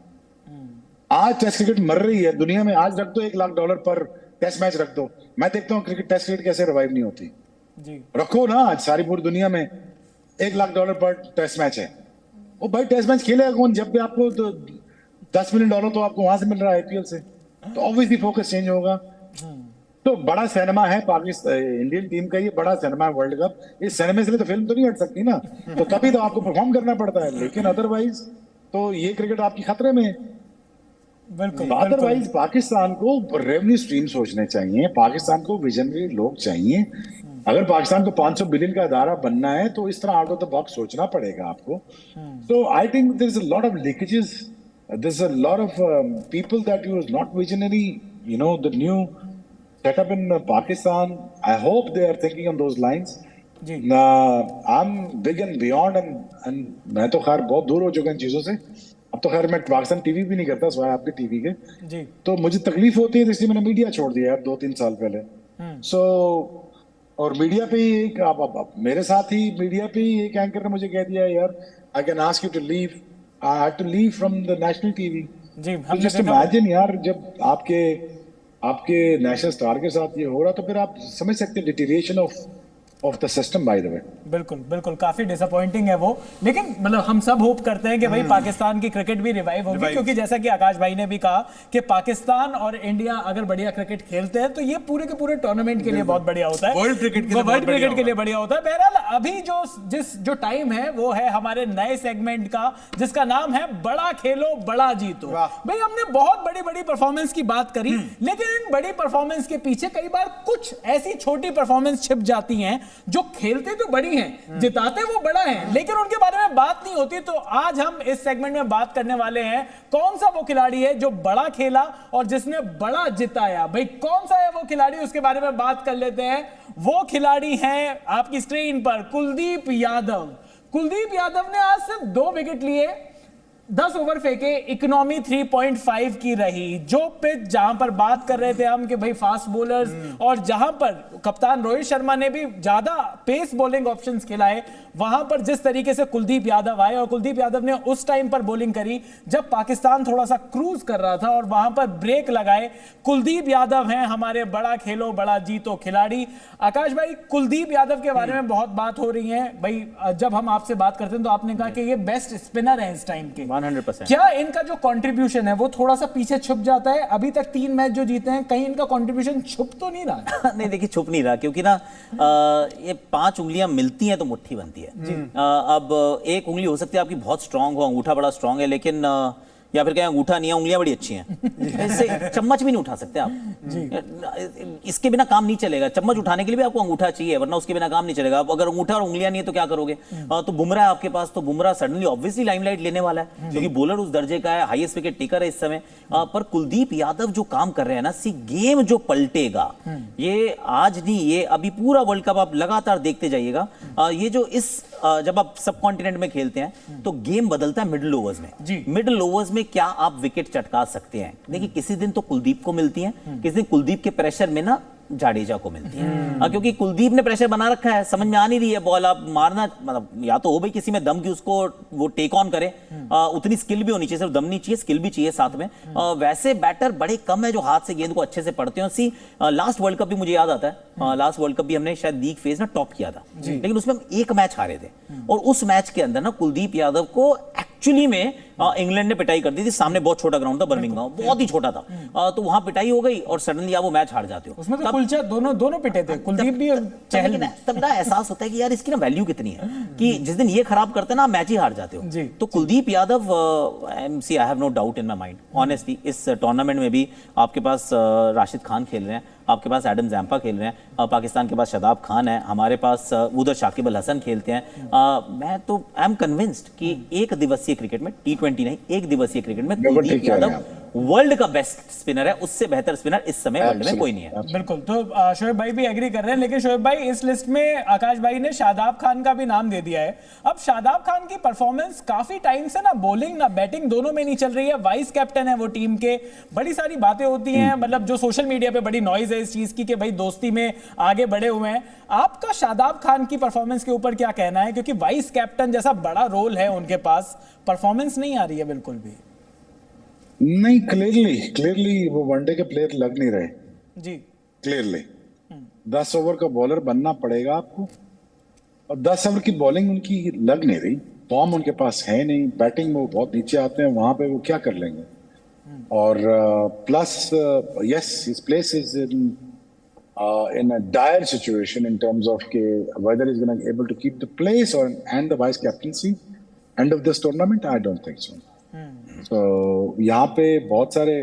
आज टेस्ट क्रिकेट मर रही है दुनिया में। आज रख दो $1 लाख पर टेस्ट मैच रख दो, मैं देखता हूँ क्रिकेट टेस्ट क्रिकेट कैसे रिवाइव नहीं होती। जी। रखो ना, आज सारी पूरी दुनिया में $1 लाख पर टेस्ट मैच है। वो भाई टेस्ट मैच खेलेगा कौन? जब भी आपको तो $10 मिलियन तो आपको वहां से मिल रहा है IPL से, तो ऑब्वियसली फोकस चेंज होगा। तो बड़ा सिनेमा है पाकिस्तान इंडियन टीम का, ये बड़ा सिनेमा है वर्ल्ड कप। इस सिनेमा से तो फिल्म तो नहीं हट सकती ना, तो तभी तो आपको परफॉर्म करना पड़ता है। लेकिन अदरवाइज तो ये क्रिकेट आपकी खतरे में है। बिल्कुल। अदरवाइज पाकिस्तान को रेवेन्यू स्ट्रीम सोचने चाहिए, पाकिस्तान को विजनरी लोग चाहिए। अगर पाकिस्तान को 500 बिलियन का अदारा बनना है तो इस तरह आउट ऑफ द बॉक्स सोचना पड़ेगा आपको। So I think there's a lot of leakages. There's a lot of people that use not visionary. You know, the new setup in Pakistan. I hope they are thinking on those lines. I'm big and beyond, and मैं तो खैर बहुत दूर हो चुका इन चीजों से। अब तो खैर मैं पाकिस्तान टीवी भी नहीं करता सिवाय आपके टीवी के जी। तो मुझे तकलीफ होती है, इसलिए मैंने मीडिया छोड़ दिया यार 2-3 साल पहले। सो और मीडिया पे ही अब मेरे साथ ही मीडिया पे ही एक एंकर ने मुझे कह दिया यार, I can ask you to leave, I had to leave from the national TV जी हमने जस्ट देखा- इमेजिन यार, जब आपके आपके नेशनल स्टार के साथ ये हो रहा, तो फिर आप समझ सकते हैं deterioration of the system by the way. बिल्कुल बिल्कुल काफी डिसअपॉइंटिंग है वो, लेकिन मतलब हम सब होप करते हैं कि भाई पाकिस्तान की क्रिकेट भी रिवाइव होगी, क्योंकि जैसा कि आकाश भाई ने भी कहा कि पाकिस्तान और इंडिया अगर बढ़िया क्रिकेट खेलते हैं तो ये पूरे के पूरे टूर्नामेंट के लिए बहुत बढ़िया होता है, वर्ल्ड क्रिकेट के लिए वर्ल्ड क्रिकेट के लिए बढ़िया होता है। बहरहाल अभी जो टाइम है वो है हमारे नए सेगमेंट का, जिसका नाम है बड़ा खेलो बड़ा जीतो। भाई हमने बहुत बड़ी बड़ी परफॉर्मेंस की बात करी, लेकिन इन बड़ी परफॉर्मेंस के पीछे कई बार कुछ ऐसी छोटी परफॉर्मेंस छिप जाती हैं जो खेलते तो बड़ी हैं, जिताते वो बड़ा है, लेकिन उनके बारे में बात नहीं होती। तो आज हम इस सेगमेंट में बात करने वाले हैं कौन सा वो खिलाड़ी है जो बड़ा खेला और जिसने बड़ा जिताया। भाई कौन सा है वो खिलाड़ी, उसके बारे में बात कर लेते हैं। वो खिलाड़ी हैं आपकी स्क्रीन पर कुलदीप यादव। कुलदीप यादव ने आज सिर्फ 2 विकेट लिए, 10 ओवर फेंके, इकोनॉमी 3.5 की रही। जो पिच जहां पर बात कर रहे थे हम कि भाई फास्ट बॉलर्स, और जहां पर कप्तान रोहित शर्मा ने भी ज्यादा पेस बॉलिंग ऑप्शंस खिलाए, वहां पर जिस तरीके से कुलदीप यादव आए, और कुलदीप यादव ने उस टाइम पर बॉलिंग करी जब पाकिस्तान थोड़ा सा क्रूज कर रहा था, और वहां पर ब्रेक लगाए। कुलदीप यादव हैं हमारे बड़ा खेलो बड़ा जीतो खिलाड़ी। आकाश भाई, कुलदीप यादव के बारे में बहुत बात हो रही है भाई, जब हम आपसे बात करते हैं तो आपने कहा कि ये बेस्ट स्पिनर है इस टाइम के। 100%। क्या इनका जो कंट्रीब्यूशन है वो थोड़ा सा पीछे छुप जाता है? अभी तक 3 मैच जो जीते हैं, कहीं इनका कंट्रीब्यूशन छुप तो नहीं रहा? नहीं देखिए, छुप नहीं रहा, क्योंकि ना ये 5 उंगलियां मिलती हैं तो मुट्ठी बनती है। अब एक उंगली हो सकती है आपकी बहुत स्ट्रांग हो, अंगूठा बड़ा स्ट्रांग है, लेकिन या फिर कहें अंगूठा नहीं है, उंगलियां बड़ी अच्छी हैं, इससे चम्मच भी नहीं उठा सकते आप। इसके बिना काम नहीं चलेगा। चम्मच उठाने के लिए भी आपको अंगूठा चाहिए, वरना उसके बिना काम नहीं चलेगा। आप अगर अंगूठा और उंगलियां नहीं है तो क्या करोगे? तो बुमराह आपके पास, तो बुमराह सडनली ऑब्वियसली लाइमलाइट लेने वाला है, क्योंकि बॉलर उस दर्जे का है, हाईएस्ट विकेट टेकर है इस समय। पर कुलदीप यादव जो काम कर रहे हैं ना, सी गेम जो पलटेगा, ये आज नहीं, ये अभी पूरा वर्ल्ड कप आप लगातार देखते जाइएगा। ये जो जब आप सब कॉन्टिनेंट में खेलते हैं तो गेम बदलता है मिडिल ओवर्स में। मिडिल ओवर्स में क्या आप विकेट चटका सकते हैं? देखिए, किसी दिन तो कुलदीप को मिलती है, किसी दिन कुलदीप के प्रेशर में ना जाडेजा को मिलती है। क्योंकि कुलदीप ने प्रेशर बना रखा है, समझ में आ नहीं रही है बॉल आप मारना, मतलब या तो हो भाई किसी में दम की उसको वो टेक ऑन करे, उतनी स्किल भी होनी चाहिए, सिर्फ दम नहीं चाहिए, स्किल भी चाहिए साथ में। वैसे बैटर बड़े कम है जो हाथ से गेंद को अच्छे से पढ़ते हैं। लास्ट वर्ल्ड कप भी मुझे याद आता है, लास्ट वर्ल्ड कप भी हमने शायद लीग फेज ना टॉप किया था, लेकिन उसमें हम 1 मैच हारे थे, और उस मैच के अंदर ना कुलदीप यादव को एक्चुअली में इंग्लैंड ने पिटाई कर दी थी। सामने बहुत छोटा ग्राउंड था, बर्मिंघम बहुत ही छोटा था, तो वहां पिटाई हो गई और सडनली आप वो मैच हार जाते हो। उसमें तो कुलचा दोनों पिटे थे, कुलदीप भी और चहल भी। तब ना एहसास होता है कि यार इसकी ना वैल्यू कितनी है, कि जिस दिन ये खराब करते हैं ना, मैच ही हार जाते हो। तो Kuldeep Yadav, I have no doubt in my mind honestly, इस टूर्नामेंट में भी आपके पास राशिद खान खेल रहे हैं, आपके पास एडम जैम्पा खेल रहे हैं, पाकिस्तान के पास शादाब खान है, हमारे पास उधर शाकिब अल हसन खेलते हैं। मैं तो आई एम कन्विंस्ड कि 1 दिवसीय क्रिकेट में, T20 नहीं, 1 दिवसीय क्रिकेट में कुलदीप यादव वर्ल्ड का बेस्ट स्पिनर है। उससे बेहतर स्पिनर इस समय वर्ल्ड में कोई नहीं है। बिल्कुल। तो शोएब भाई भी एग्री कर रहे हैं, लेकिन शोएब भाई, इस लिस्ट में आकाश भाई ने शादाब खान का भी नाम दे दिया है। अब शादाब खान की परफॉर्मेंस काफी टाइम से ना बॉलिंग ना बैटिंग दोनों में नहीं चल रही है। वाइस कैप्टन है वो टीम के, बड़ी सारी बातें होती हैं, मतलब जो सोशल मीडिया पे बड़ी नॉइज है इस चीज की कि भाई दोस्ती में आगे बढ़े हुए हैं। आपका शादाब खान की परफॉर्मेंस के ऊपर क्या कहना है? क्योंकि वाइस कैप्टन जैसा बड़ा रोल है उनके पास, परफॉर्मेंस नहीं आ रही है बिल्कुल भी। नहीं, क्लियरली वो वनडे के प्लेयर लग नहीं रहे जी। क्लियरली 10 ओवर का बॉलर बनना पड़ेगा आपको, और 10 ओवर की बॉलिंग उनकी लग नहीं रही। फॉर्म उनके पास है नहीं, बैटिंग में वो बहुत नीचे आते हैं, वहां पे वो क्या कर लेंगे? और plus yes, his place is in a dire situation in terms of whether he's going to be able to keep the place and the vice captaincy end of this tournament. I don't think so. So यहाँ पे बहुत सारे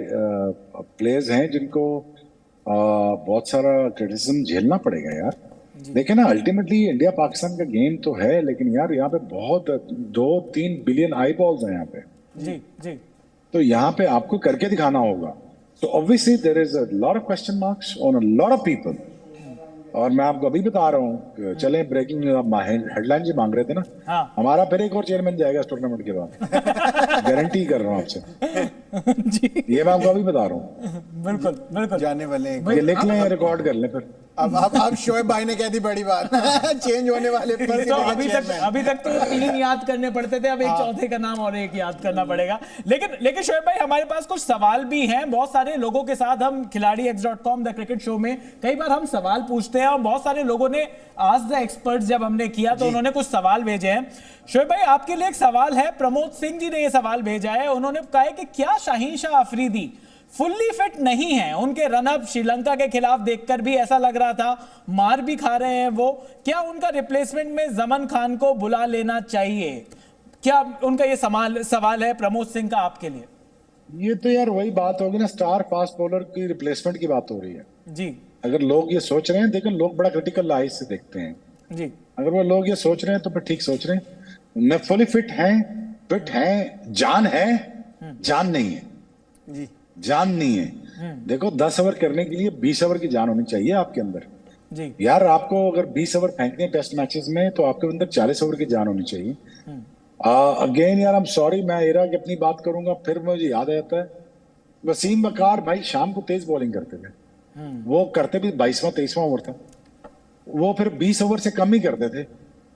प्लेयर्स हैं जिनको बहुत सारा क्रिटिसिज्म झेलना पड़ेगा यार। देखिए ना, अल्टीमेटली इंडिया पाकिस्तान का गेम तो है, लेकिन यार यहाँ पे बहुत 2-3 बिलियन आई बॉल्स हैं यहाँ पे। जी जी। तो यहाँ पे आपको करके दिखाना होगा। So obviously there is a lot of question marks on a lot of people. और मैं आपको अभी बता रहा हूँ, चले ब्रेकिंग न्यूज, आप हेडलाइन जी मांग रहे थे ना, हाँ। हमारा फिर एक और चेयरमैन जाएगा इस टूर्नामेंट के बाद, गारंटी कर रहा हूँ आपसे जी। ये मैं आपको अभी बता रहा हूँ। बिल्कुल बिल्कुल। जाने वाले ये लिख लें, रिकॉर्ड कर लें फिर। अब शोएब भाई ने कह दी बड़ी बात चेंज होने वाले तो अभी तक तो 3 याद करने पड़ते थे, अब एक चौथे का नाम और एक याद करना पड़ेगा। लेकिन शोएब भाई, हमारे पास कुछ सवाल भी हैं। बहुत सारे लोगों के साथ हम खिलाड़ी.com द क्रिकेट शो में कई बार हम सवाल पूछते हैं और बहुत सारे लोगों ने आज द एक्सपर्ट्स जब हमने किया तो उन्होंने कुछ सवाल भेजे हैं। शोएब भाई, आपके लिए एक सवाल है। प्रमोद सिंह जी ने यह सवाल भेजा है। उन्होंने कहा है कि क्या शाहीन शाह अफरीदी फुल्ली फिट नहीं है? उनके रनअप श्रीलंका के खिलाफ देखकर भी ऐसा लग रहा था, मार भी खा रहे हैं वो। क्या उनका रिप्लेसमेंट में जमन खान को बुला लेना चाहिए? क्या उनका ये सवाल है प्रमोद सिंह का आपके लिए? ये तो यार वही बात होगी ना, स्टार फास्ट बॉलर की रिप्लेसमेंट की बात हो रही है जी। अगर लोग ये सोच रहे हैं, देखो लोग बड़ा क्रिटिकल आइज से देखते हैं जी। अगर वो लोग ये सोच रहे हैं तो फिर ठीक सोच रहे हैं। मैं फुली फिट हैं, जान है, जान नहीं है जी। जान नहीं है। देखो 10 ओवर करने के लिए 20 ओवर की जान होनी चाहिए आपके अंदर जी। यार। आपको अगर 20 ओवर फेंकने हैं टेस्ट मैचेस में तो आपके अंदर 40 ओवर की जान होनी चाहिए। अगेन यार, आई एम सॉरी, मैं एरा की अपनी बात करूंगा फिर मुझे याद आता है वसीम वकार भाई शाम को तेज बॉलिंग करते थे। वो करते भी 22वां 23वां ओवर था, वो फिर 20 ओवर से कम ही करते थे।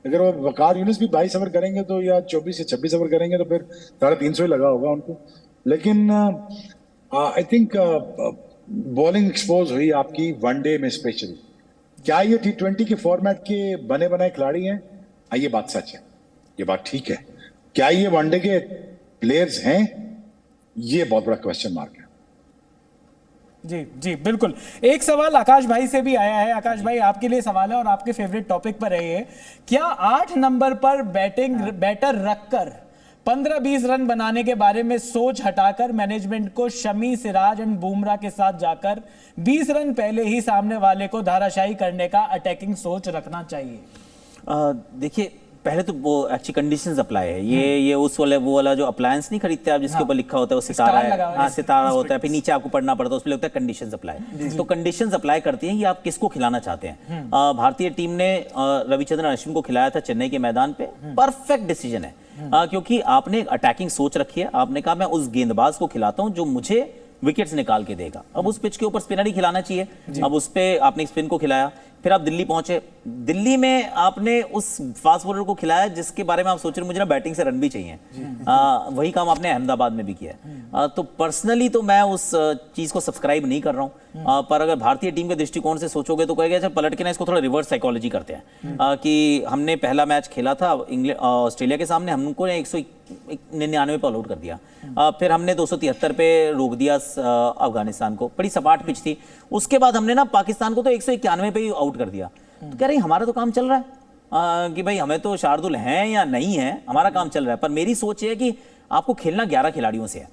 अगर वो वकार यूनिस भी 22 ओवर करेंगे तो या 24 या 26 ओवर करेंगे तो फिर 350 ही लगा होगा उनको। लेकिन आई थिंक बॉलिंग एक्सपोज हुई आपकी वनडे में स्पेशली। क्या ये T20 के फॉर्मेट के बने बनाए खिलाड़ी हैं? ये बात सच है, ये बात ठीक है। क्या ये वनडे के प्लेयर्स हैं? ये बहुत बड़ा क्वेश्चन मार्क है। जी जी बिल्कुल। एक सवाल आकाश भाई से भी आया है। आकाश भाई, आपके लिए सवाल है और आपके फेवरेट टॉपिक पर है ये। क्या 8 नंबर पर बैटर रखकर 15-20 रन बनाने के बारे में सोच हटाकर मैनेजमेंट को शमी, सिराज एंड बुमराह के साथ जाकर 20 रन पहले ही सामने वाले को धाराशायी करने का अटैकिंग सोच रखना चाहिए? देखिए, पहले तो वो अच्छी कंडीशंस अप्लाई है। ये उस वो वाला जो अप्लायंस नहीं खरीदते आप, जिसके ऊपर लिखा होता है वो सितारा है, हाँ सितारा होता है, फिर नीचे आपको पढ़ना पड़ता है, उसमें लगता है कंडीशंस अप्लाई। तो कंडीशंस अप्लाई करती हैं कि आप किसको खिलाना चाहते हैं। भारतीय टीम ने रविचंद्रन अश्विन को खिलाया था चेन्नई के मैदान पे। परफेक्ट डिसीजन है, क्योंकि आपने एक अटैकिंग सोच रखी है। आपने कहा मैं उस गेंदबाज को खिलाता हूं जो मुझे विकेट्स निकाल के देगा। अब उस पिच के ऊपर स्पिनर ही खिलाना चाहिए। अब उस पे आपने स्पिन को खिलाया, फिर आप दिल्ली पहुंचे। दिल्ली में आपने उस फास्ट बॉलर को खिलाया जिसके बारे में आप सोच रहे मुझे ना बैटिंग से रन भी चाहिए। वही काम आपने अहमदाबाद में भी किया। तो पर्सनली तो मैं उस चीज को सब्सक्राइब नहीं कर रहा हूं। पर अगर भारतीय टीम के दृष्टिकोण से सोचोगे तो कहेगा चल पलट के ना इसको थोड़ा रिवर्स साइकोलॉजी करते हैं। कि हमने पहला मैच खेला था ऑस्ट्रेलिया के सामने, हमको 199 पे ऑल आउट कर दिया। फिर हमने 273 पे रोक दिया अफगानिस्तान को, बड़ी सपाट पिच थी। उसके बाद हमने ना पाकिस्तान को तो 191 पे ही आउट कर दिया। तो कह रही हमारा तो काम चल रहा है कि भाई हमें तो शार्दुल हैं या नहीं है, हमारा काम चल रहा है। पर मेरी सोच है कि आपको खेलना 11 खिलाड़ियों से है।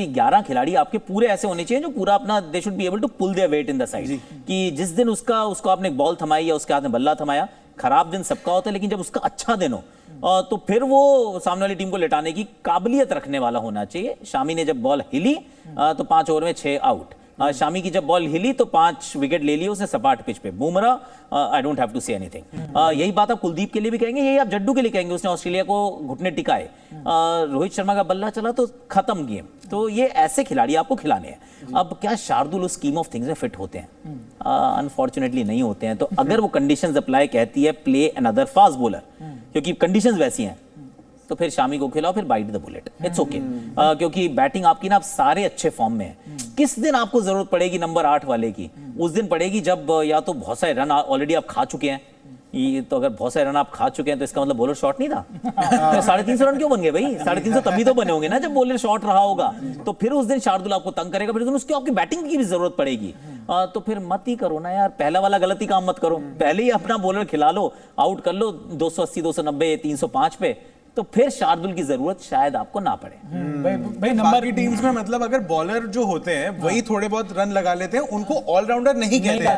11 खिलाड़ी आपके पूरे ऐसे होने चाहिए जो पूरा अपना they should be able to pull their weight in the side. कि जिस दिन उसको आपने बॉल थमाई या उसके हाथ में बल्ला थमाया, खराब दिन सबका होता है, लेकिन जब उसका अच्छा दिन हो तो फिर वो सामने वाली टीम को लेटाने की काबिलियत रखने वाला होना चाहिए। शामी ने जब बॉल हिली तो 5 ओवर में 6 आउट। शामी की जब बॉल हिली तो 5 विकेट ले लिए उसने सपाट पिच पे। Bumrah I don't have to say anything. यही बात आप कुलदीप के लिए भी कहेंगे, यही आप जड्डू के लिए कहेंगे। उसने ऑस्ट्रेलिया को घुटने टिकाए। रोहित शर्मा का बल्ला चला तो खत्म गेम। तो ये ऐसे खिलाड़ी आपको खिलाने हैं। अब क्या शार्दुल उस स्कीम ऑफ थिंग्स में फिट होते हैं? अनफॉर्चुनेटली नहीं होते हैं। तो अगर वो कंडीशंस अप्लाई कहती है प्ले अनदर फास्ट बॉलर, क्योंकि कंडीशंस वैसी हैं, तो फिर शामी को खिलाओ, फिर bite the bullet, it's okay. क्योंकि बैटिंग आपकी ना आप सारे अच्छे फॉर्म में है। किस दिन आपको जरूरत पड़ेगी नंबर 8 वाले की? उस दिन पड़ेगी जब या तो बहुत सारे रन ऑलरेडी आप खा चुके हैं। ये तो अगर बहुत सारे रन आप खा चुके हैं तो इसका मतलब बॉलर शॉट नहीं था। तो 350 रन क्यों बन गए भाई? 350 तभी तो बने होंगे ना जब बॉलर शॉट रहा होगा। तो फिर उस दिन शार्दुल आपको तंग करेगा, फिर उसकी आपकी बैटिंग की भी जरूरत पड़ेगी। तो फिर मत ही करो ना यार, पहला वाला गलती काम मत करो। पहले ही अपना बॉलर खिला लो, आउट कर लो 280, 290, 305 पे, तो फिर शार्दुल की जरूरत शायद आपको ना पड़े। भाई नंबर की टीम्स में मतलब अगर बॉलर जो होते हैं वही थोड़े बहुत रन लगा लेते हैं, उनको ऑलराउंडर नहीं कहते हैं।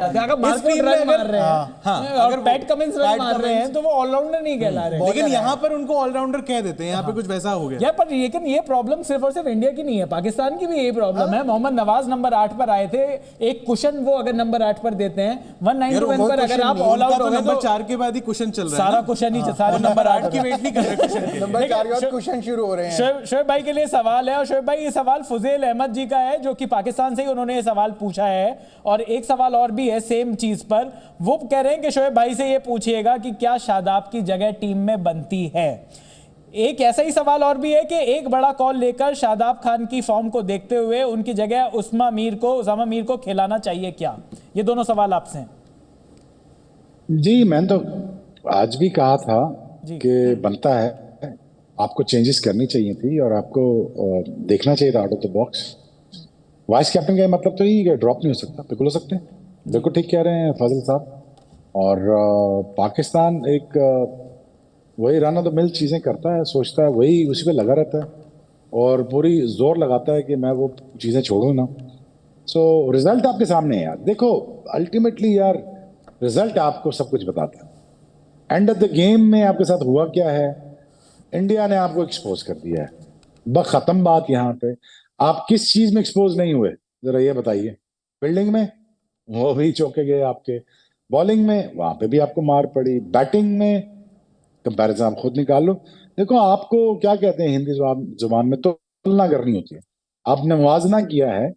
अगर पैट कमिंस रन मार रहे हैं तो वो ऑलराउंडर नहीं कहला रहे। लेकिन यहाँ पर उनको ऑलराउंडर कह देते हैं। यहाँ पे कुछ वैसा हो गया यार। पर लेकिन ये प्रॉब्लम सिर्फ और सिर्फ इंडिया की नहीं है, पाकिस्तान की भी यही प्रॉब्लम है। मोहम्मद नवाज नंबर 8 पर आए थे, एक कुशन वो अगर नंबर 8 पर देते हैं 191 पर, अगर आप ऑल आउट हो गए नंबर 4 के बाद ही कुशन चल रहा है। सारा कुशन ही, सारे नंबर 8 की वेट नहीं कर रहे कुशन नंबर 4 के बाद क्वेश्चन शुरू हो रहे हैं। शोएब भाई के लिए सवाल है, और शोएब भाई ये सवाल फुजेल अहमद जी का है, जो कि पाकिस्तान से ही उन्होंने ये सवाल पूछा है। और एक सवाल और भी है सेम चीज पर, वो कह रहे हैं कि शोएब भाई से ये पूछिएगा कि क्या शादाब की जगह टीम में बनती है। एक ऐसा ही सवाल और भी है कि एक बड़ा कॉल लेकर शादाब खान की फॉर्म को देखते हुए उनकी जगह उसामा मीर को खिलाना चाहिए क्या? ये दोनों सवाल आपसे हैं। जी, मैंने तो आज भी कहा था कि बनता है, आपको चेंजेस करनी चाहिए थी और आपको देखना चाहिए था out of the box. Vice captain का मतलब तो यही ड्रॉप नहीं हो सकता, बिल्कुल हो सकते हैं, बिल्कुल ठीक कह रहे हैं फाजिल साहब। और पाकिस्तान एक वही रन ऑफ द मिल चीज़ें करता है, सोचता है, वही उसी पे लगा रहता है और पूरी जोर लगाता है कि मैं वो चीज़ें छोड़ूं ना। सो रिजल्ट आपके सामने है यार। देखो अल्टीमेटली यार रिजल्ट आपको सब कुछ बताता है। एंड ऑफ द गेम में आपके साथ हुआ क्या है, इंडिया ने आपको एक्सपोज कर दिया है, बस खत्म बात। यहाँ पे आप किस चीज में एक्सपोज नहीं हुए जरा ये बताइए। फील्डिंग में वो भी चौके गए आपके, बॉलिंग में वहां पे भी आपको मार पड़ी, बैटिंग में कंपैरिजन आप खुद निकाल लो। देखो आपको क्या कहते हैं हिंदी जुबान में, तो तुलना करनी होती है। आपने मुआवजा किया है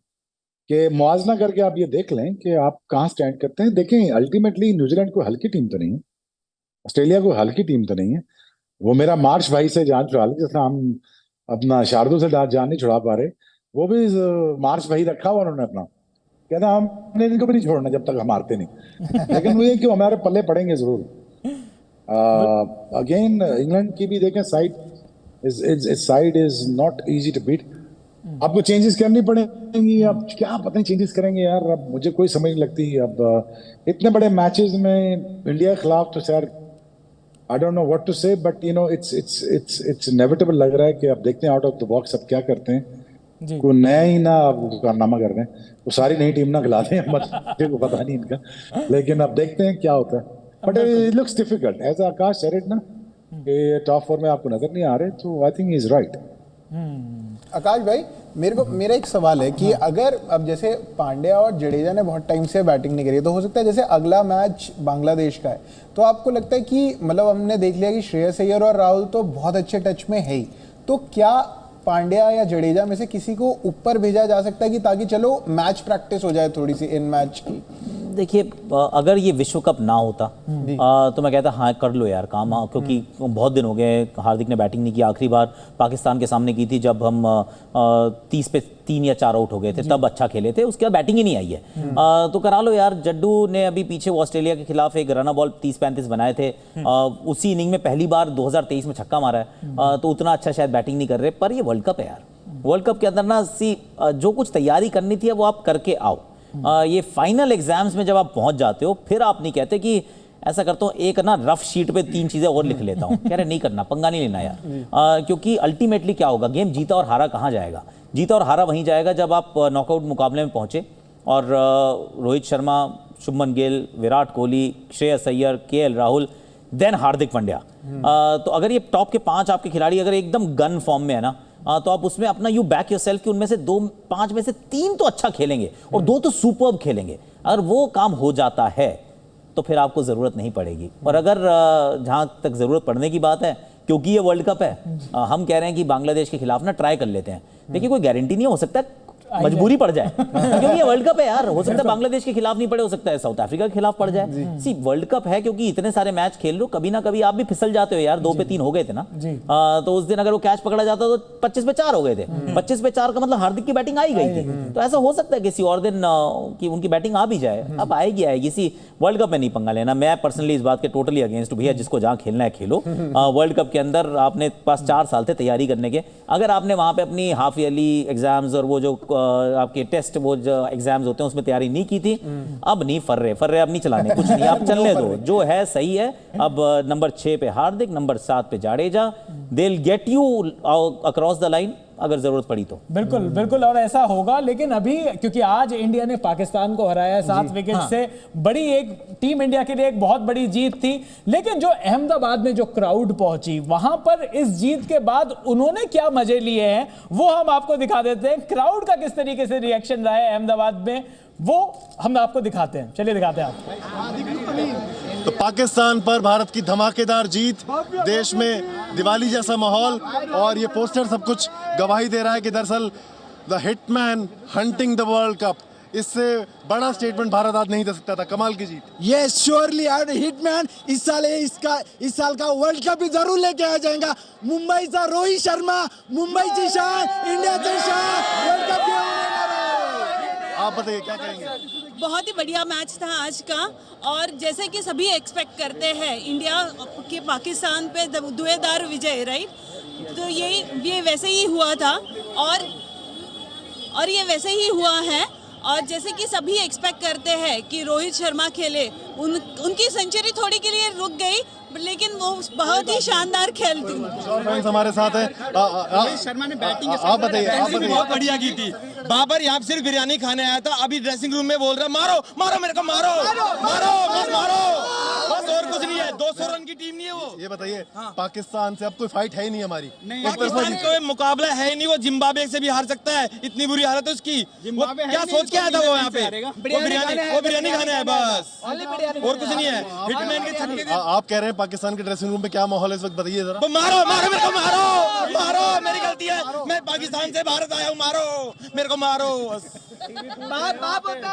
कि मुआवजा करके आप ये देख लें कि आप कहाँ स्टैंड करते हैं। देखें अल्टीमेटली न्यूजीलैंड कोई हल्की टीम तो नहीं है, ऑस्ट्रेलिया कोई हल्की टीम तो नहीं है। वो मेरा मार्च भाई से जान छुड़ा ली, जैसे हम अपना शार्दुल से जान नहीं छुड़ा पा रहे, वो भी मार्च भाई रखा हुआ उन्होंने अपना, कहता हमने इनको भी नहीं छोड़ना जब तक हम हारते नहीं। लेकिन वो ये कि हमारे पल्ले पड़ेंगे जरूर। अगेन इंग्लैंड की भी देखें side is not easy to beat. आपको चेंजेस करनी पड़ेंगी, अब क्या पता नहीं चेंजेस करेंगे यार, अब मुझे कोई समझ नहीं लगती। अब इतने बड़े मैचेस में इंडिया के खिलाफ तो sir I don't know what to say, but you know it's inevitable लग रहा है कि अब देखते हैं आउट ऑफ द बॉक्स अब क्या करते हैं। कोई नया ही ना अब कारनामा कर रहे हैं, वो सारी नई टीम ना खिला दें, को पता नहीं इनका, लेकिन अब देखते हैं क्या होता है। But it looks difficult as Akash said ना कि टॉप 4 में आपको नजर नहीं आ रहे, तो I think he is right. Akash भाई मेरा एक सवाल है कि अगर अब जैसे पांड्या और जडेजा ने बहुत टाइम से बैटिंग नहीं करी, तो हो सकता है जैसे अगला मैच बांग्लादेश का है, तो आपको लगता है कि मतलब हमने देख लिया कि श्रेयस अय्यर और राहुल तो बहुत अच्छे टच में है ही, तो क्या पांड्या या जडेजा में से किसी को ऊपर भेजा जा सकता है कि ताकि चलो मैच प्रैक्टिस हो जाए थोड़ी सी इन मैच की? देखिए अगर ये विश्व कप ना होता तो मैं कहता हाँ कर लो यार काम, क्योंकि बहुत दिन हो गए हार्दिक ने बैटिंग नहीं की। आखिरी बार पाकिस्तान के सामने की थी जब हम 30 पे 3 या 4 आउट हो गए थे, तब अच्छा खेले थे, उसके बाद बैटिंग ही नहीं आई है। तो करा लो यार। जड्डू ने अभी पीछे ऑस्ट्रेलिया के खिलाफ एक रन बॉल 30-35 बनाए थे, उसी इनिंग में पहली बार 2023 में छक्का मारा है, तो उतना अच्छा शायद बैटिंग नहीं कर रहे। पर ये वर्ल्ड कप है यार, वर्ल्ड कप के अंदर ना जो कुछ तैयारी करनी थी वो आप करके आओ। ये फाइनल एग्जाम्स में जब आप पहुंच जाते हो फिर आप नहीं कहते कि ऐसा करता हूँ एक ना रफ शीट पे 3 चीजें और लिख लेता हूँ, कह रहे नहीं करना, पंगा नहीं लेना यार। क्योंकि अल्टीमेटली क्या होगा, गेम जीता और हारा कहाँ जाएगा? जीता और हारा वहीं जाएगा जब आप नॉकआउट मुकाबले में पहुंचे और रोहित शर्मा, शुभमन गिल, विराट कोहली, श्रेयस अय्यर, केएल राहुल, देन हार्दिक पांड्या। तो अगर ये टॉप के 5 आपके खिलाड़ी अगर एकदम गन फॉर्म में है ना, तो आप उसमें अपना यू बैक योरसेल्फ कि उनमें से 5 में से 3 तो अच्छा खेलेंगे और 2 तो सुपर्ब खेलेंगे। अगर वो काम हो जाता है तो फिर आपको ज़रूरत नहीं पड़ेगी। और अगर जहाँ तक ज़रूरत पड़ने की बात है, क्योंकि ये वर्ल्ड कप है, हम कह रहे हैं कि बांग्लादेश के खिलाफ ना ट्राई कर लेते हैं। देखिए कोई गारंटी नहीं हो सकता मजबूरी पड़ जाए, क्योंकि ये वर्ल्ड कप है यार। हो सकता है बांग्लादेश के खिलाफ नहीं पड़े, हो सकता है साउथ अफ्रीका के खिलाफ पड़ जाए। सी वर्ल्ड कप है, क्योंकि इतने सारे मैच खेल लो, कभी ना कभी आप भी फिसल जाते हो यार। 2 पे 3 हो गए थे ना, तो उस दिन अगर वो कैच पकड़ा जाता तो 25 पे 4 हो गए थे। 25 पे 4 का मतलब हार्दिक की बैटिंग आ ही गई थी। तो ऐसा हो सकता है किसी और दिन कि उनकी बैटिंग आ भी जाए। अब आएगी सी वर्ल्ड कप में नहीं पंगा लेना। मैं पर्सनली इस बात के टोटली अगेंस्ट, भैया जिसको जहां खेलना है खेलो। वर्ल्ड कप के अंदर आपने पास 4 साल थे तैयारी करने के, अगर आपने वहां पे अपनी हाफ ईयरली एग्जाम्स और वो जो आपके टेस्ट वो जो एग्जाम्स होते हैं उसमें तैयारी नहीं की थी, अब नहीं फर्रे अब नहीं चलाने, कुछ नहीं, आप चलने दो, जो है सही है। अब नंबर 6 पे हार्दिक, नंबर 7 पे Jadeja, they will get you across the line अगर जरूरत पड़ी तो। बिल्कुल बिल्कुल, और ऐसा होगा। लेकिन अभी क्योंकि आज इंडिया ने पाकिस्तान को हराया 7 विकेट से, बड़ी एक टीम इंडिया के लिए एक बहुत बड़ी जीत थी। लेकिन जो अहमदाबाद में जो क्राउड पहुंची, वहां पर इस जीत के बाद उन्होंने क्या मजे लिए हैं वो हम आपको दिखा देते हैं। क्राउड का किस तरीके से रिएक्शन रहा है अहमदाबाद में, वो हम आपको दिखाते हैं। चलिए दिखाते हैं आप। तो पाकिस्तान पर भारत की धमाकेदार जीत, देश में दिवाली जैसा माहौल, और ये पोस्टर सब कुछ गवाही दे रहा है कि दरअसल the hitman hunting the world cup, इससे बड़ा स्टेटमेंट भारत आज नहीं दे सकता था। कमाल की जीत। ये श्योरली यार, हिटमैन इस साल का वर्ल्ड कप भी जरूर लेके आ जाएगा। मुंबईचा रोहित शर्मा, मुंबईची शान, इंडियाची शान, वर्ल्ड कप घेऊन येणार आहे। आप बताइए क्या कहेंगे? बहुत ही बढ़िया मैच था आज का, और जैसे कि सभी एक्सपेक्ट करते हैं इंडिया के पाकिस्तान पे धुएंधार विजय, राइट। तो ये वैसे ही हुआ था, और ये वैसे ही हुआ है। और जैसे कि सभी एक्सपेक्ट करते हैं कि रोहित शर्मा खेले, उनकी सेंचुरी थोड़ी के लिए रुक गई, लेकिन वो बहुत ही शानदार खेल थी। फ्रेंड्स हमारे साथ है। रोहित शर्मा ने बैटिंग आप बताइए। बहुत बढ़िया की थी। बाबर यहाँ सिर्फ बिरयानी खाने आया था, अभी ड्रेसिंग रूम में बोल रहा मारो मारो मेरे को, मारो मारो बस मारो, बस और कुछ नहीं है। 200 रन की टीम नहीं है वो। ये बताइए, पाकिस्तान से अब कोई फाइट है ही नहीं हमारी। पाकिस्तान कोई मुकाबला है ही नहीं, वो जिम्बाब्वे से भी हार सकता है, इतनी बुरी हालत है उसकी। वो क्या सोच के आया था वो यहाँ पे? वो बिरयानी खाने है बस, और कुछ नहीं है। हिटमैन के छक्के। आप कह रहे हैं पाकिस्तान के ड्रेसिंग रूम में क्या माहौल है इस वक्त, बताइए जरा। मारो मारो मेरे को, मारो मारो, मेरी गलती है, मैं पाकिस्तान से भारत आया हूँ, मारो मेरे को, मारो।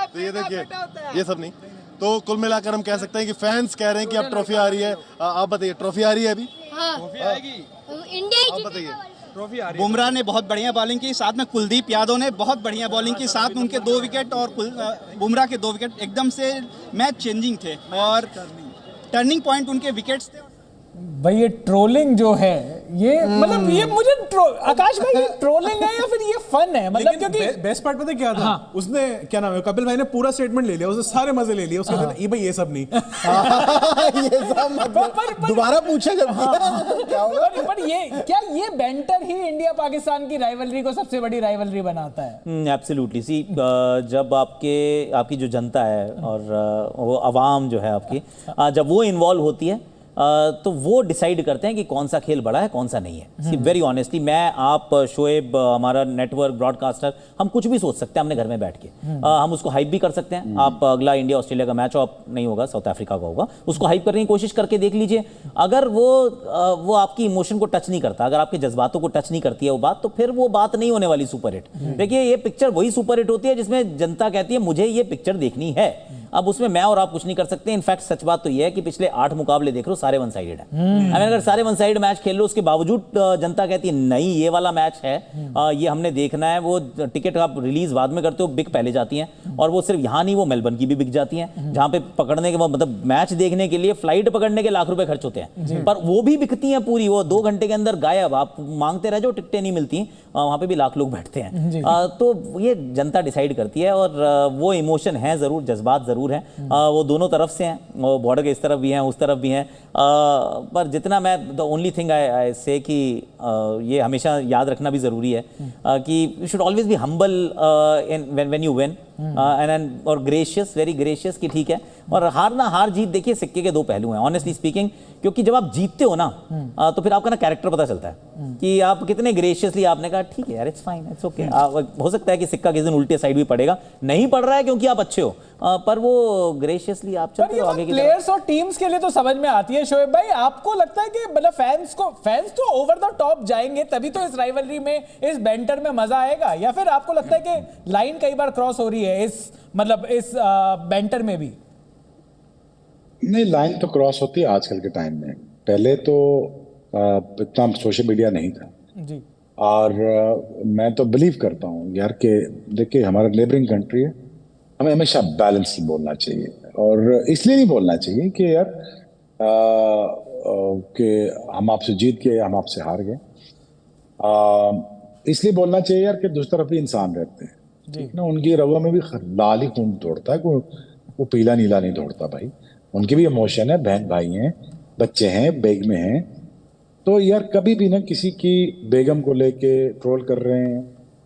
तो ये देखिए, ये सब नहीं, तो कुल मिलाकर हम कह सकते हैं कि फैंस कह रहे हैं कि अब ट्रॉफी आ रही है। आप बताइए, ट्रॉफी आ रही है अभी? इंडिया आप बताइए। बुमराह ने बहुत बढ़िया बॉलिंग की, साथ में कुलदीप यादव ने बहुत बढ़िया बॉलिंग की, साथ में उनके 2 विकेट और बुमराह के 2 विकेट एकदम से मैच चेंजिंग थे, और टर्निंग पॉइंट उनके विकेट्स थे। भाई ये ट्रोलिंग जो है, ये मतलब ये मुझे आकाश भाई, ये ट्रोलिंग है या फिर ये फन है? मतलब क्योंकि बेस्ट पार्ट पता है क्या था? उसने क्या नाम है, कपिल भाई ने पूरा स्टेटमेंट ले लिया, उसने सारे मजे ले लिए, उसके बाद ये भाई ये सब नहीं। ये सब मतलब दोबारा पूछा जब क्या होगा। पर ये क्या, ये बैंटर ही इंडिया पाकिस्तान की राइवलरी को सबसे बड़ी राइवलरी बनाता है? एब्सोल्युटली। सी, जब आपकी जो जनता है और वो आवाम जो है आपकी, जब वो इन्वॉल्व होती है, तो वो डिसाइड करते हैं कि कौन सा खेल बड़ा है, कौन सा नहीं है। वेरी ऑनेस्टली, मैं, आप, शोएब, हमारा नेटवर्क ब्रॉडकास्टर, हम कुछ भी सोच सकते हैं अपने घर में बैठ के। हम उसको हाइप भी कर सकते हैं। आप अगला इंडिया ऑस्ट्रेलिया का मैच नहीं होगा, साउथ अफ्रीका का होगा, उसको हाइप करने की कोशिश करके देख लीजिए। अगर वो आपकी इमोशन को टच नहीं करता, अगर आपके जज्बातों को टच नहीं करती है वो बात, तो फिर वो बात नहीं होने वाली सुपर हिट। देखिए, ये पिक्चर वही सुपर हिट होती है जिसमें जनता कहती है मुझे ये पिक्चर देखनी है। अब उसमें मैं और आप कुछ नहीं कर सकते। इनफैक्ट सच बात तो ये है कि पिछले 8 मुकाबले देख लो, सारे वन साइडेड है। अगर सारे वन साइड मैच खेल लो, उसके बावजूद जनता कहती है नहीं ये वाला मैच है, ये हमने देखना है। वो टिकट आप रिलीज बाद में करते हो, बिक पहले जाती हैं, और वो सिर्फ यहाँ नहीं, वो मेलबर्न की भी बिक जाती हैं, जहाँ पे पकड़ने के मतलब मैच देखने के लिए फ्लाइट पकड़ने के लाख रुपए खर्च होते हैं, पर वो भी बिकती हैं पूरी। वो 2 घंटे के अंदर गायब, आप मांगते रह जाओ, टिकटें नहीं मिलती, वहाँ पे भी लाख लोग बैठते हैं। तो ये जनता डिसाइड करती है, और वो इमोशन है जरूर, जज्बात जरूर है, वो दोनों तरफ से हैं, वो बॉर्डर के इस तरफ भी हैं, उस तरफ भी हैं। पर जितना मैं, द ओनली थिंग आई से कि ये हमेशा याद रखना भी जरूरी है कि you should always be humble when you win, and और ग्रेशियस, वेरी ग्रेशियस, कि ठीक है। और हार जीत, देखिए सिक्के के 2 पहलू हैं, ऑनेस्टली स्पीकिंग। क्योंकि जब आप जीतते हो ना, तो फिर आपका ना कैरेक्टर पता चलता है कि आप कितने ग्रेशियसली, आपने कहा ठीक है यार, इट्स फाइन, इट्स ओके। हो सकता है कि सिक्का किसी दिन उल्टे साइड भी पड़ेगा, नहीं पड़ रहा है क्योंकि आप अच्छे हो, पर वो ग्रेशियसली आप चलते हो आगे की तरफ। प्लेयर्स और टीम्स के लिए तो समझ में आती है। शोएब भाई, आपको लगता है कि मतलब फैंस तो ओवर द टॉप जाएंगे तभी तो इस राइवलरी में, इस बैंटर में मजा आएगा, या फिर आपको लगता है कि लाइन कई बार क्रॉस हो रही है इस बैंटर में भी? नहीं, लाइन तो क्रॉस होती है आजकल के टाइम में। पहले तो इतना सोशल मीडिया नहीं था जी, और मैं तो बिलीव करता हूँ यार कि देखिए हमारा नेबरिंग कंट्री है, हमें हमेशा बैलेंस बोलना चाहिए। और इसलिए नहीं बोलना चाहिए कि यार कि हम आपसे जीत गए, हम आपसे हार गए। इसलिए बोलना चाहिए यार कि दूसरी तरफ भी इंसान रहते हैं, ठीक ना, उनकी रवा में भी लाल ही खून दौड़ता है, वो पीला नीला नहीं दौड़ता भाई। उनकी भी इमोशन है, बहन भाई हैं, बच्चे हैं, बेगमें हैं। तो यार कभी भी ना किसी की बेगम को लेके ट्रोल कर रहे हैं,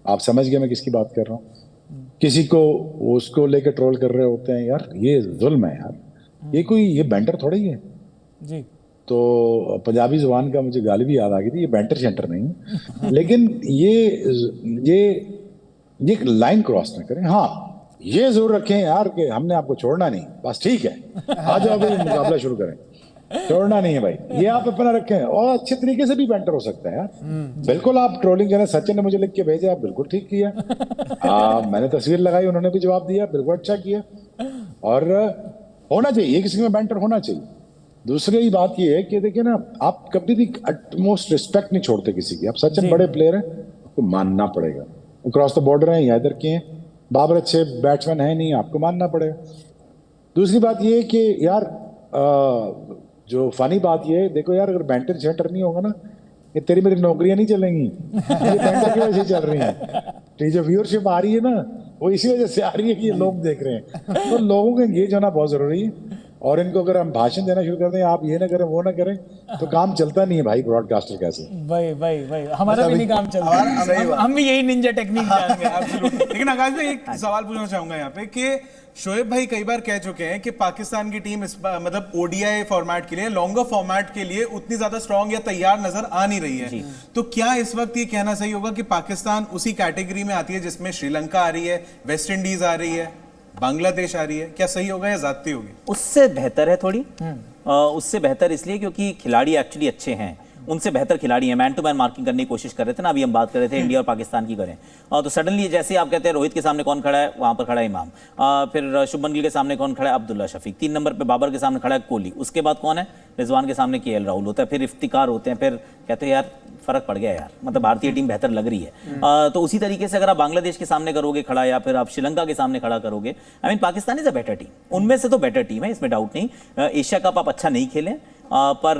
आप समझ गए मैं किसकी बात कर रहा हूँ, किसी को उसको लेके ट्रोल कर रहे होते हैं, यार ये जुल्म है यार। ये बैंटर थोड़ा ही है जी। तो पंजाबी जुबान का मुझे गाली भी याद आ गई थी, ये बैंटर शेंटर नहीं है। लेकिन ये एक लाइन क्रॉस ना करें। हाँ, ये जरूर रखें यार कि हमने आपको छोड़ना नहीं, बस ठीक है, आ जाओ अभी मुकाबला शुरू करें, छोड़ना नहीं है भाई, ये आप अपना रखें। और अच्छे तरीके से भी बैंटर हो सकता है यार, बिल्कुल। आप ट्रोलिंग करें, सचिन ने मुझे लिख के भेजा, आप बिल्कुल ठीक किया। मैंने तस्वीर लगाई, उन्होंने भी जवाब दिया, बिल्कुल अच्छा किया। और होना चाहिए, किसी में बैंटर होना चाहिए। दूसरी बात ये है कि देखिए ना, आप कभी भी अटमोस्ट रिस्पेक्ट नहीं छोड़ते किसी की। आप सचिन बड़े प्लेयर हैं, आपको मानना पड़ेगा। क्रॉस द बॉर्डर हैं या इधर के हैं, बाबर अच्छे बैट्समैन है नहीं, आपको मानना पड़ेगा। दूसरी बात ये है कि यार जो फनी बात ये है, देखो यार, अगर बैंटर सेंटर नहीं होगा ना, ये तेरी मेरी नौकरियां नहीं चलेंगी, ये बैंटर की वजह से चल रही है। जो व्यूअरशिप आ रही है ना, वो इसी वजह से आ रही है कि ये लोग देख रहे हैं। तो लोगों को एंगेज होना बहुत जरूरी है। और इनको अगर हम भाषण देना शुरू कर दें, आप ये ना करें वो ना करें, तो काम चलता नहीं है भाई ब्रॉडकास्टर कैसे। भाई हमारा भी नहीं काम चलता, हम भी यही निंजा टेक्निक जानेंगे। लेकिन आकाश भाई, एक सवाल पूछना चाहूंगा यहाँ पे कि शोएब भाई कई बार कह चुके हैं कि पाकिस्तान की टीम इस मतलब ओडीआई फॉर्मेट के लिए, लॉन्गर फॉर्मेट के लिए उतनी ज्यादा स्ट्रांग या तैयार नजर आ नहीं रही है। तो क्या इस वक्त ये कहना सही होगा कि पाकिस्तान उसी कैटेगरी में आती है जिसमें श्रीलंका आ रही है, वेस्ट इंडीज आ रही है, बांग्लादेश आ रही है? क्या सही होगा या ज्यादती होगी? उससे बेहतर है थोड़ी। उससे बेहतर इसलिए क्योंकि खिलाड़ी एक्चुअली अच्छे हैं, उनसे बेहतर खिलाड़ी हैं। मैन टू मैन मार्किंग करने की कोशिश कर रहे थे ना, अभी हम बात कर रहे थे इंडिया और पाकिस्तान की करें, तो सडनली जैसे आप कहते हैं रोहित के सामने कौन खड़ा है, वहां पर खड़ा है इमाम, फिर शुभमन गिल के सामने कौन खड़ा है, अब्दुल्ला शफीक, 3 नंबर पे बाबर के सामने खड़ा है कोहली, उसके बाद कौन है, रिजवान के सामने केएल राहुल होता है, फिर इफ्तिकार होते हैं, फिर कहते हैं यार फर्क पड़ गया यार, मतलब भारतीय टीम बेहतर लग रही है। तो उसी तरीके से अगर आप बांग्लादेश के सामने करोगे खड़ा, या फिर आप श्रीलंका के सामने खड़ा करोगे, I mean Pakistan is a better team, उनमें से तो बेटर टीम है, इसमें डाउट नहीं। एशिया कप आप अच्छा नहीं खेलें, पर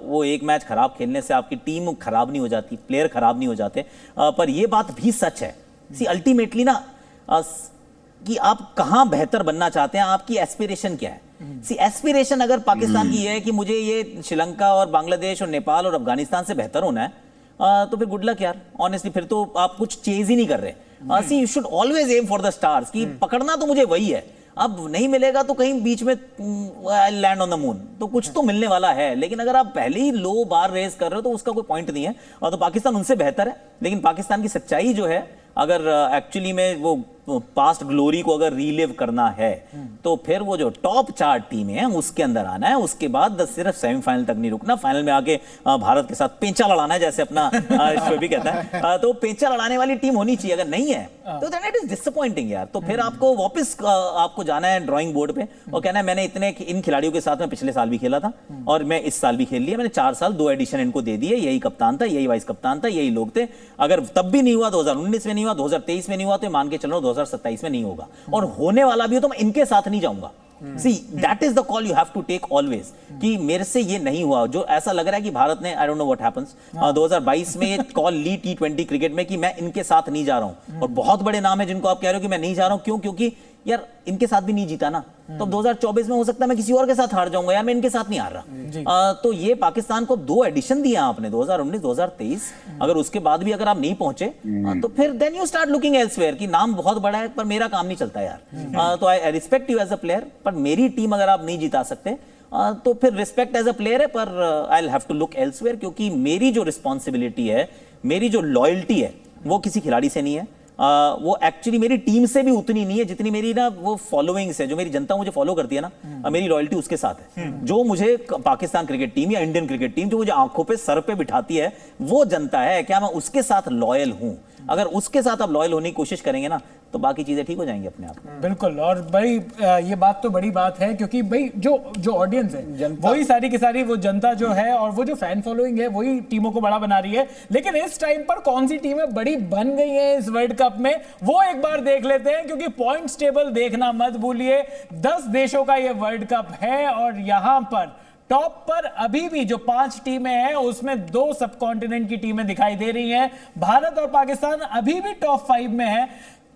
वो एक मैच खराब खेलने से आपकी टीम खराब नहीं हो जाती, प्लेयर खराब नहीं हो जाते। पर ये बात भी सच है सी अल्टीमेटली ना, कि आप कहां बेहतर बनना चाहते हैं, आपकी एस्पिरेशन क्या है। सी एस्पिरेशन अगर पाकिस्तान की ये है कि मुझे ये श्रीलंका और बांग्लादेश और नेपाल और अफगानिस्तान से बेहतर होना है, तो फिर गुड लक यार, ऑनेस्टली फिर तो आप कुछ चेज ही नहीं कर रहे। See you should always aim for the stars, कि पकड़ना तो मुझे वही है, अब नहीं मिलेगा तो कहीं बीच में लैंड ऑन द मून, तो कुछ तो मिलने वाला है। लेकिन अगर आप पहले ही लो बार रेस कर रहे हो तो उसका कोई पॉइंट नहीं है। तो पाकिस्तान उनसे बेहतर है, लेकिन पाकिस्तान की सच्चाई जो है, अगर एक्चुअली में वो पास्ट ग्लोरी को अगर रीलिव करना है, तो फिर वो जो टॉप 4 टीमें हैं उसके अंदर आना है, उसके बाद सिर्फ सेमीफाइनल तक नहीं रुकना, फाइनल में आके भारत के साथ पेंचा लड़ाना है, जैसे अपना शोएब भी कहता है। तो पेंचा लड़ाने वाली टीम होनी चाहिए, अगर नहीं है तो देन इट इज डिसअपॉइंटिंग यार। तो फिर आपको वापस आपको जाना है ड्राइंग बोर्ड पे और कहना है मैंने इतने इन खिलाड़ियों के साथ में पिछले साल भी खेला था और मैं इस साल भी खेल लिया, मैंने 4 साल 2 एडिशन इनको दे दिए, यही कप्तान था, यही वाइस कप्तान था, यही लोग थे। अगर तब भी नहीं हुआ, 2019 में नहीं हुआ, 2023 में नहीं हुआ, तो मान के चल रहा हूं 2027 में नहीं होगा, और होने वाला भी हो तो मैं इनके साथ नहीं जाऊंगा। See, that is the call you have to take always, कि मेरे से ये नहीं हुआ, जो ऐसा लग रहा है कि भारत ने, I don't know what happens, 2022 में ये कॉल ली T20 क्रिकेट में कि मैं इनके साथ नहीं जा रहा हूं, और बहुत बड़े नाम है जिनको आप कह रहे हो कि मैं नहीं जा रहा हूं, क्यों? क्योंकि यार इनके साथ भी नहीं जीता ना, तो 2024 में हो सकता है मैं किसी और के साथ हार जाऊंगा, यार मैं इनके साथ नहीं हार रहा। तो ये पाकिस्तान को 2 एडिशन दिया आपने, 2019 2023, अगर उसके बाद भी अगर आप नहीं पहुंचे तो फिर then you start looking elsewhere, कि नाम बहुत बड़ा है पर मेरा काम नहीं चलता यार। तो I respect you as a player, पर मेरी टीम अगर आप नहीं जिता सकते तो फिर रिस्पेक्ट एज अ प्लेयर है, पर I will have to look elsewhere, क्योंकि मेरी जो रिस्पॉन्सिबिलिटी है, मेरी जो लॉयल्टी है, वो किसी खिलाड़ी से नहीं है, वो एक्चुअली मेरी टीम से भी उतनी नहीं है जितनी मेरी ना वो फॉलोइंग से, जो मेरी जनता मुझे फॉलो करती है ना, मेरी लॉयल्टी उसके साथ है। जो मुझे पाकिस्तान क्रिकेट टीम या इंडियन क्रिकेट टीम जो मुझे आंखों पे सर पे बिठाती है, वो जनता है, क्या मैं उसके साथ लॉयल हूं? अगर उसके साथ आप लॉयल होने की कोशिश करेंगे ना, तो बाकी चीजें ठीक हो जाएंगी अपने आप। बिल्कुल, और भाई ये बात तो बड़ी बात है, क्योंकि भाई जो ऑडियंस है वही सारी की सारी वो जनता जो है, और वो जो फैन फॉलोइंग है वही टीमों को बड़ा बना रही है। लेकिन इस टाइम पर कौन सी टीमें बड़ी बन गई हैं इस वर्ल्ड कप में, वो एक बार देख लेते हैं, क्योंकि पॉइंट्स टेबल देखना मत भूलिए। 10 देशों का ये वर्ल्ड कप है, और यहां पर टॉप पर अभी भी जो 5 टीमें हैं उसमें 2 सब कॉन्टिनेंट की टीमें दिखाई दे रही हैं। भारत और पाकिस्तान अभी भी टॉप 5 में है।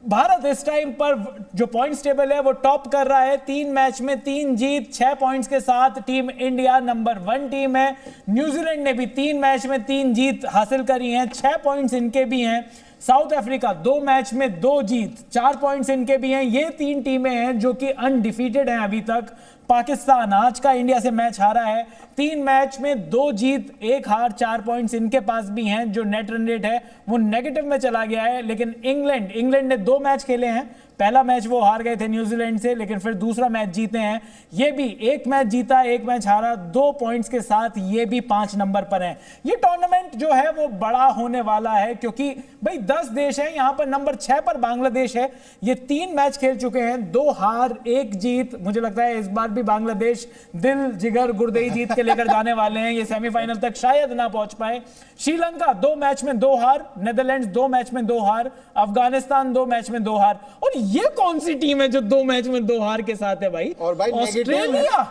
भारत इस टाइम पर जो पॉइंट्स टेबल है वो टॉप कर रहा है, 3 मैच में 3 जीत 6 पॉइंट्स के साथ। टीम इंडिया नंबर 1 टीम है। न्यूजीलैंड ने भी 3 मैच में 3 जीत हासिल करी हैं, 6 पॉइंट्स इनके भी हैं। साउथ अफ्रीका 2 मैच में 2 जीत 4 पॉइंट्स इनके भी हैं। ये 3 टीमें हैं जो कि अनडिफीटेड हैं अभी तक। पाकिस्तान आज का इंडिया से मैच हारा है, 3 मैच में 2 जीत 1 हार, 4 पॉइंट्स इनके पास भी हैं। जो नेट रन रेट है वो नेगेटिव में चला गया है। लेकिन इंग्लैंड ने 2 मैच खेले हैं, पहला मैच वो हार गए थे न्यूजीलैंड से, लेकिन फिर दूसरा मैच जीते हैं। ये भी एक मैच जीता, एक मैच हारा, 2 पॉइंट्स के साथ ये भी 5 नंबर पर है। ये टूर्नामेंट जो है वो बड़ा होने वाला है, क्योंकि भाई 10 देश हैं, यहां पर नंबर 6 पर बांग्लादेश है। ये 3 मैच खेल चुके हैं, 2 हार 1 जीत। मुझे लगता है इस बार भी बांग्लादेश दिल जिगर गुर्दई जीत के लेकर जाने वाले हैं, ये सेमीफाइनल तक शायद ना पहुंच पाए। श्रीलंका 2 मैच में 2 हार, नेदरलैंड्स 2 मैच में 2 हार, अफगानिस्तान 2 मैच में 2 हार। और ये कौन सी टीम है जो 2 मैच में 2 हार के साथ है भाई? और भाई ऑस्ट्रेलिया,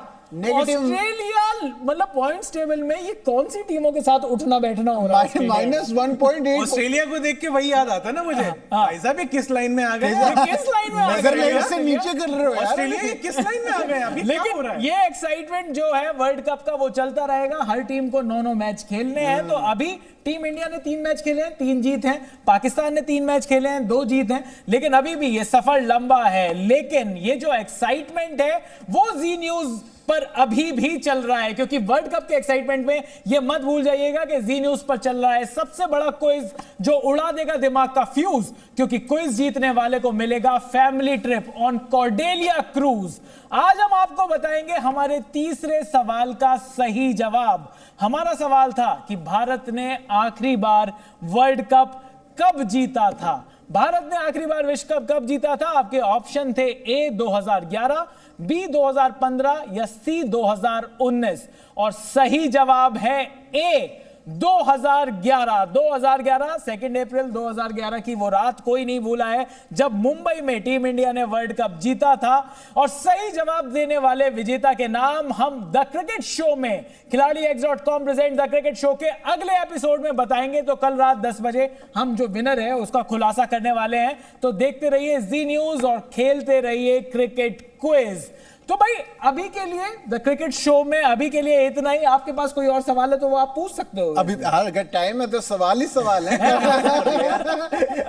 मतलब पॉइंट्स टेबल में ये कौन सी टीमों के साथ उठना बैठना हो रहा है? -1.8। ऑस्ट्रेलिया को देख के वही याद आता ना मुझे, भाई साहब ये किस लाइन में आ गए, किस लाइन में आ गए? से नीचे कर रहे हो यार। ऑस्ट्रेलिया ये किस लाइन में आ गए अभी? क्या हो रहा लेकिन है? ये एक्साइटमेंट जो है वर्ल्ड कप का वो चलता रहेगा। हर टीम को 9-9 मैच खेलने हैं। तो अभी टीम इंडिया ने 3 मैच खेले हैं, 3 जीत हैं। पाकिस्तान ने 3 मैच खेले हैं, 2 जीत हैं। लेकिन अभी भी ये सफर लंबा है। लेकिन ये जो एक्साइटमेंट है वो जी न्यूज पर अभी भी चल रहा है, क्योंकि वर्ल्ड कप के एक्साइटमेंट में ये मत भूल जाइएगा कि जी न्यूज पर चल रहा है सबसे बड़ा क्विज जो उड़ा देगा दिमाग का फ्यूज, क्योंकि क्विज जीतने वाले को मिलेगा family trip on Cordelia cruise. आज हम आपको बताएंगे हमारे तीसरे सवाल का सही जवाब। हमारा सवाल था कि भारत ने आखिरी बार वर्ल्ड कप कब जीता था? भारत ने आखिरी बार विश्व कप कब जीता था? आपके ऑप्शन थे ए 2011, बी 2015 या सी 2019। और सही जवाब है ए 2011। 2011 2 अप्रैल 2011 की वो रात कोई नहीं भूला है जब मुंबई में टीम इंडिया ने वर्ल्ड कप जीता था। और सही जवाब देने वाले विजेता के नाम हम द क्रिकेट शो में, खिलाड़ीx.com प्रेजेंट द क्रिकेट शो के अगले एपिसोड में बताएंगे। तो कल रात 10 बजे हम जो विनर है उसका खुलासा करने वाले हैं। तो देखते रहिए जी न्यूज और खेलते रहिए क्रिकेट क्विज। तो भाई अभी के लिए द क्रिकेट शो में अभी के लिए इतना ही। आपके पास कोई और सवाल है तो वो आप पूछ सकते हो। अभी अगर टाइम है तो सवाल ही सवाल है।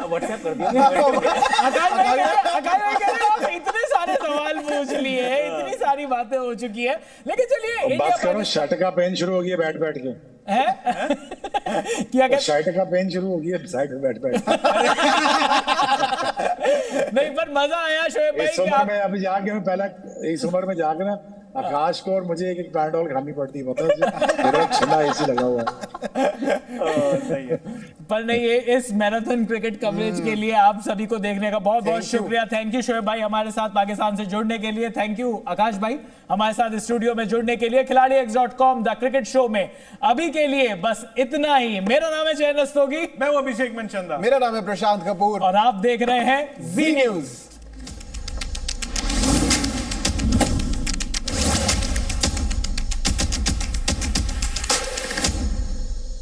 व्हाट्सएप कर दिया। आकाश भाई कह रहे हो इतने सारे सवाल पूछ लिए, इतनी सारी बातें हो चुकी है। लेकिन चलिए बात करो, शर्ट का पेन शुरू हो गया बैठ बैठ के है क्या कहते? शर्ट का पेन शुरू हो गया साइड में बैठ बैठ। नहीं पर मजा आया शोएब भाई। इस उम्र में अभी जाके मैं पहला इस उम्र में जाकर ना आकाश को और मुझे एक पैराडोल खानी पड़ती है, पता ठंडा एसी लगा हुआ है। पर नहीं, इस मैराथन क्रिकेट कवरेज के लिए आप सभी को देखने का बहुत बहुत शुक्रिया। थैंक यू शोएब भाई हमारे साथ पाकिस्तान से जुड़ने के लिए। थैंक यू आकाश भाई हमारे साथ स्टूडियो में जुड़ने के लिए। खिलाड़ीx.com द क्रिकेट शो में अभी के लिए बस इतना ही। मेरा नाम है जयन रस्तोगी, मैं हूं अभिषेक मनचंदा, मेरा नाम है प्रशांत कपूर और आप देख रहे हैं जी न्यूज।